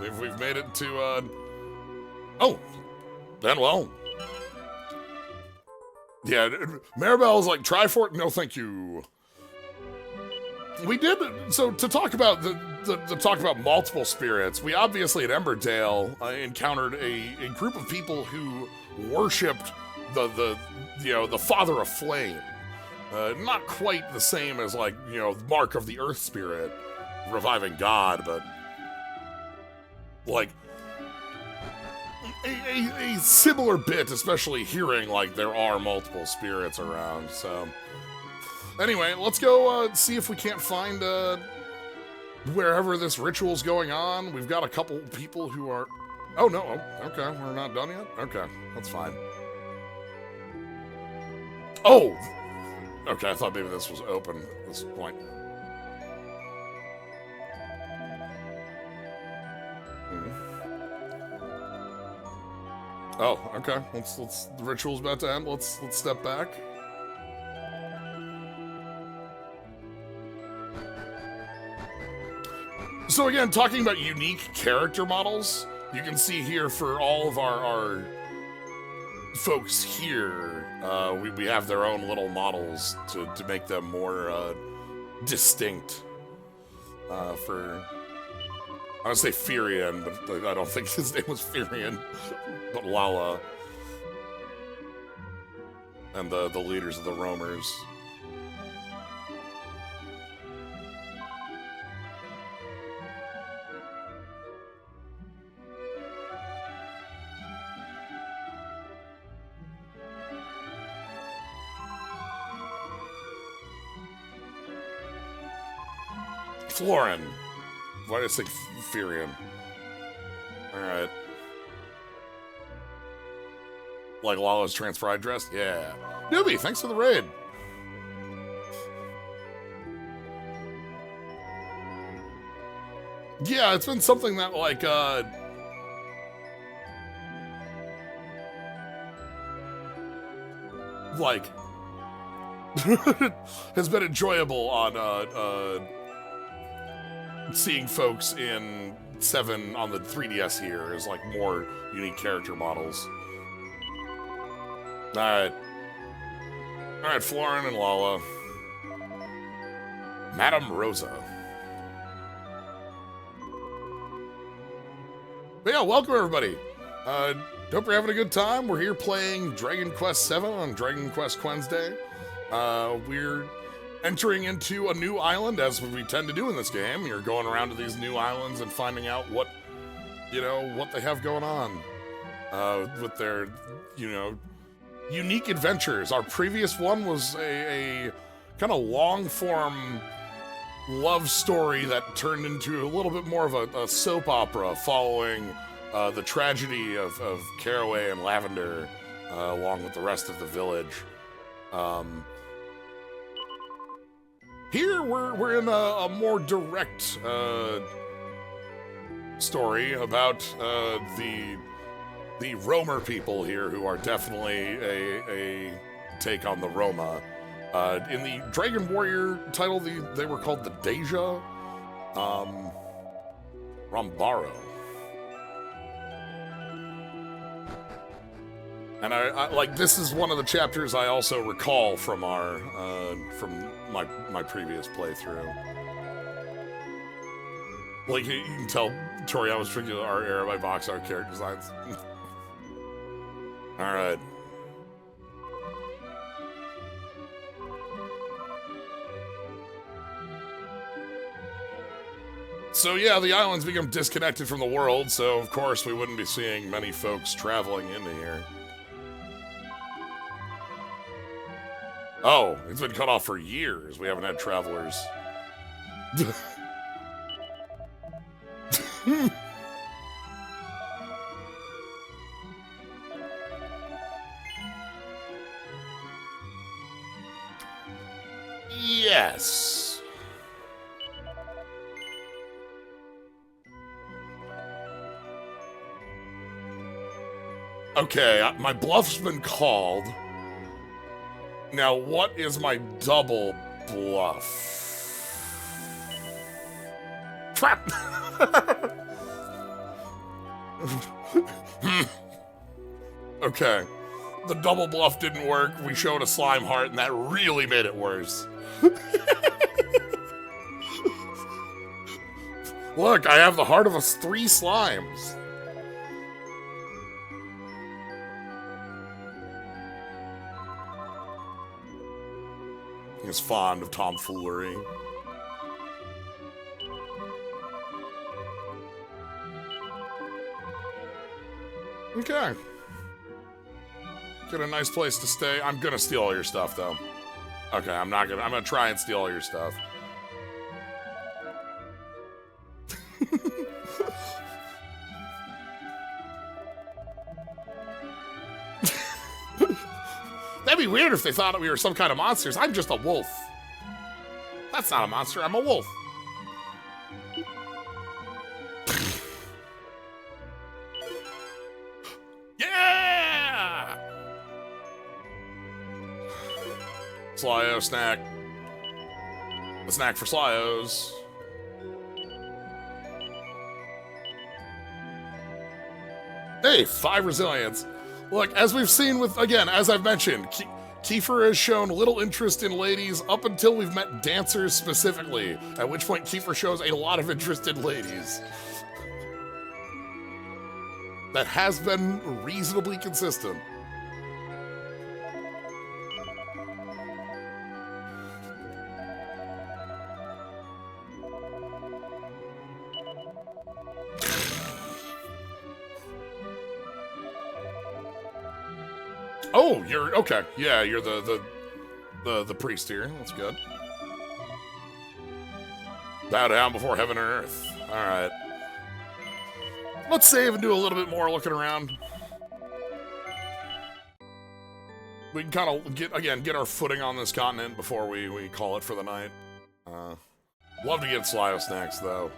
We've made it to oh, then well. Yeah, Maribel's like, Triforce, no thank you. We did, so to talk about the talk about multiple spirits, we obviously at Emberdale encountered a group of people who worshipped the Father of Flame. Not quite the same as, like, Mark of the Earth Spirit, reviving God, but like a similar bit, especially hearing like there are multiple spirits around. So anyway, let's go see if we can't find wherever this ritual's going on. We've got a couple people who are... Oh, no. Oh, okay. We're not done yet? Okay. That's fine. Oh! Okay, I thought maybe this was open at this point. Oh, okay. Let's the ritual's about to end. Let's step back. So again, talking about unique character models, you can see here for all of our folks here, we have their own little models to make them more distinct. For I would say Firion, but I don't think his name was Firion, but Lala. And the leaders of the roamers. Florin. Why did I say Firion? Alright. Like Lala's transpride dress? Yeah. Newbie, thanks for the raid. Yeah, it's been something that, like, has been enjoyable on, seeing folks in 7 on the 3DS here as, like, more unique character models. Alright. Alright, Florin and Lala. Madame Rosa. But yeah, welcome everybody. Hope you're having a good time. We're here playing Dragon Quest VII on Dragon Quest Wednesday. We're entering into a new island, as we tend to do in this game. You're going around to these new islands and finding out what they have going on with their, unique adventures. Our previous one was a kind of long-form love story that turned into a little bit more of a soap opera following the tragedy of Caraway and Lavender along with the rest of the village. Here we're in a more direct story about the roamer people here, who are definitely take on the Roma. In the Dragon Warrior title, they were called the Deja Rambaro. And I like, this is one of the chapters I also recall from our from my previous playthrough. Like, you can tell Tori, I was drinking our era by box art character designs. All right. So yeah, the islands become disconnected from the world, so of course we wouldn't be seeing many folks traveling into here. Oh, it's been cut off for years. We haven't had travelers. Yes. Okay, my bluff's been called. Now, what is my double bluff? Trap! Okay. The double bluff didn't work. We showed a slime heart, and that really made it worse. Look, I have the heart of 3 slimes. He's fond of tomfoolery. Okay. Get a nice place to stay. I'm gonna steal all your stuff, though. Okay, I'm gonna try and steal all your stuff. That'd be weird if they thought we were some kind of monsters. I'm just a wolf. That's not a monster, I'm a wolf. Yeah! Slyo snack. A snack for Slyos. Hey, 5 resilience. Look, as we've seen with, again, as I've mentioned, Kiefer has shown little interest in ladies up until we've met dancers specifically, at which point Kiefer shows a lot of interest in ladies. That has been reasonably consistent. Oh, you're okay. Yeah, you're the priest here. That's good. Bow down before heaven and earth. All right. Let's save and do a little bit more looking around. We can kind of get our footing on this continent before we call it for the night. Love to get Slyo snacks though.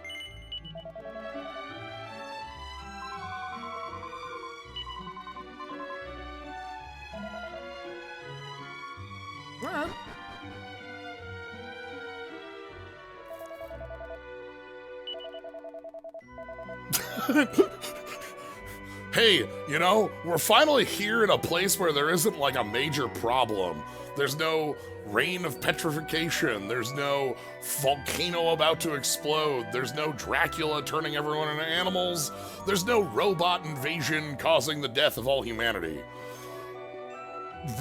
Hey, you know, we're finally here in a place where there isn't like a major problem. There's no rain of petrification. There's no volcano about to explode. There's no Dracula turning everyone into animals. There's no robot invasion causing the death of all humanity.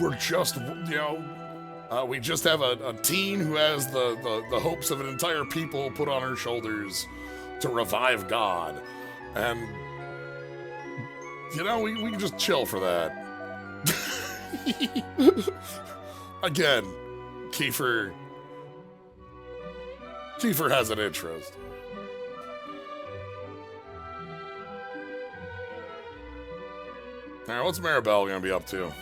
We're just, you know, we just have a teen who has the hopes of an entire people put on her shoulders to revive God. And, you know, we can just chill for that. Again, Kiefer has an interest. Alright, what's Maribel gonna be up to?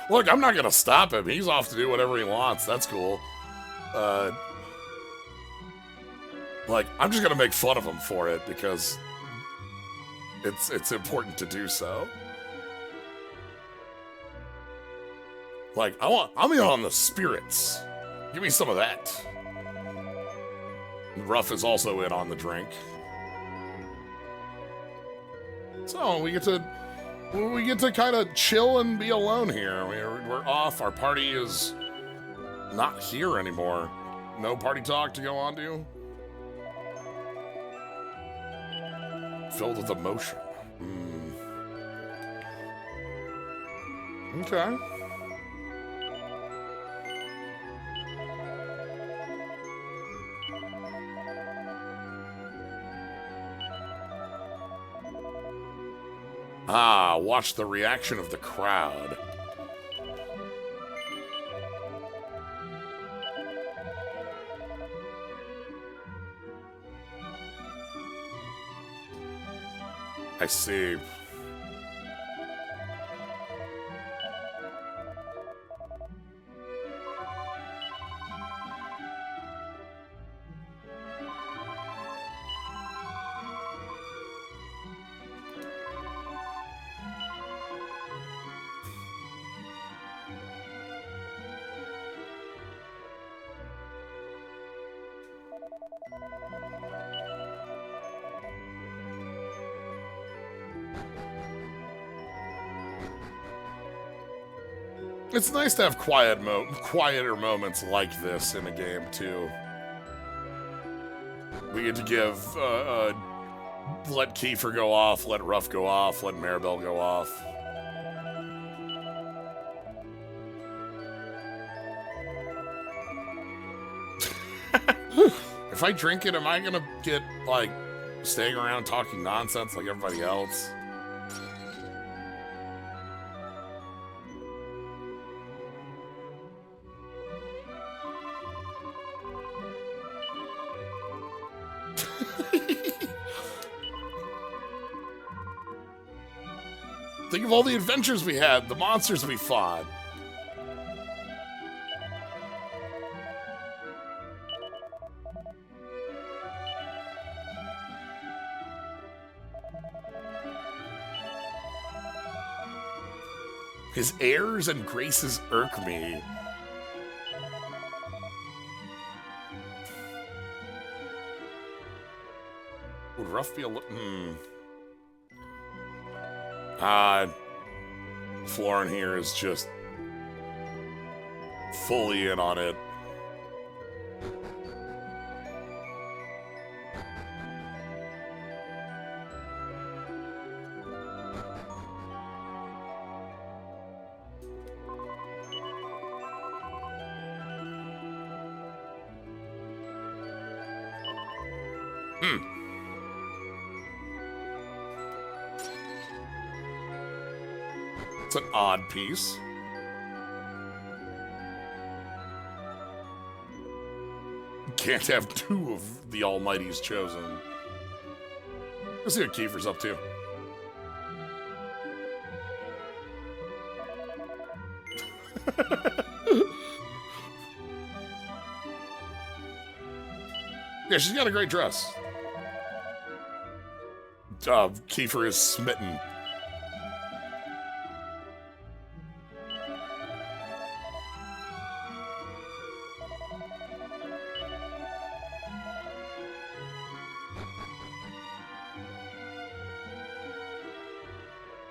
Look, I'm not gonna stop him. He's off to do whatever he wants. That's cool. Like, I'm just gonna make fun of him for it because it's important to do so. Like, I'm in on the spirits. Give me some of that. Ruff is also in on the drink. So we get to kind of chill and be alone here. We're off. Our party is not here anymore. No party talk to go on to. Filled with emotion. Okay. Ah, watch the reaction of the crowd. I see. It's nice to have quieter moments like this in a game, too. We get to give, let Kiefer go off, let Ruff go off, let Maribel go off. If I drink it, am I gonna get, like, staying around talking nonsense like everybody else? Think of all the adventures we had, the monsters we fought. His airs and graces irk me. Would Ruff be a little... Florin here is just fully in on it. It's an odd piece. Can't have two of the Almighty's chosen. Let's see what Kiefer's up to. Yeah, she's got a great dress. Kiefer is smitten.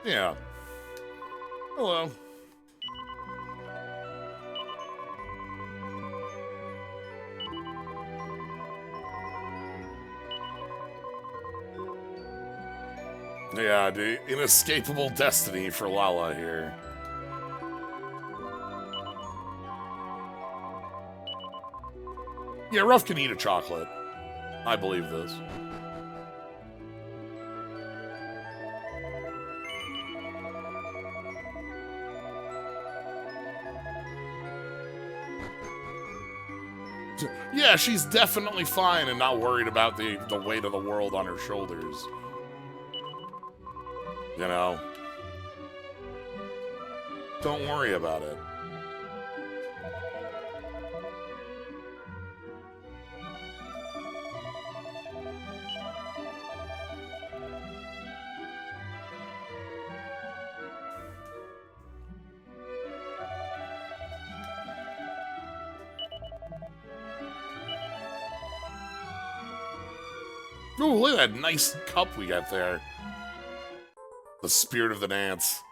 Yeah. Hello. Yeah, the inescapable destiny for Lala here. Yeah, Ruff can eat a chocolate. I believe this. Yeah, she's definitely fine and not worried about the weight of the world on her shoulders. You know? Don't worry about it. Ooh, look at that nice cup we got there. The spirit of the dance.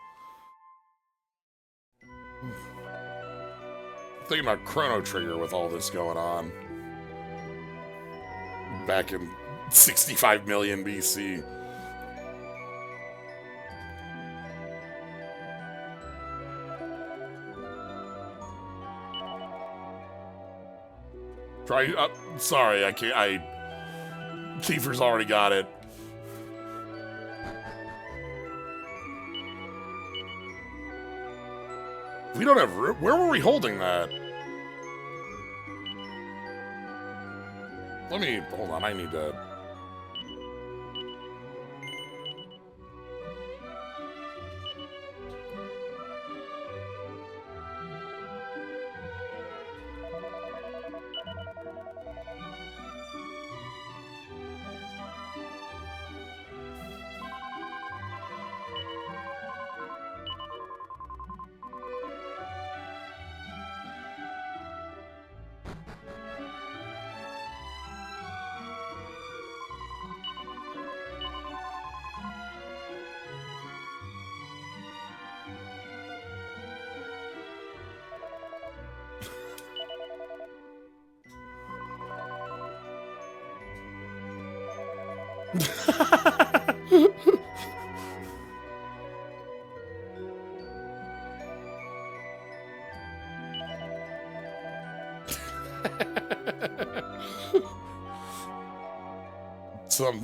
Thinking about Chrono Trigger with all this going on. Back in 65 million BC. Try. Sorry, I can't. Kiefer's already got it. We don't have room. Where were we holding that? Let me hold on. I need to.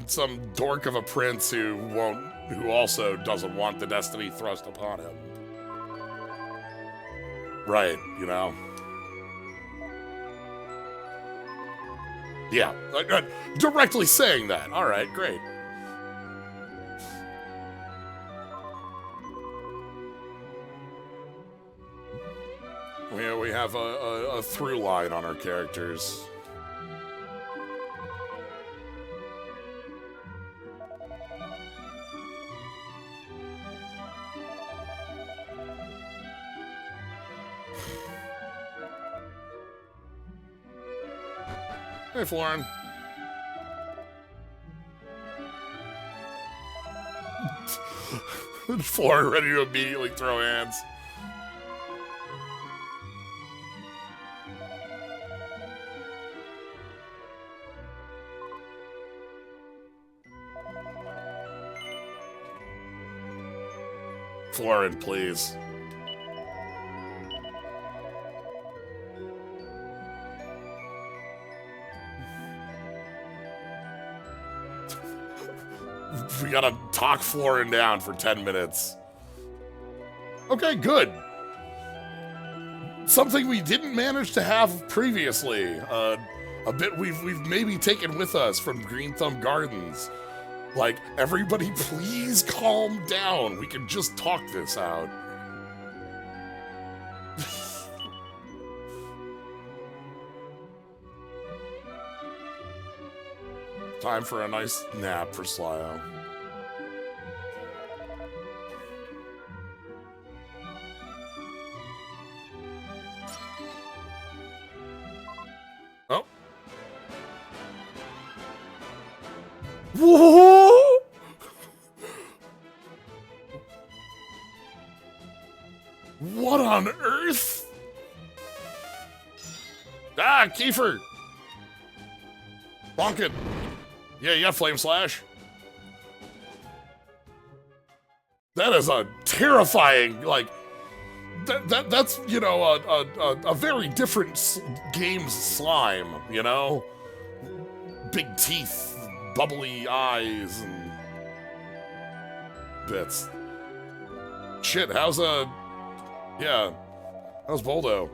Some dork of a prince who also doesn't want the destiny thrust upon him. Right, you know. Yeah, directly saying that. All right, great. We have a through line on our characters. Hey, Florin. Florin ready to immediately throw hands. Florin, please. We gotta talk Florin down for 10 minutes. Okay, good. Something we didn't manage to have previously. A bit we've maybe taken with us from Green Thumb Gardens. Like, everybody please calm down. We can just talk this out. Time for a nice nap for Slyo. Oh. Whoa! What on earth? Ah, Kiefer! Bonk it. Yeah, you got Flame Slash. That is a terrifying, like, that's, you know, a very different game's slime, you know? Big teeth, bubbly eyes, and bits. Shit, how's Boldo?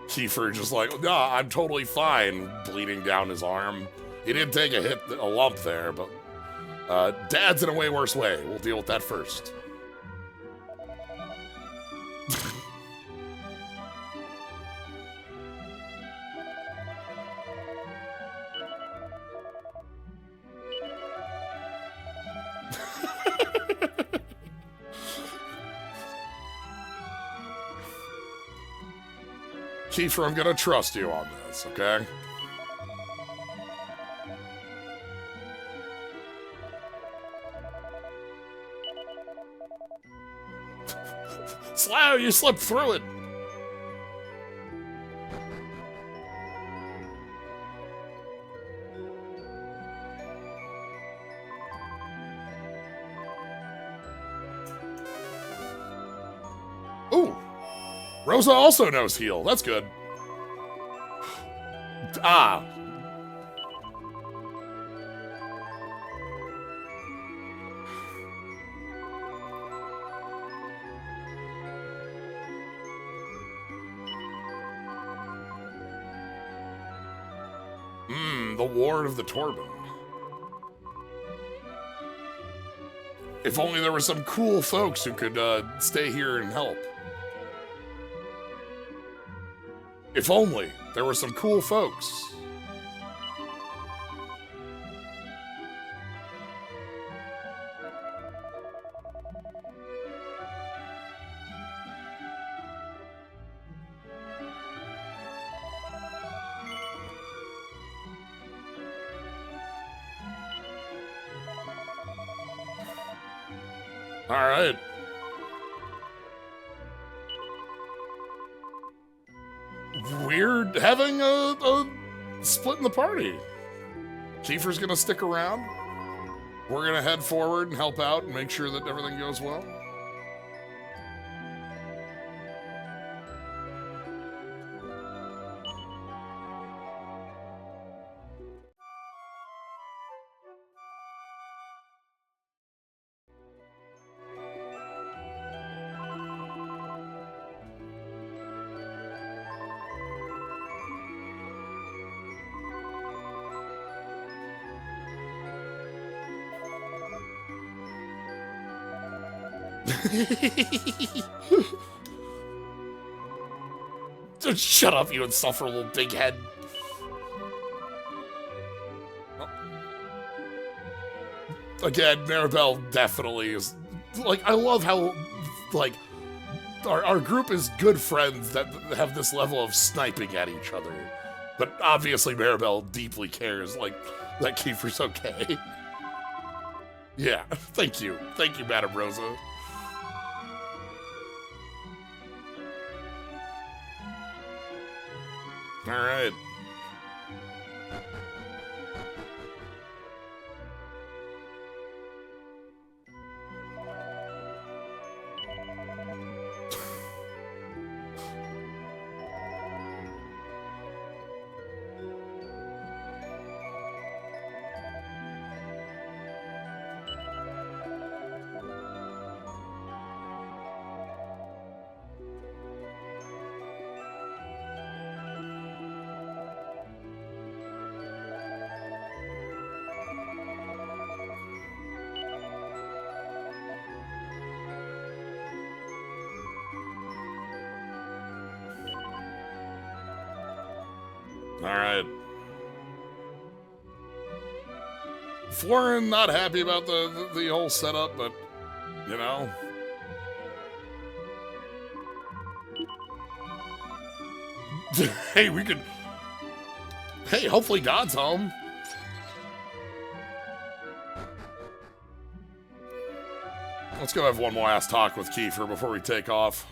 Kiefer just like, nah, I'm totally fine, bleeding down his arm. He didn't take a lump there, but Dad's in a way worse way. We'll deal with that first. Kiefer, I'm gonna trust you on this, okay? Slow, you slipped through it. Ooh. Rosa also knows heal. That's good. Ah. The Ward of the Torben. If only there were some cool folks who could stay here and help. If only there were some cool folks. All right. Weird having a split in the party. Kiefer's gonna stick around. We're gonna head forward and help out and make sure that everything goes well. Just shut up, you insufferable big head. Again, Maribel definitely is. Like, I love how, like, our group is good friends that have this level of sniping at each other. But obviously, Maribel deeply cares, like, that Kiefer's okay. Yeah, thank you. Thank you, Madame Rosa. All right. All right. Florin not happy about the whole setup, but you know. Hey, we could. Hey, hopefully God's home. Let's go have one more last talk with Kiefer before we take off.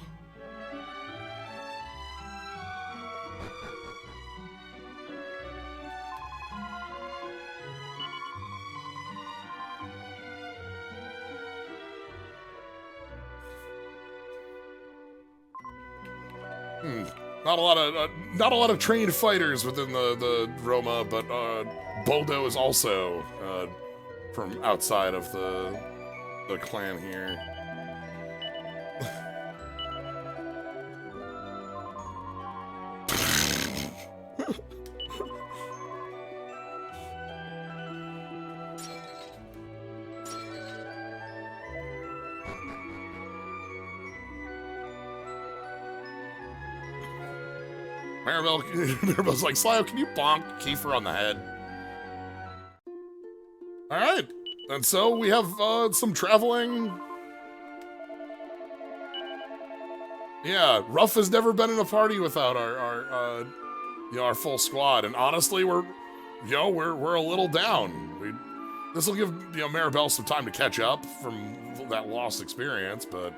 Not a lot of trained fighters within the Roma, but Boldo is also from outside of the clan here. Maribel's like, Slyo, can you bonk Kiefer on the head? All right, and so we have some traveling. Yeah, Ruff has never been in a party without our full squad, and honestly, we're a little down. This will give Maribel some time to catch up from that lost experience, but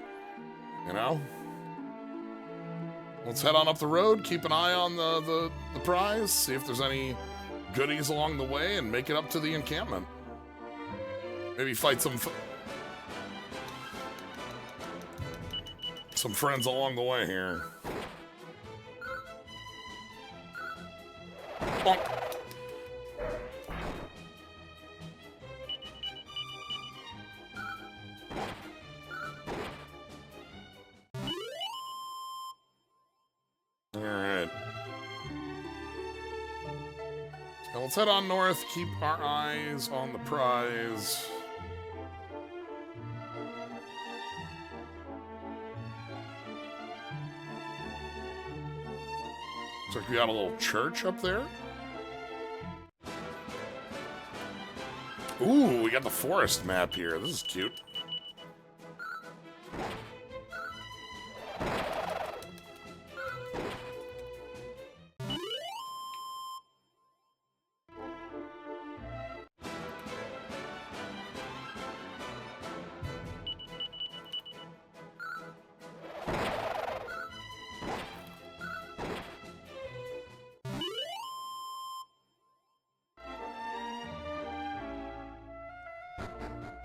let's head on up the road. Keep an eye on the prize. See if there's any goodies along the way, and make it up to the encampment. Maybe fight some friends along the way here. Bonk. Alright. Now let's head on north, keep our eyes on the prize. Looks like we got a little church up there. Ooh, we got the forest map here. This is cute.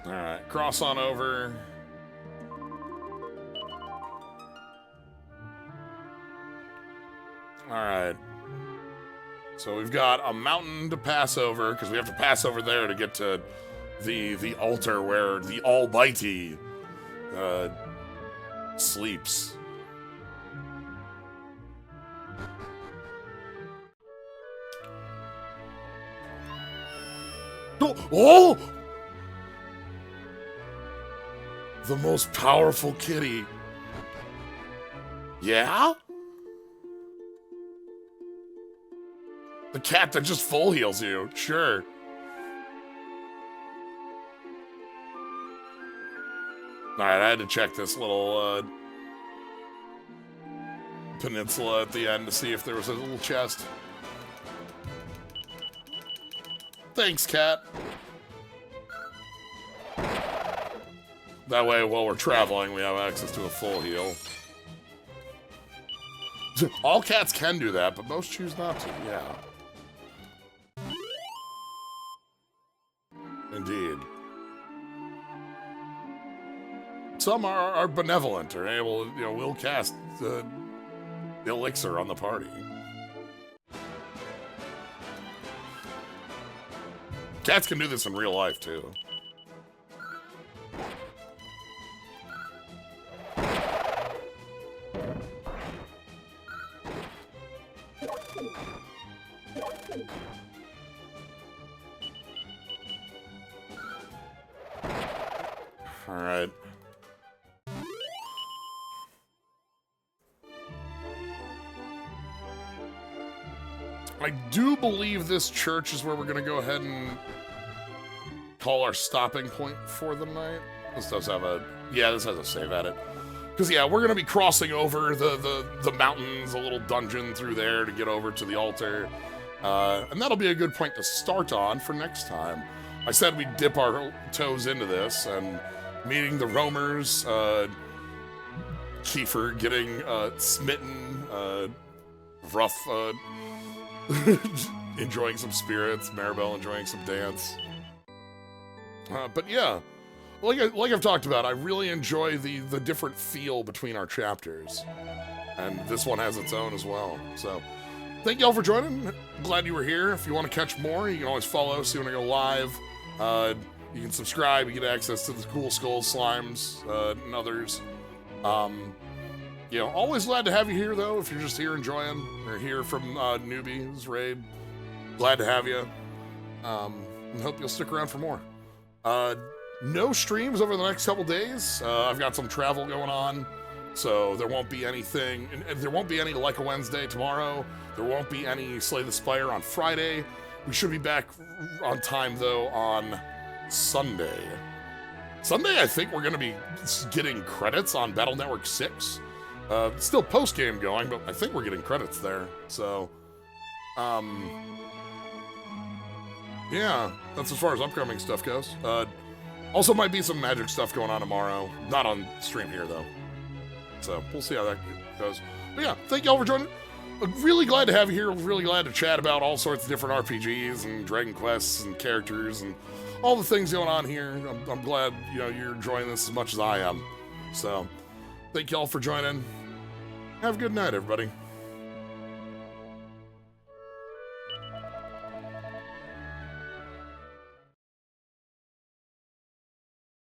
Alright, cross on over. Alright. So we've got a mountain to pass over, because we have to pass over there to get to the altar where the Almighty sleeps. Oh! The most powerful kitty. Yeah? The cat that just full heals you. Sure. Alright, I had to check this little peninsula at the end to see if there was a little chest. Thanks, cat. That way, while we're traveling, we have access to a full heal. All cats can do that, but most choose not to, yeah. Indeed. Some are benevolent, or able, will cast the elixir on the party. Cats can do this in real life, too. All right. I do believe this church is where we're going to go ahead and call our stopping point for the night. This does have a... Yeah, this has a save at it. Because, yeah, we're going to be crossing over the mountains, a little dungeon through there to get over to the altar. And that'll be a good point to start on for next time. I said we'd dip our toes into this, and meeting the roamers, Kiefer getting smitten, Ruff enjoying some spirits, Maribel enjoying some dance. But yeah, like I've talked about, I really enjoy the different feel between our chapters. And this one has its own as well. So, thank y'all for joining. Glad you were here. If you want to catch more, you can always follow, see when I go live. You can subscribe, you get access to the Cool Skulls, Slimes, and others. Always glad to have you here, though, if you're just here enjoying, or here from Newbie's Raid. Glad to have you. And hope you'll stick around for more. No streams over the next couple days. I've got some travel going on, so there won't be anything. There won't be any Like a Wednesday tomorrow. There won't be any Slay the Spire on Friday. We should be back on time, though, on Sunday. Sunday, I think we're going to be getting credits on Battle Network 6. Still post-game going, but I think we're getting credits there. So, yeah, that's as far as upcoming stuff goes. Also might be some Magic stuff going on tomorrow. Not on stream here, though. So, we'll see how that goes. But yeah, thank y'all for joining. I'm really glad to have you here. Really glad to chat about all sorts of different RPGs and Dragon Quests and characters and all the things going on here. I'm glad, you know, you're enjoying this as much as I am. So, thank y'all for joining. Have a good night, everybody.